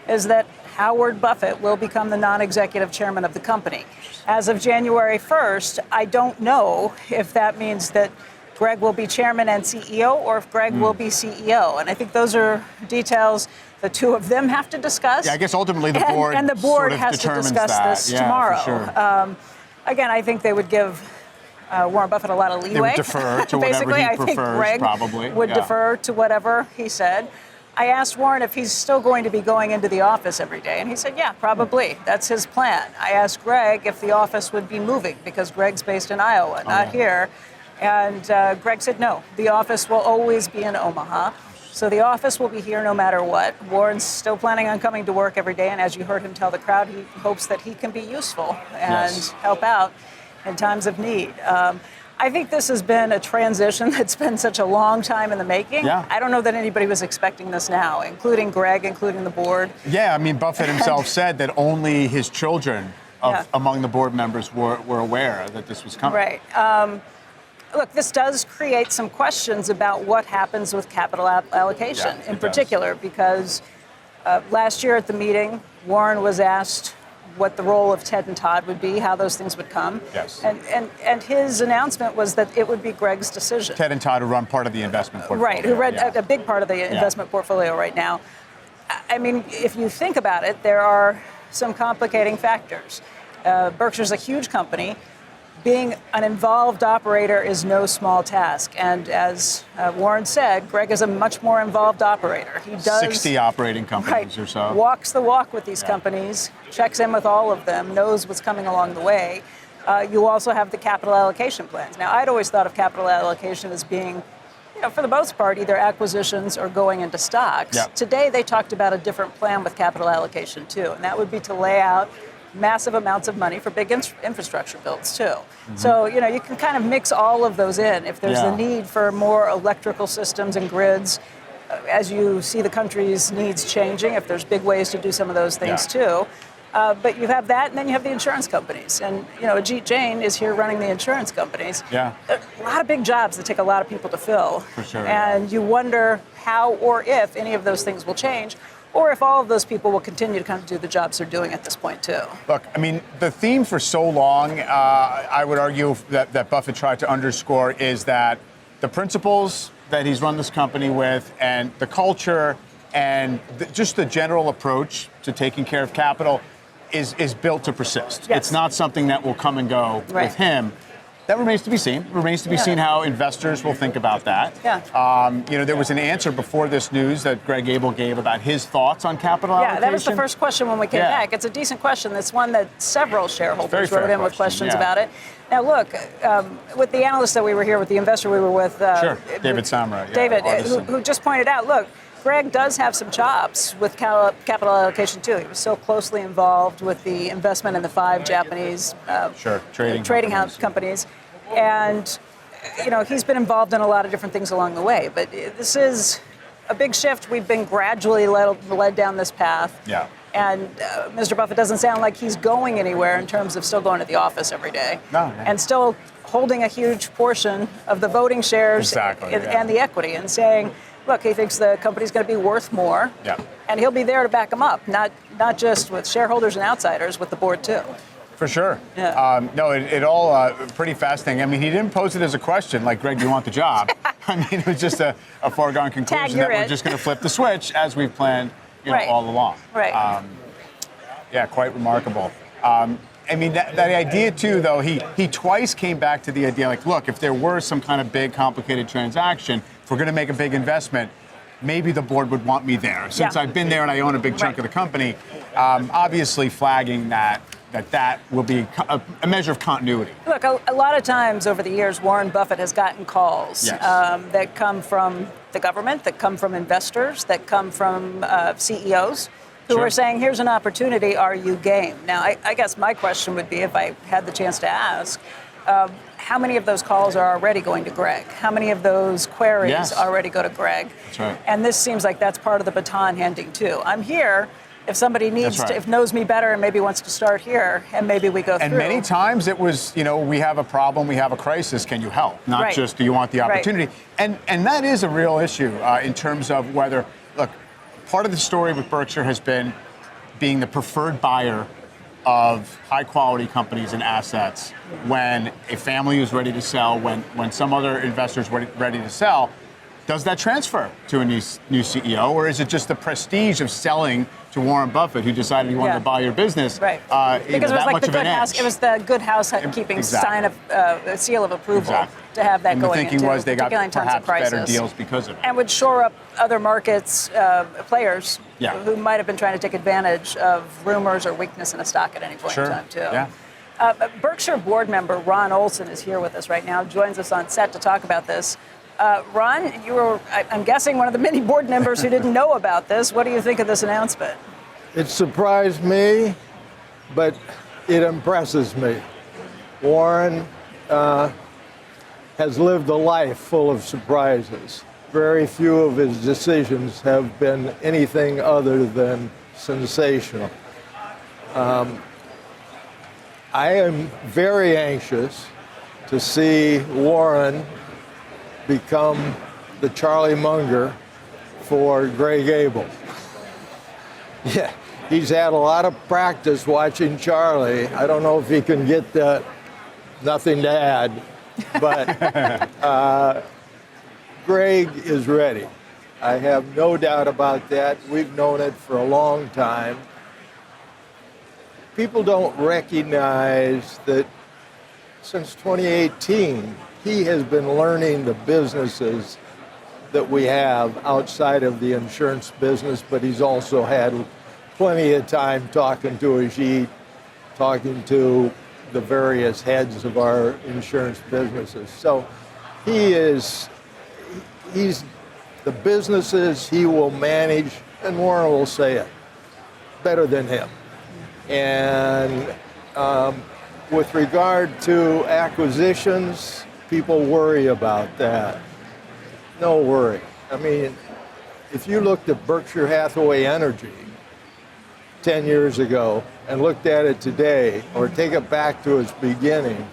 is that Howard Buffett will become the non-executive chairman of the company. As of January 1st, I don't know if that means that Greg will be chairman and CEO or if Greg will be CEO. And I think those are details the two of them have to discuss. Yeah, I guess ultimately the board and the board sort of has to determines discuss that. this Yeah, tomorrow. for sure. Again, I think they would give Warren Buffett a lot of leeway. They would defer to whatever Basically, he I prefers, think Greg probably. would defer to whatever he said. I asked Warren if he's still going to be going into the office every day, and he said, yeah, probably. That's his plan. I asked Greg if the office would be moving, because Greg's based in Iowa, not here. And Greg said, no, the office will always be in Omaha. So the office will be here no matter what. Warren's still planning on coming to work every day, and as you heard him tell the crowd, he hopes that he can be useful and help out in times of need. I think this has been a transition that's been such a long time in the making. Yeah. I don't know that anybody was expecting this now, including Greg, including the board. Yeah, I mean, Buffett himself said that only his children among the board members were aware that this was coming. Right. Look, this does create some questions about what happens with capital allocation in particular, because last year at the meeting, Warren was asked what the role of Ted and Todd would be, how those things would come. Yes. And his announcement was that it would be Greg's decision. Ted and Todd, who run part of the investment portfolio. Right, who read a big part of the investment portfolio right now. I mean, if you think about it, there are some complicating factors. Berkshire's a huge company. Being an involved operator is no small task. And as Warren said, Greg is a much more involved operator. He does 60 operating companies or so. Walks the walk with these companies, checks in with all of them, knows what's coming along the way. You also have the capital allocation plans. Now, I'd always thought of capital allocation as being, for the most part, either acquisitions or going into stocks. Yep. Today, they talked about a different plan with capital allocation, too, and that would be to lay out massive amounts of money for big infrastructure builds, too. Mm-hmm. So, you can kind of mix all of those in. If there's a need for more electrical systems and grids, as you see the country's needs changing, if there's big ways to do some of those things, too. But you have that, and then you have the insurance companies. And, Ajit Jain is here running the insurance companies. Yeah. A lot of big jobs that take a lot of people to fill. For sure. And you wonder how or if any of those things will change, or if all of those people will continue to kind of do the jobs they're doing at this point, too. Look, I mean, the theme for so long, I would argue that Buffett tried to underscore is that the principles that he's run this company with and the culture and just the general approach to taking care of capital is built to persist. Yes. It's not something that will come and go with him. That remains to be seen. It remains to be seen how investors will think about that. Yeah. There was an answer before this news that Greg Abel gave about his thoughts on capital allocation. Yeah, that was the first question when we came back. It's a decent question. It's one that several shareholders wrote in with questions about it. Now, look, with the analyst that we were here with, the investor we were with. David Samra. David, who just pointed out, look, Greg does have some chops with capital allocation, too. He was so closely involved with the investment in the 5 Japanese trading house companies. And, he's been involved in a lot of different things along the way. But this is a big shift. We've been gradually led down this path. Yeah. And Mr. Buffett doesn't sound like he's going anywhere in terms of still going to the office every day. No. And still holding a huge portion of the voting shares and the equity and saying, look, he thinks the company's going to be worth more, and he'll be there to back him up, not just with shareholders and outsiders, with the board, too. For sure. Yeah. It all pretty fascinating. I mean, he didn't pose it as a question, like, Greg, do you want the job? I mean, it was just a foregone conclusion that we're just going to flip the switch as we've planned all along. Right. Quite remarkable. I mean, that idea, too, though, he twice came back to the idea, like, look, if there were some kind of big, complicated transaction, if we're going to make a big investment, maybe the board would want me there. Since I've been there and I own a big chunk of the company, obviously flagging that will be a measure of continuity. Look, a lot of times over the years, Warren Buffett has gotten calls that come from the government, that come from investors, that come from CEOs who are saying, here's an opportunity, are you game? Now, I guess my question would be, if I had the chance to ask, how many of those calls are already going to Greg? How many of those queries already go to Greg? That's right. And this seems like that's part of the baton handing, too. I'm here. If somebody knows me better and maybe wants to start here, and maybe we go through. And many times it was, we have a problem, we have a crisis, can you help? Not just, do you want the opportunity? Right. And that is a real issue in terms of whether, look, part of the story with Berkshire has been being the preferred buyer of high-quality companies and assets when a family is ready to sell, when some other investor is ready to sell. Does that transfer to a new CEO, or is it just the prestige of selling to Warren Buffett, who decided he wanted to buy your business? Right. Because it was like the good house. It was the good housekeeping sign of seal of approval to have that and going. The thinking was they got perhaps better deals because of it, and would shore up other markets players who might have been trying to take advantage of rumors or weakness in a stock at any point in time too. Yeah. Berkshire board member Ron Olson is here with us right now. Joins us on set to talk about this. Ron, you were, I'm guessing, one of the many board members who didn't know about this. What do you think of this announcement? It surprised me, but it impresses me. Warren has lived a life full of surprises. Very few of his decisions have been anything other than sensational. I am very anxious to see Warren become the Charlie Munger for Greg Abel. Yeah, he's had a lot of practice watching Charlie. I don't know if he can get that, nothing to add, but Greg is ready. I have no doubt about that. We've known it for a long time. people don't recognize that since 2018, he has been learning the businesses that we have outside of the insurance business, but he's also had plenty of time talking to Ajit, talking to the various heads of our insurance businesses. So he's the businesses he will manage, and Warren will say it, better than him. And with regard to acquisitions, people worry about that. No worry. I mean, if you looked at Berkshire Hathaway Energy 10 years ago and looked at it today, or take it back to its beginning,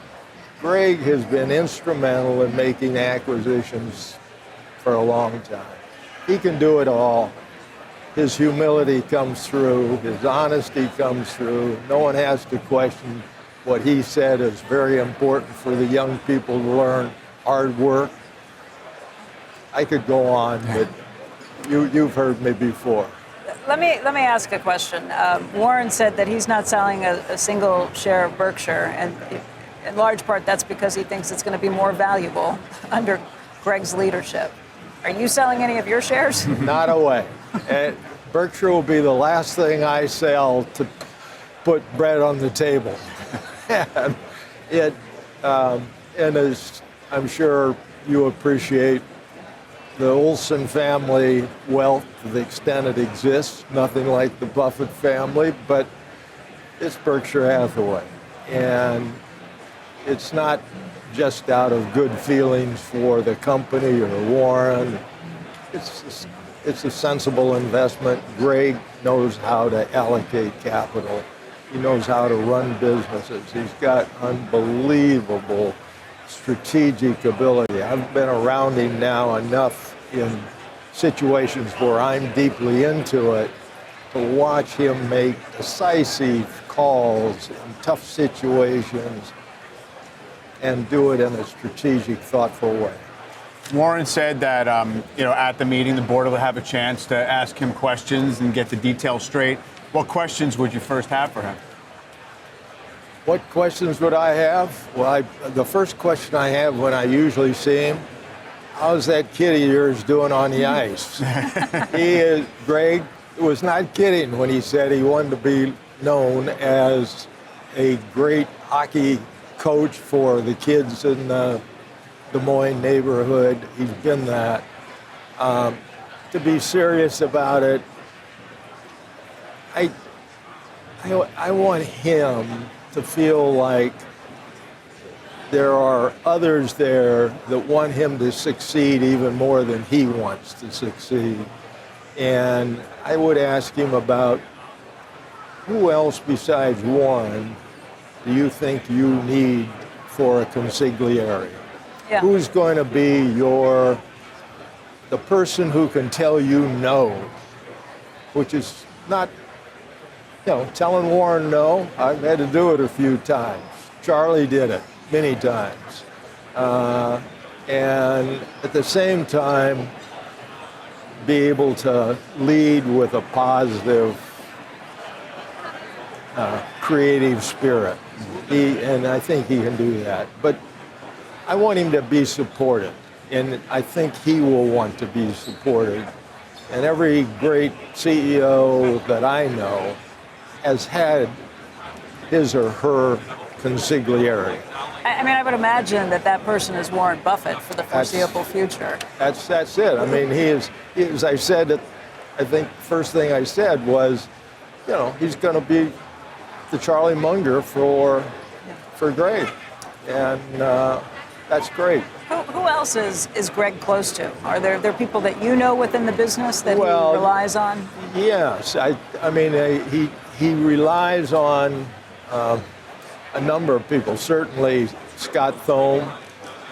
Greg has been instrumental in making acquisitions for a long time. He can do it all. His humility comes through, his honesty comes through. No one has to question what he said is very important for the young people to learn: hard work. I could go on, but you've heard me before. Let me ask a question. Warren said that he's not selling a single share of Berkshire, and in large part that's because he thinks it's going to be more valuable under Greg's leadership. Are you selling any of your shares? Not a way. Berkshire will be the last thing I sell to put bread on the table. And as I'm sure you appreciate, the Olson family wealth, to the extent it exists, nothing like the Buffett family, but it's Berkshire Hathaway. And it's not just out of good feelings for the company or Warren. It's a sensible investment. Greg knows how to allocate capital. He knows how to run businesses. He's got unbelievable strategic ability. I've been around him now enough in situations where I'm deeply into it to watch him make decisive calls in tough situations and do it in a strategic, thoughtful way. Warren said that, at the meeting, the board will have a chance to ask him questions and get the details straight. What questions would you first have for him? What questions would I have? Well, the first question I have when I usually see him: how's that kid of yours doing on the ice? Greg was not kidding when he said he wanted to be known as a great hockey coach for the kids in the Des Moines neighborhood. He's been that. To be serious about it, I want him to feel like there are others there that want him to succeed even more than he wants to succeed. And I would ask him about who else besides Warren do you think you need for a consigliere? Yeah. Who's going to be the person who can tell you no, which is not, telling Warren no. I've had to do it a few times. Charlie did it many times. And at the same time, be able to lead with a positive, creative spirit. And I think he can do that. But I want him to be supported, and I think he will want to be supported. And every great CEO that I know has had his or her consigliere. I mean, I would imagine that person is Warren Buffett for the foreseeable future. That's it. I mean, he is, as I said, I think the first thing I said was, he's going to be the Charlie Munger for Greg. And that's great. Who else is Greg close to? Are there people that you know within the business that he relies on? Yes. I mean, he relies on a number of people. Certainly Scott Thome,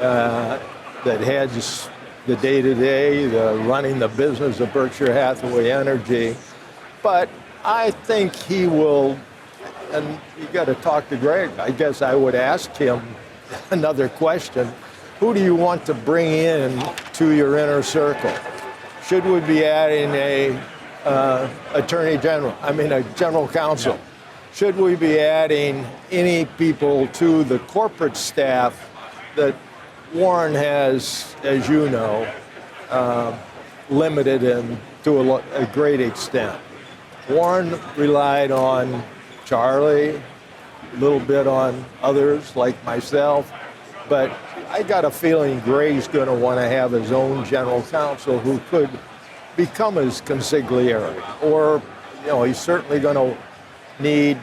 that heads the day-to-day, running the business of Berkshire Hathaway Energy. But I think he will, and you got to talk to Greg. I guess I would ask him another question. Who do you want to bring in to your inner circle? Should we be adding a general counsel? should we be adding any people to the corporate staff that Warren has, as you know, limited and to a great extent. Warren relied on Charlie, a little bit on others like myself, but I got a feeling Greg's going to want to have his own general counsel who could become his consigliere, or he's certainly going to need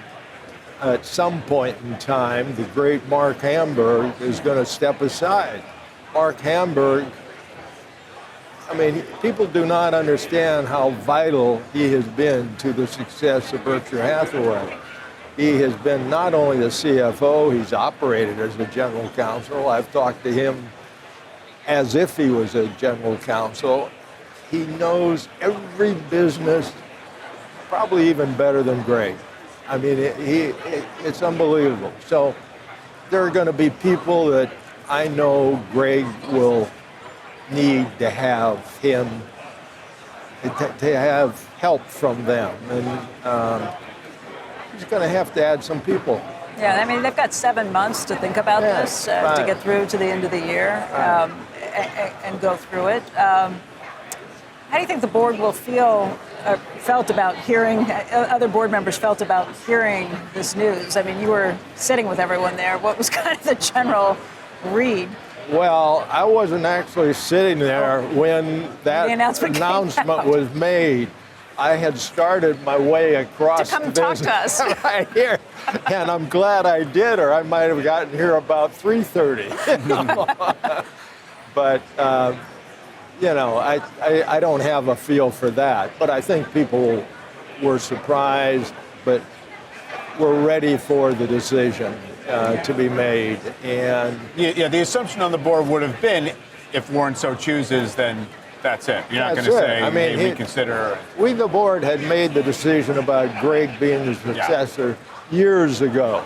at some point in time the great Mark Hamburg is going to step aside. Mark Hamburg, I mean, people do not understand how vital he has been to the success of Berkshire Hathaway. He has been not only the CFO, he's operated as a general counsel. I've talked to him as if he was a general counsel. He knows every business probably even better than Greg. I mean, it's unbelievable. So there are going to be people that I know Greg will need to have him, to have help from them. And he's going to have to add some people. Yeah, I mean, they've got 7 months to think about this, to get through to the end of the year and go through it. How do you think the board will felt about hearing, other board members felt about hearing this news? I mean, you were sitting with everyone there. What was kind of the general read? Well, I wasn't actually sitting there when that announcement was made. I had started my way across to come talk to us right here, and I'm glad I did, or I might have gotten here about 3:30. But I don't have a feel for that. But I think people were surprised, but were ready for the decision to be made. And the assumption on the board would have been, if Warren so chooses, then that's it. You're not going to say, hey, we consider. We, the board, had made the decision about Greg being the successor years ago.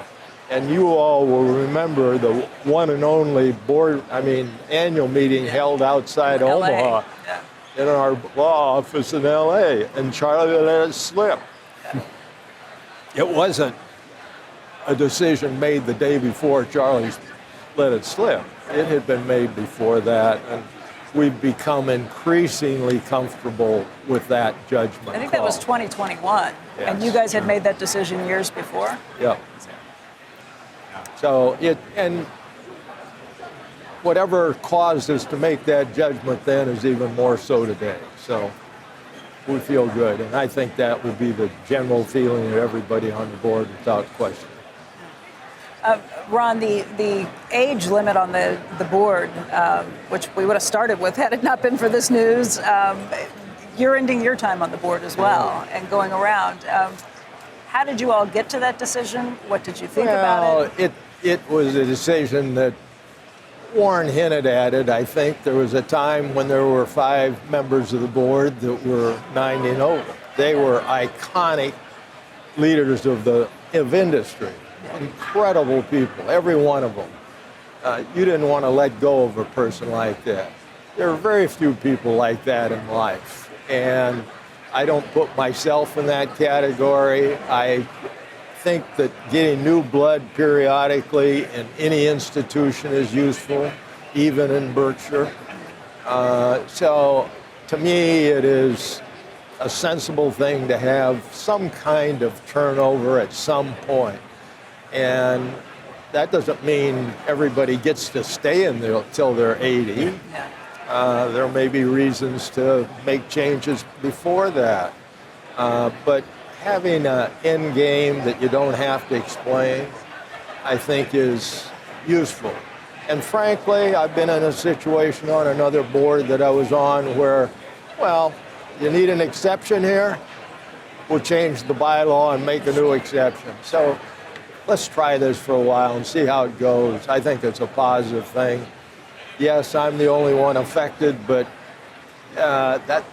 And you all will remember the one and only annual meeting held outside Omaha in our law office in LA. And Charlie let it slip. It wasn't a decision made the day before Charlie let it slip. It had been made before that. And we've become increasingly comfortable with that judgment. I think that was 2021. Yes. And you guys had made that decision years before? Yeah. So and whatever caused us to make that judgment then is even more so today. So we feel good. And I think that will be the general feeling of everybody on the board without question. Ron, the age limit on the board, which we would have started with had it not been for this news, you're ending your time on the board as well and going around. How did you all get to that decision? What did you think about it? It was a decision that Warren hinted at it. I think there was a time when there were 5 members of the board that were 90 and over. They were iconic leaders of industry. Incredible people, every one of them. You didn't want to let go of a person like that. There are very few people like that in life. And I don't put myself in that category. I think that getting new blood periodically in any institution is useful, even in Berkshire. So to me, it is a sensible thing to have some kind of turnover at some point. And that doesn't mean everybody gets to stay in there till they're 80. There may be reasons to make changes before that. But having an end game that you don't have to explain, I think is useful. And frankly, I've been in a situation on another board that I was on where, you need an exception here? We'll change the bylaw and make a new exception. So let's try this for a while and see how it goes. I think it's a positive thing. Yes, I'm the only one affected, but that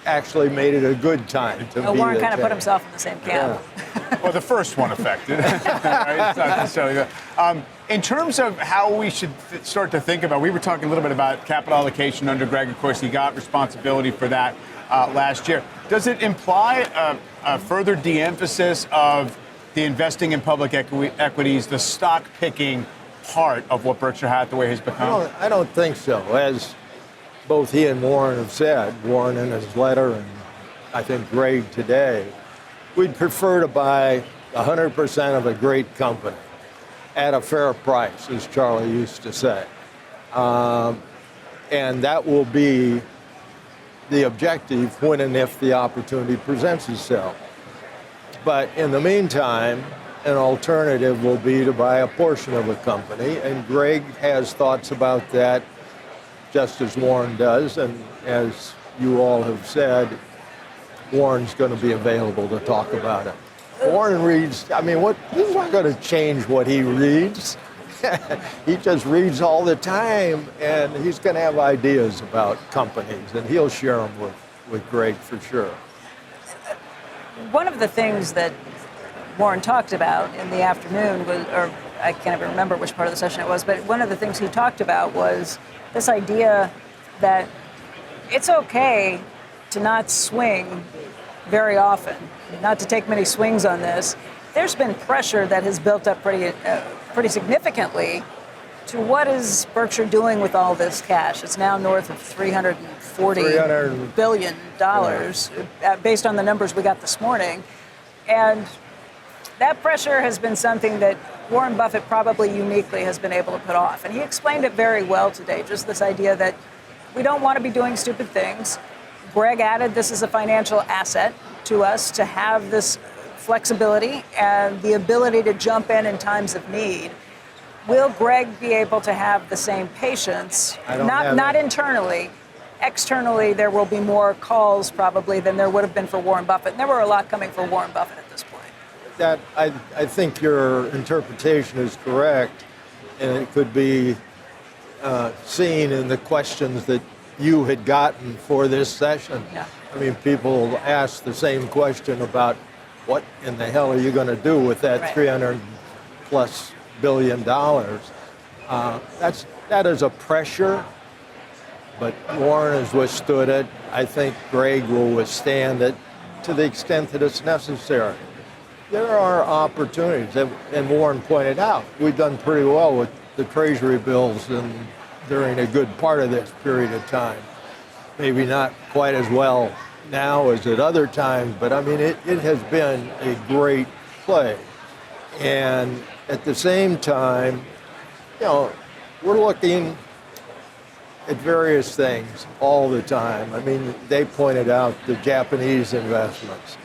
actually made it a good time to be Warren kind of put himself in the same camp. Yeah. Well, the first one affected. Right? It's not necessarily good. In terms of how we should start to think about, we were talking a little bit about capital allocation under Greg. Of course, he got responsibility for that last year. Does it imply a further de-emphasis of the investing in public equities, the stock picking part of what Berkshire Hathaway has become? I don't think so. As both he and Warren have said, Warren in his letter and I think Greg today, we'd prefer to buy 100% of a great company at a fair price, as Charlie used to say. And that will be the objective when and if the opportunity presents itself. But in the meantime, an alternative will be to buy a portion of a company, and Greg has thoughts about that, just as Warren does, and as you all have said, Warren's going to be available to talk about it. Warren reads, he's not going to change what he reads. He just reads all the time, and he's going to have ideas about companies, and he'll share them with Greg for sure. One of the things that Warren talked about in the afternoon was, or I can't even remember which part of the session it was, but one of the things he talked about was this idea that it's okay to not swing very often, not to take many swings on this. There's been pressure that has built up pretty significantly to what is Berkshire doing with all this cash. It's now north of $340 billion, based on the numbers we got this morning. And that pressure has been something that Warren Buffett probably uniquely has been able to put off. And he explained it very well today, just this idea that we don't want to be doing stupid things. Greg added this is a financial asset to us to have this flexibility and the ability to jump in times of need. Will Greg be able to have the same patience? Not internally. Externally, there will be more calls probably than there would have been for Warren Buffett. And there were a lot coming for Warren Buffett at this point. That I think your interpretation is correct, and it could be seen in the questions that you had gotten for this session. Yeah. I mean, people ask the same question about what in the hell are you going to do with that $300+ billion? That is a pressure, but Warren has withstood it. I think Greg will withstand it to the extent that it's necessary. There are opportunities, and Warren pointed out, we've done pretty well with the Treasury bills during a good part of this period of time. Maybe not quite as well now as at other times, but I mean, it has been a great play. And at the same time, we're looking at various things all the time. I mean, they pointed out the Japanese investments.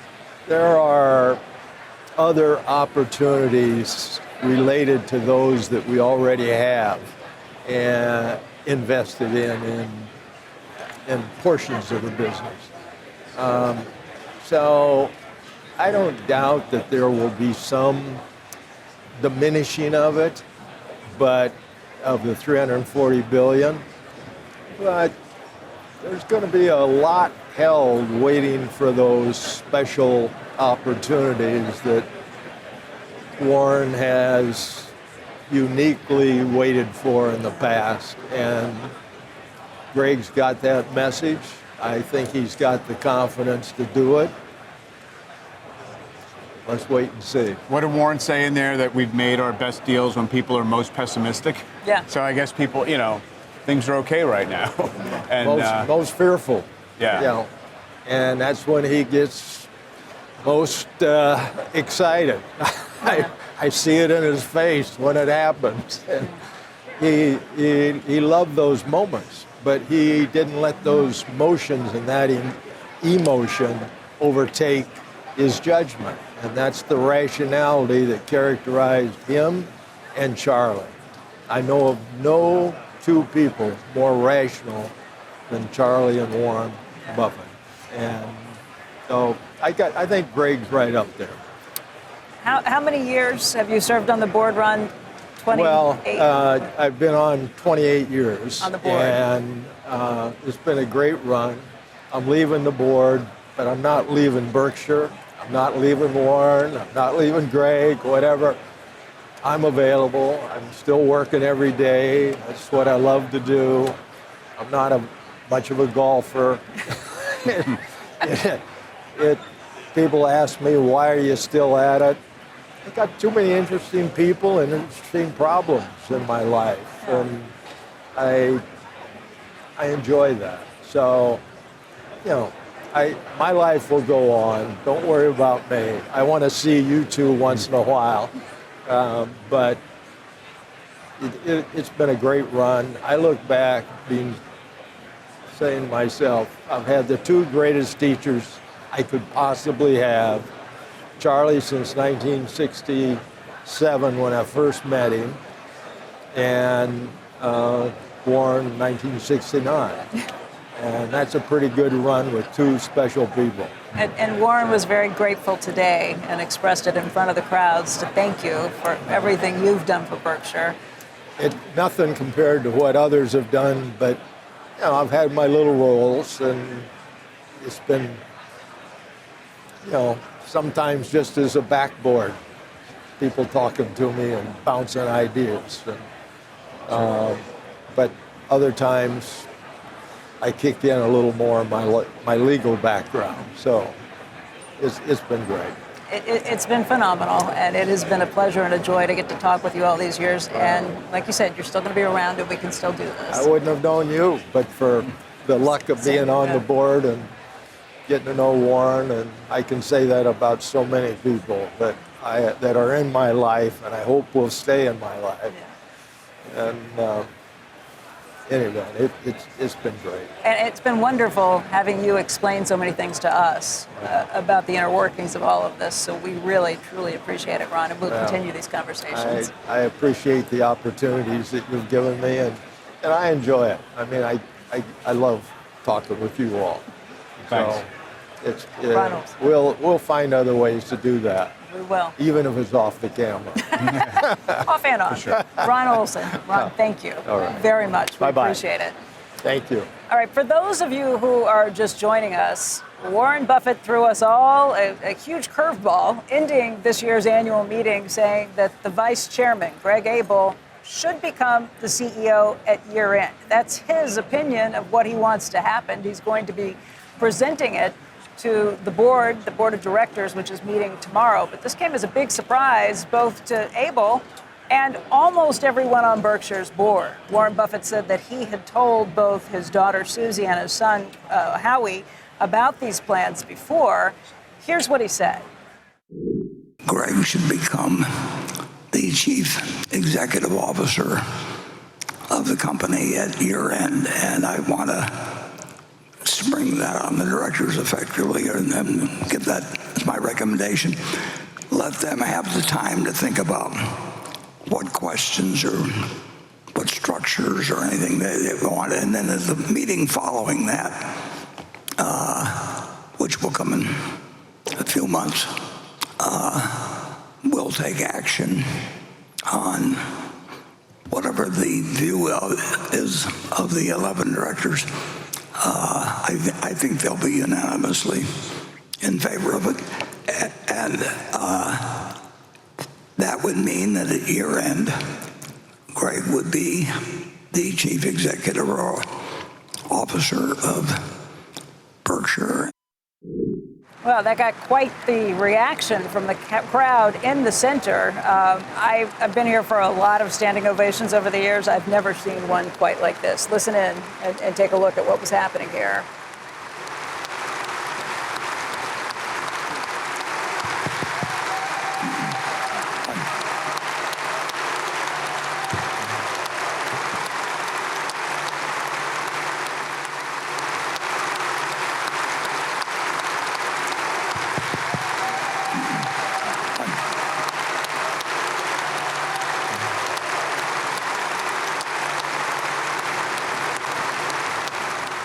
There are other opportunities related to those that we already have and invested in portions of the business. So I don't doubt that there will be some diminishing of it, but of the $340 billion, but there's going to be a lot held waiting for those special opportunities that Warren has uniquely waited for in the past, and Greg's got that message. I think he's got the confidence to do it. Let's wait and see. What did Warren say in there, that we've made our best deals when people are most pessimistic? Yeah. So I guess people, things are okay right now. And most fearful. Yeah. And that's when he gets most excited. I see it in his face when it happens. And he loved those moments, but he didn't let those motions and that emotion overtake his judgment. And that's the rationality that characterized him and Charlie. I know of no two people more rational than Charlie and Warren Buffett. And so I think Greg's right up there. How many years have you served on the board, Ron? 28? Well, I've been on 28 years. On the board. And it's been a great run. I'm leaving the board, but I'm not leaving Berkshire. I'm not leaving Warren. I'm not leaving Greg, whatever. I'm available. I'm still working every day. That's what I love to do. I'm not much of a golfer. People ask me, why are you still at it? I got too many interesting people and interesting problems in my life, and I enjoy that. So, you know, my life will go on. Don't worry about me. I want to see you two once in a while, but it's been a great run. I look back, saying to myself, I've had the two greatest teachers I could possibly have. Charlie since 1967 when I first met him, and Warren 1969. And that's a pretty good run with two special people. And Warren was very grateful today and expressed it in front of the crowds to thank you for everything you've done for Berkshire. Nothing compared to what others have done, but you know, I've had my little roles, and it's been, you know, sometimes just as a backboard, people talking to me and bouncing ideas. But other times, I kick in a little more of my legal background. So it's been great. It's been phenomenal, and it has been a pleasure and a joy to get to talk with you all these years. And like you said, you're still going to be around, and we can still do this. I wouldn't have known you, but for the luck of being on the board and getting to know Warren, and I can say that about so many people that are in my life, and I hope will stay in my life. Yeah. And anyway, it's been great. And it's been wonderful having you explain so many things to us about the inner workings of all of this. So we really, truly appreciate it, Ron, and we'll continue these conversations. I appreciate the opportunities that you've given me, and I enjoy it. I mean, I love talking with you all. Thanks. So we'll find other ways to do that. We will. Even if it's off the camera. Off and on. Sure. Ron Olson. Ron, thank you very much. We appreciate it. Thank you. All right, for those of you who are just joining us, Warren Buffett threw us all a huge curveball, ending this year's annual meeting saying that the vice chairman, Greg Abel, should become the CEO at year end. That's his opinion of what he wants to happen. He's going to be presenting it to the board of directors, which is meeting tomorrow. But this came as a big surprise both to Abel and almost everyone on Berkshire's board. Warren Buffett said that he had told both his daughter Susie and his son Howie about these plans before. Here's what he said. Greg should become the chief executive officer of the company at year end, and I want to spring that on the directors effectively and then give that as my recommendation. Let them have the time to think about what questions or what structures or anything they want. And then at the meeting following that, which will come in a few months, we'll take action on whatever the view is of the 11 directors. I think they'll be unanimously in favor of it. And that would mean that at year end, Greg would be the chief executive officer of Berkshire. Well, that got quite the reaction from the crowd in the center. I've been here for a lot of standing ovations over the years. I've never seen one quite like this. Listen in and take a look at what was happening here.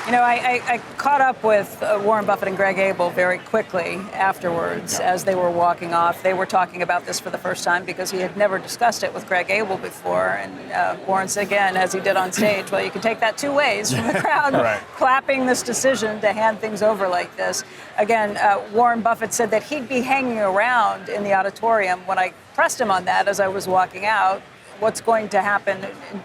You know, I caught up with Warren Buffett and Greg Abel very quickly afterwards as they were walking off. They were talking about this for the first time because he had never discussed it with Greg Abel before. And Warren said again, as he did on stage, well, you can take that two ways from the crowd clapping this decision to hand things over like this. Again, Warren Buffett said that he'd be hanging around in the auditorium. When I pressed him on that as I was walking out, what's going to happen,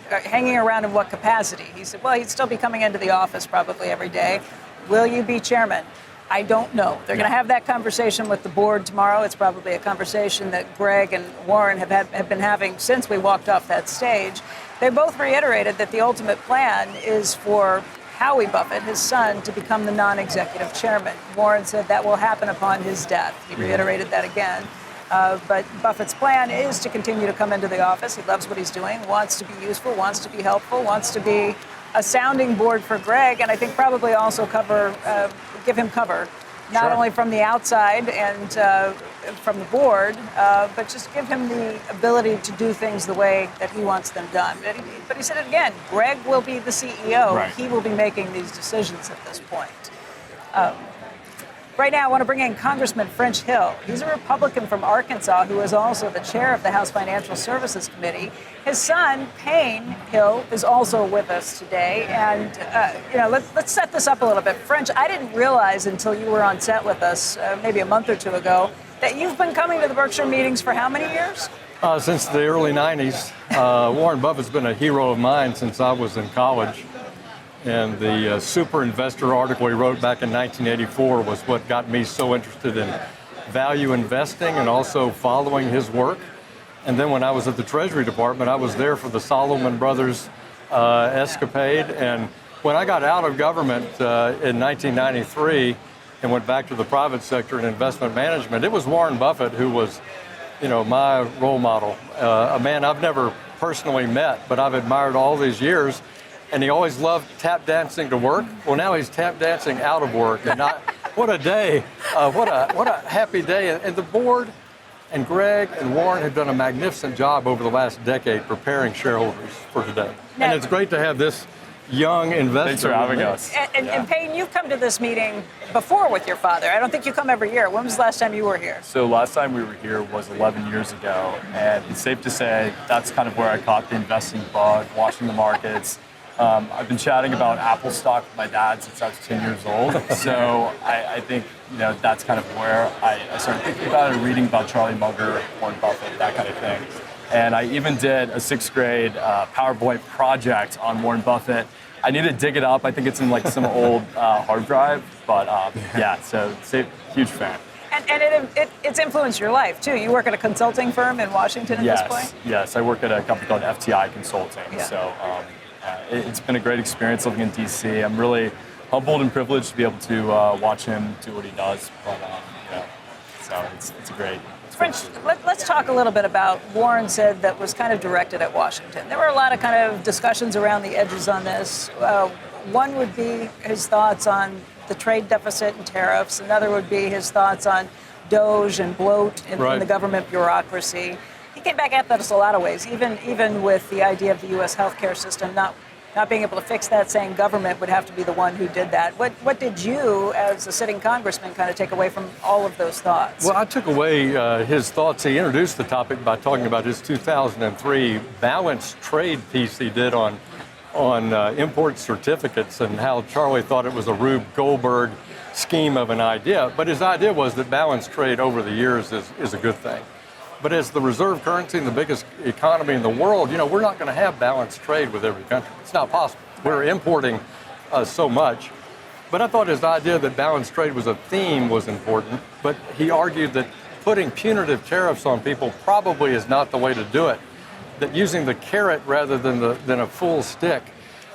hanging around in what capacity? He said, well, he'd still be coming into the office probably every day. Will you be chairman? I don't know. They're going to have that conversation with the board tomorrow. It's probably a conversation that Greg and Warren have been having since we walked off that stage. They both reiterated that the ultimate plan is for Howie Buffett, his son, to become the non-executive chairman. Warren said that will happen upon his death. He reiterated that again. But Buffett's plan is to continue to come into the office. He loves what he's doing, wants to be useful, wants to be helpful, wants to be a sounding board for Greg, and I think probably also give him cover, not only from the outside and from the board, but just give him the ability to do things the way that he wants them done. But he said it again, Greg will be the CEO. Right. He will be making these decisions at this point. Right now, I want to bring in Congressman French Hill. He's a Republican from Arkansas who is also the chair of the House Financial Services Committee. His son, Payne Hill, is also with us today. And, let's set this up a little bit. French, I didn't realize until you were on set with us maybe a month or two ago that you've been coming to the Berkshire meetings for how many years? Since the early 90s. Warren Buffett's been a hero of mine since I was in college. And the Super Investor article he wrote back in 1984 was what got me so interested in value investing and also following his work. And then when I was at the Treasury Department, I was there for the Solomon Brothers escapade. And when I got out of government in 1993 and went back to the private sector in investment management, it was Warren Buffett who was, my role model. A man I've never personally met, but I've admired all these years. And he always loved tap dancing to work. Well, now he's tap dancing out of work. And what a day. What a happy day. And the board and Greg and Warren have done a magnificent job over the last decade preparing shareholders for today. And it's great to have this young investor. Thanks for having us. And Payne, you've come to this meeting before with your father. I don't think you come every year. When was the last time you were here? So last time we were here was 11 years ago. And it's safe to say that's kind of where I caught the investing bug, watching the markets. I've been chatting about Apple stock with my dad since I was 10 years old. So I think, that's kind of where I started thinking about it, reading about Charlie Munger, Warren Buffett, that kind of thing. And I even did a sixth grade PowerPoint project on Warren Buffett. I need to dig it up. I think it's in like some old hard drive. But so huge fan. And it's influenced your life, too. You work at a consulting firm in Washington at this point? Yes, I work at a company called FTI Consulting. Yeah. So it's been a great experience living in D.C. I'm really humbled and privileged to be able to watch him do what he does. But, so it's a great... French, let's talk a little bit about Warren said that was kind of directed at Washington. There were a lot of kind of discussions around the edges on this. One would be his thoughts on the trade deficit and tariffs. Another would be his thoughts on DOGE and bloat in the government bureaucracy. He came back at us a lot of ways, even with the idea of the U.S. healthcare system not being able to fix that, saying government would have to be the one who did that. What did you, as a sitting congressman, kind of take away from all of those thoughts? Well, I took away his thoughts. He introduced the topic by talking about his 2003 balanced trade piece he did on import certificates and how Charlie thought it was a Rube Goldberg scheme of an idea. But his idea was that balanced trade over the years is a good thing. But as the reserve currency and the biggest economy in the world, we're not going to have balanced trade with every country. It's not possible. We're importing so much. But I thought his idea that balanced trade was a theme was important. But he argued that putting punitive tariffs on people probably is not the way to do it. That using the carrot rather than a full stick.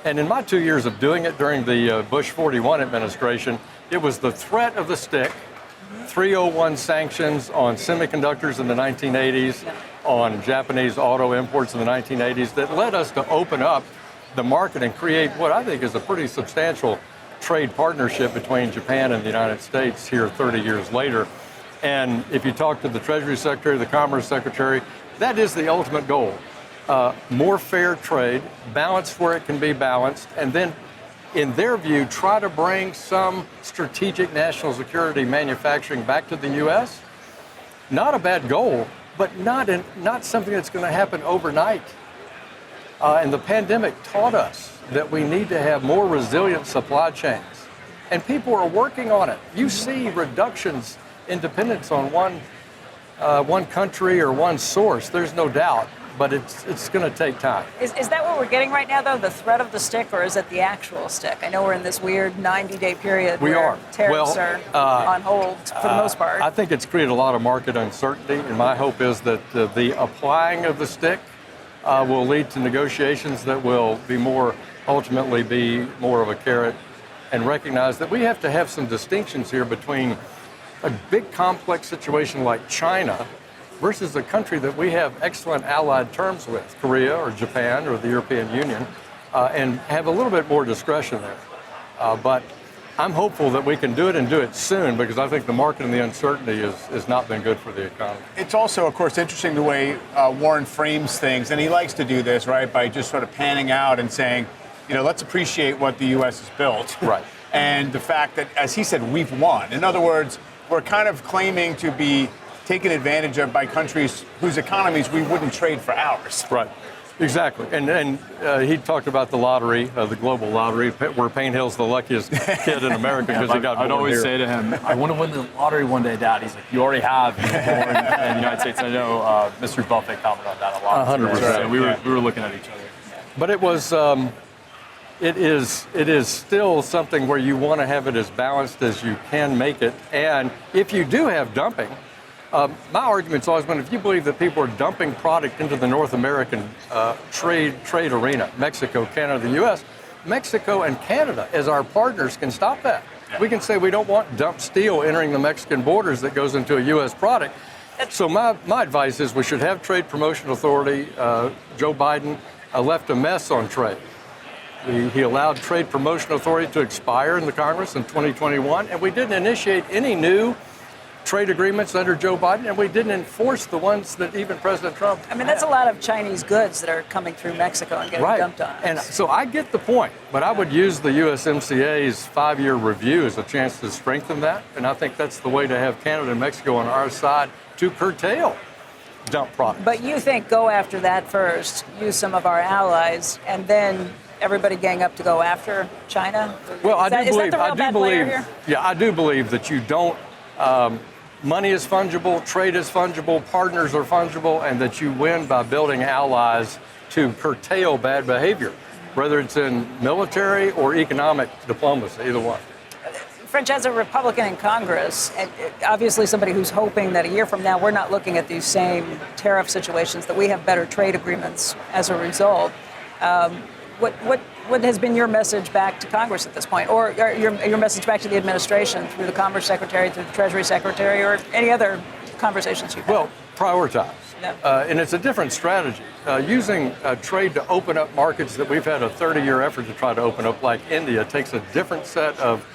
And in my 2 years of doing it during the Bush 41 administration, it was the threat of the stick, 301 sanctions on semiconductors in the 1980s, on Japanese auto imports in the 1980s that led us to open up the market and create what I think is a pretty substantial trade partnership between Japan and the United States here 30 years later. And if you talk to the Treasury Secretary, the Commerce Secretary, that is the ultimate goal. More fair trade, balanced where it can be balanced, and then in their view, try to bring some strategic national security manufacturing back to the U.S. Not a bad goal, but not something that's going to happen overnight. And the pandemic taught us that we need to have more resilient supply chains. And people are working on it. You see reductions in dependence on one country or one source, there's no doubt. but it's going to take time. Is that what we're getting right now, though, the threat of the stick, or is it the actual stick? I know we're in this weird 90-day period where tariffs are on hold for the most part. I think it's created a lot of market uncertainty, and my hope is that the applying of the stick will lead to negotiations that will ultimately be more of a carrot, and recognize that we have to have some distinctions here between a big complex situation like China versus a country that we have excellent allied terms with, Korea or Japan or the European Union, and have a little bit more discretion there. But I'm hopeful that we can do it and do it soon, because I think the market and the uncertainty has not been good for the economy. It's also, of course, interesting the way Warren frames things, and he likes to do this, right, by just sort of panning out and saying, let's appreciate what the U.S. has built. Right. And the fact that, as he said, we've won. In other words, we're kind of claiming to be taken advantage of by countries whose economies we wouldn't trade for ours. Right. Exactly. And he talked about the lottery, the global lottery, where Payne Hill's the luckiest kid in America because he got born I'd always here. say to him, I want to win the lottery one day, Dad. He's like, you already have. You were born in the United States. I know Mr. Buffett commented on that a lot. 100%. So we were looking at each other. But it was, it is still something where you want to have it as balanced as you can make it. And if you do have dumping, my argument's always been, if you believe that people are dumping product into the North American trade arena, Mexico, Canada, the U.S., Mexico and Canada, as our partners, can stop that. Yeah. We can say we don't want dumped steel entering the Mexican borders that goes into a U.S. product. So my advice is we should have Trade Promotion Authority. Joe Biden left a mess on trade. He allowed Trade Promotion Authority to expire in the Congress in 2021, and we didn't initiate any new trade agreements under Joe Biden, and we didn't enforce the ones that even President Trump had. That's a lot of Chinese goods that are coming through Mexico and getting dumped on us. And so I get the point, but I would use the USMCA's 5-year review as a chance to strengthen that, and I think that's the way to have Canada and Mexico on our side to curtail dump products. But you think go after that first, use some of our allies, and then everybody gang up to go after China? Well, I do believe that you don't. Money is fungible, trade is fungible, partners are fungible, and that you win by building allies to curtail bad behavior, whether it's in military or economic diplomacy, either one. French, as a Republican in Congress, and obviously somebody who's hoping that a year from now we're not looking at these same tariff situations, that we have better trade agreements as a result. What has been your message back to Congress at this point, or your message back to the administration through the Commerce Secretary, through the Treasury Secretary, or any other conversations you've had? Well, prioritize. And it's a different strategy. Using trade to open up markets that we've had a 30-year effort to try to open up, like India, takes a different set of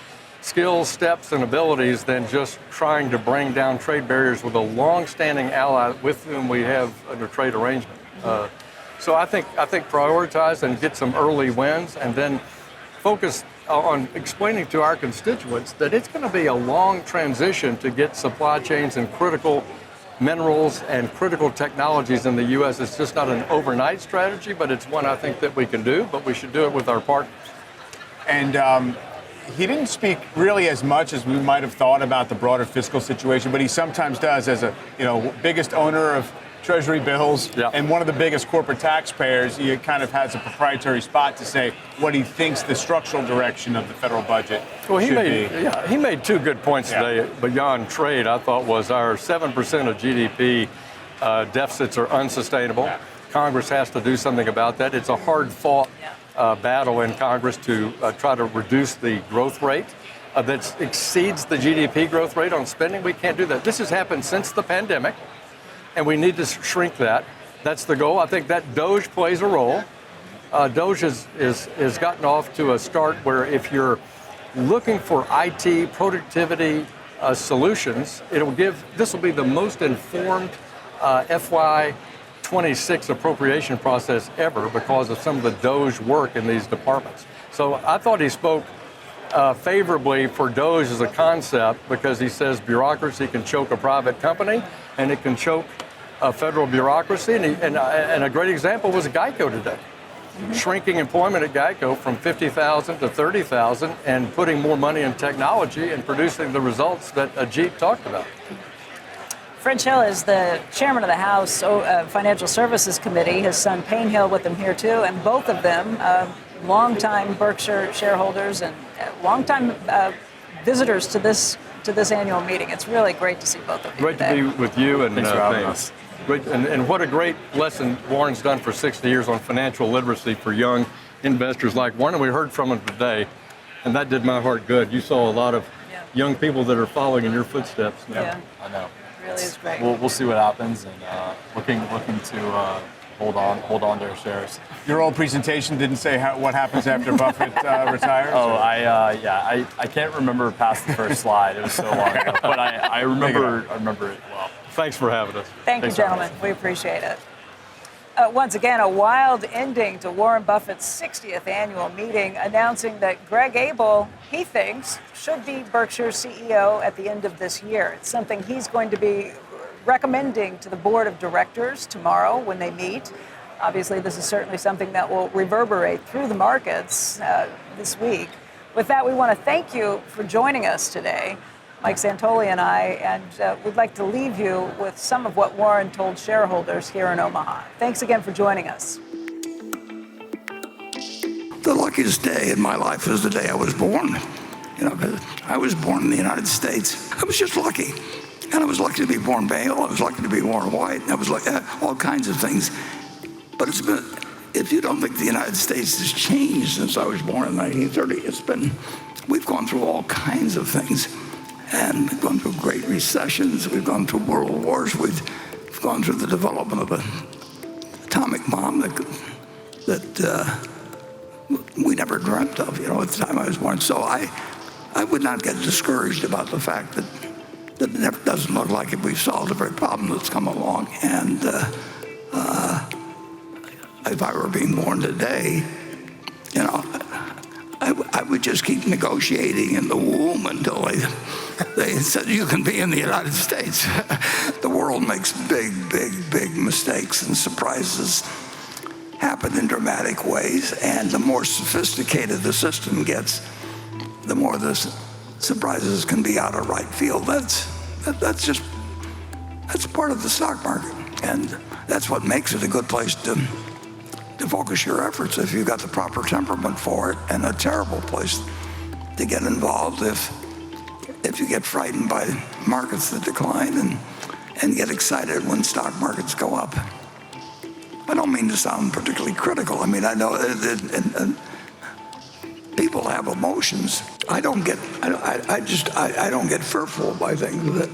skills, steps, and abilities than just trying to bring down trade barriers with a long-standing ally with whom we have a trade arrangement. So I think prioritize and get some early wins, and then focus on explaining to our constituents that it's going to be a long transition to get supply chains and critical minerals and critical technologies in the U.S. It's just not an overnight strategy, but it's one I think that we can do, but we should do it with our partners. And he didn't speak really as much as we might have thought about the broader fiscal situation, but he sometimes does as a biggest owner of Treasury bills and one of the biggest corporate taxpayers. He kind of has a proprietary spot to say what he thinks the structural direction of the federal budget should be. Yeah, he made two good points today beyond trade. I thought was our 7% of GDP deficits are unsustainable. Congress has to do something about that. It's a hard-fought battle in Congress to try to reduce the growth rate that exceeds the GDP growth rate on spending. We can't do that. This has happened since the pandemic, and we need to shrink that. That's the goal. I think that DOGE plays a role. DOGE has gotten off to a start where if you're looking for IT productivity solutions, this will be the most informed FY26 appropriation process ever because of some of the DOGE work in these departments. So I thought he spoke favorably for DOGE as a concept, because he says bureaucracy can choke a private company and it can choke a federal bureaucracy. And a great example was Geico today. Shrinking employment at Geico from 50,000 to 30,000 and putting more money in technology and producing the results that Ajit talked about. French Hill is the chairman of the House Financial Services Committee. His son Payne Hill with him here too, and both of them longtime Berkshire shareholders and longtime visitors to this annual meeting. It's really great to see both of you. Great today. to be with you, and Thanks for having us. Great, and what a great lesson Warren's done for 60 years on financial literacy for young investors like Warren. And we heard from him today, and that did my heart good. You saw a lot of young people that are following in your footsteps now. Yeah. I know. It really is great. We'll see what happens, and looking to hold on to our shares. Your old presentation didn't say what happens after Buffett retires? Oh, I can't remember past the first slide. It was so long ago, but I remember it well. Thanks for having us. Thank you, gentlemen. We appreciate it. Once again, a wild ending to Warren Buffett's 60th annual meeting, announcing that Greg Abel, he thinks, should be Berkshire's CEO at the end of this year. It's something he's going to be recommending to the board of directors tomorrow when they meet. Obviously, this is certainly something that will reverberate through the markets this week. With that, we want to thank you for joining us today, Mike Santoli and I, and we'd like to leave you with some of what Warren told shareholders here in Omaha. Thanks again for joining us. The luckiest day in my life is the day I was born. You know, 'cause I was born in the United States. I was just lucky. And I was lucky to be born male. I was lucky to be born white. I was like all kinds of things. But it's been, if you don't think the United States has changed since I was born in 1930, we've gone through all kinds of things. And we've gone through great recessions. We've gone through world wars. We've gone through the development of an atomic bomb that we never dreamt of, at the time I was born. So I would not get discouraged about the fact that it never doesn't look like we've solved every problem that's come along. And if I were being born today, I would just keep negotiating in the womb until they said you can be in the United States. The world makes big mistakes, and surprises happen in dramatic ways. And the more sophisticated the system gets, the more the surprises can be out of right field. That's part of the stock market, and that's what makes it a good place to focus your efforts if you've got the proper temperament for it, and a terrible place to get involved if you get frightened by markets that decline and get excited when stock markets go up. I don't mean to sound particularly critical. I mean, I know people have emotions. I don't get fearful by things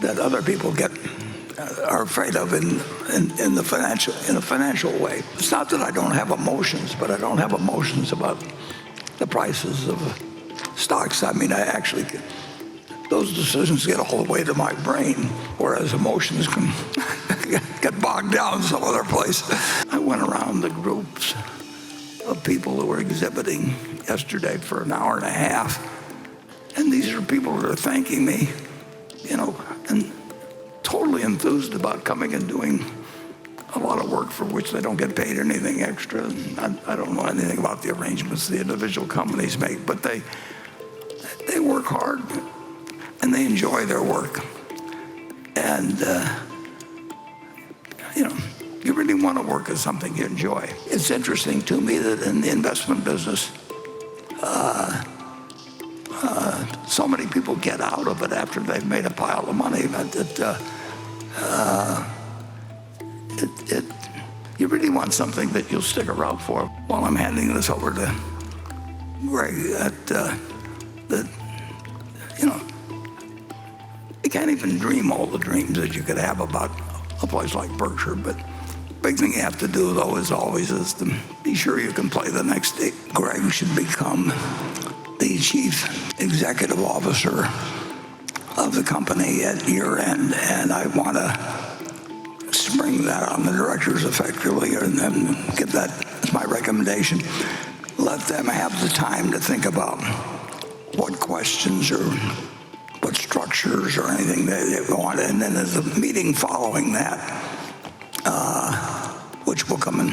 that other people are afraid of in a financial way. It's not that I don't have emotions, but I don't have emotions about the prices of stocks. I mean, those decisions get all the way to my brain, whereas emotions can get bogged down some other place. I went around the groups of people who were exhibiting yesterday for an hour and a half, and these are people that are thanking me, and totally enthused about coming and doing a lot of work for which they don't get paid anything extra. I don't know anything about the arrangements the individual companies make, but they work hard and they enjoy their work. And you really want to work at something you enjoy. It's interesting to me that in the investment business, so many people get out of it after they've made a pile of money. You really want something that you'll stick around for. While I'm handing this over to Greg, you can't even dream all the dreams that you could have about a place like Berkshire, but big thing you have to do, though, is to be sure you can play the next day. Greg should become the chief executive officer of the company at year end, and I want to spring that on the directors effectively, and then give that as my recommendation. Let them have the time to think about what questions or what structures or anything they want, and then as a meeting following that, which will come in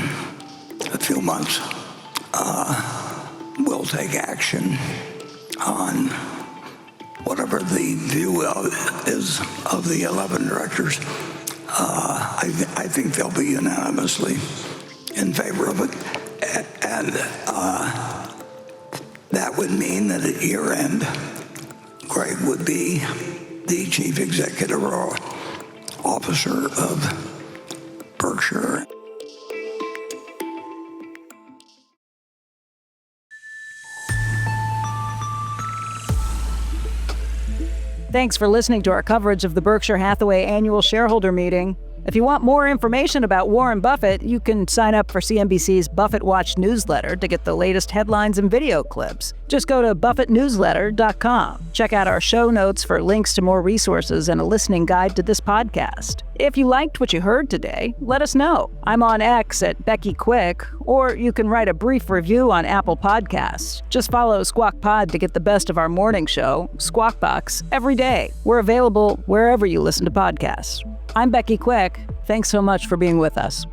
a few months, we'll take action on whatever the view is of the 11 directors, I think they'll be unanimously in favor of it. And that would mean that at year end, Greg would be the chief executive or officer of Berkshire. Thanks for listening to our coverage of the Berkshire Hathaway Annual Shareholder Meeting. If you want more information about Warren Buffett, you can sign up for CNBC's Buffett Watch newsletter to get the latest headlines and video clips. Just go to buffettnewsletter.com. Check out our show notes for links to more resources and a listening guide to this podcast. If you liked what you heard today, let us know. I'm on X at Becky Quick, or you can write a brief review on Apple Podcasts. Just follow Squawk Pod to get the best of our morning show, Squawk Box, every day. We're available wherever you listen to podcasts. I'm Becky Quick. Thanks so much for being with us.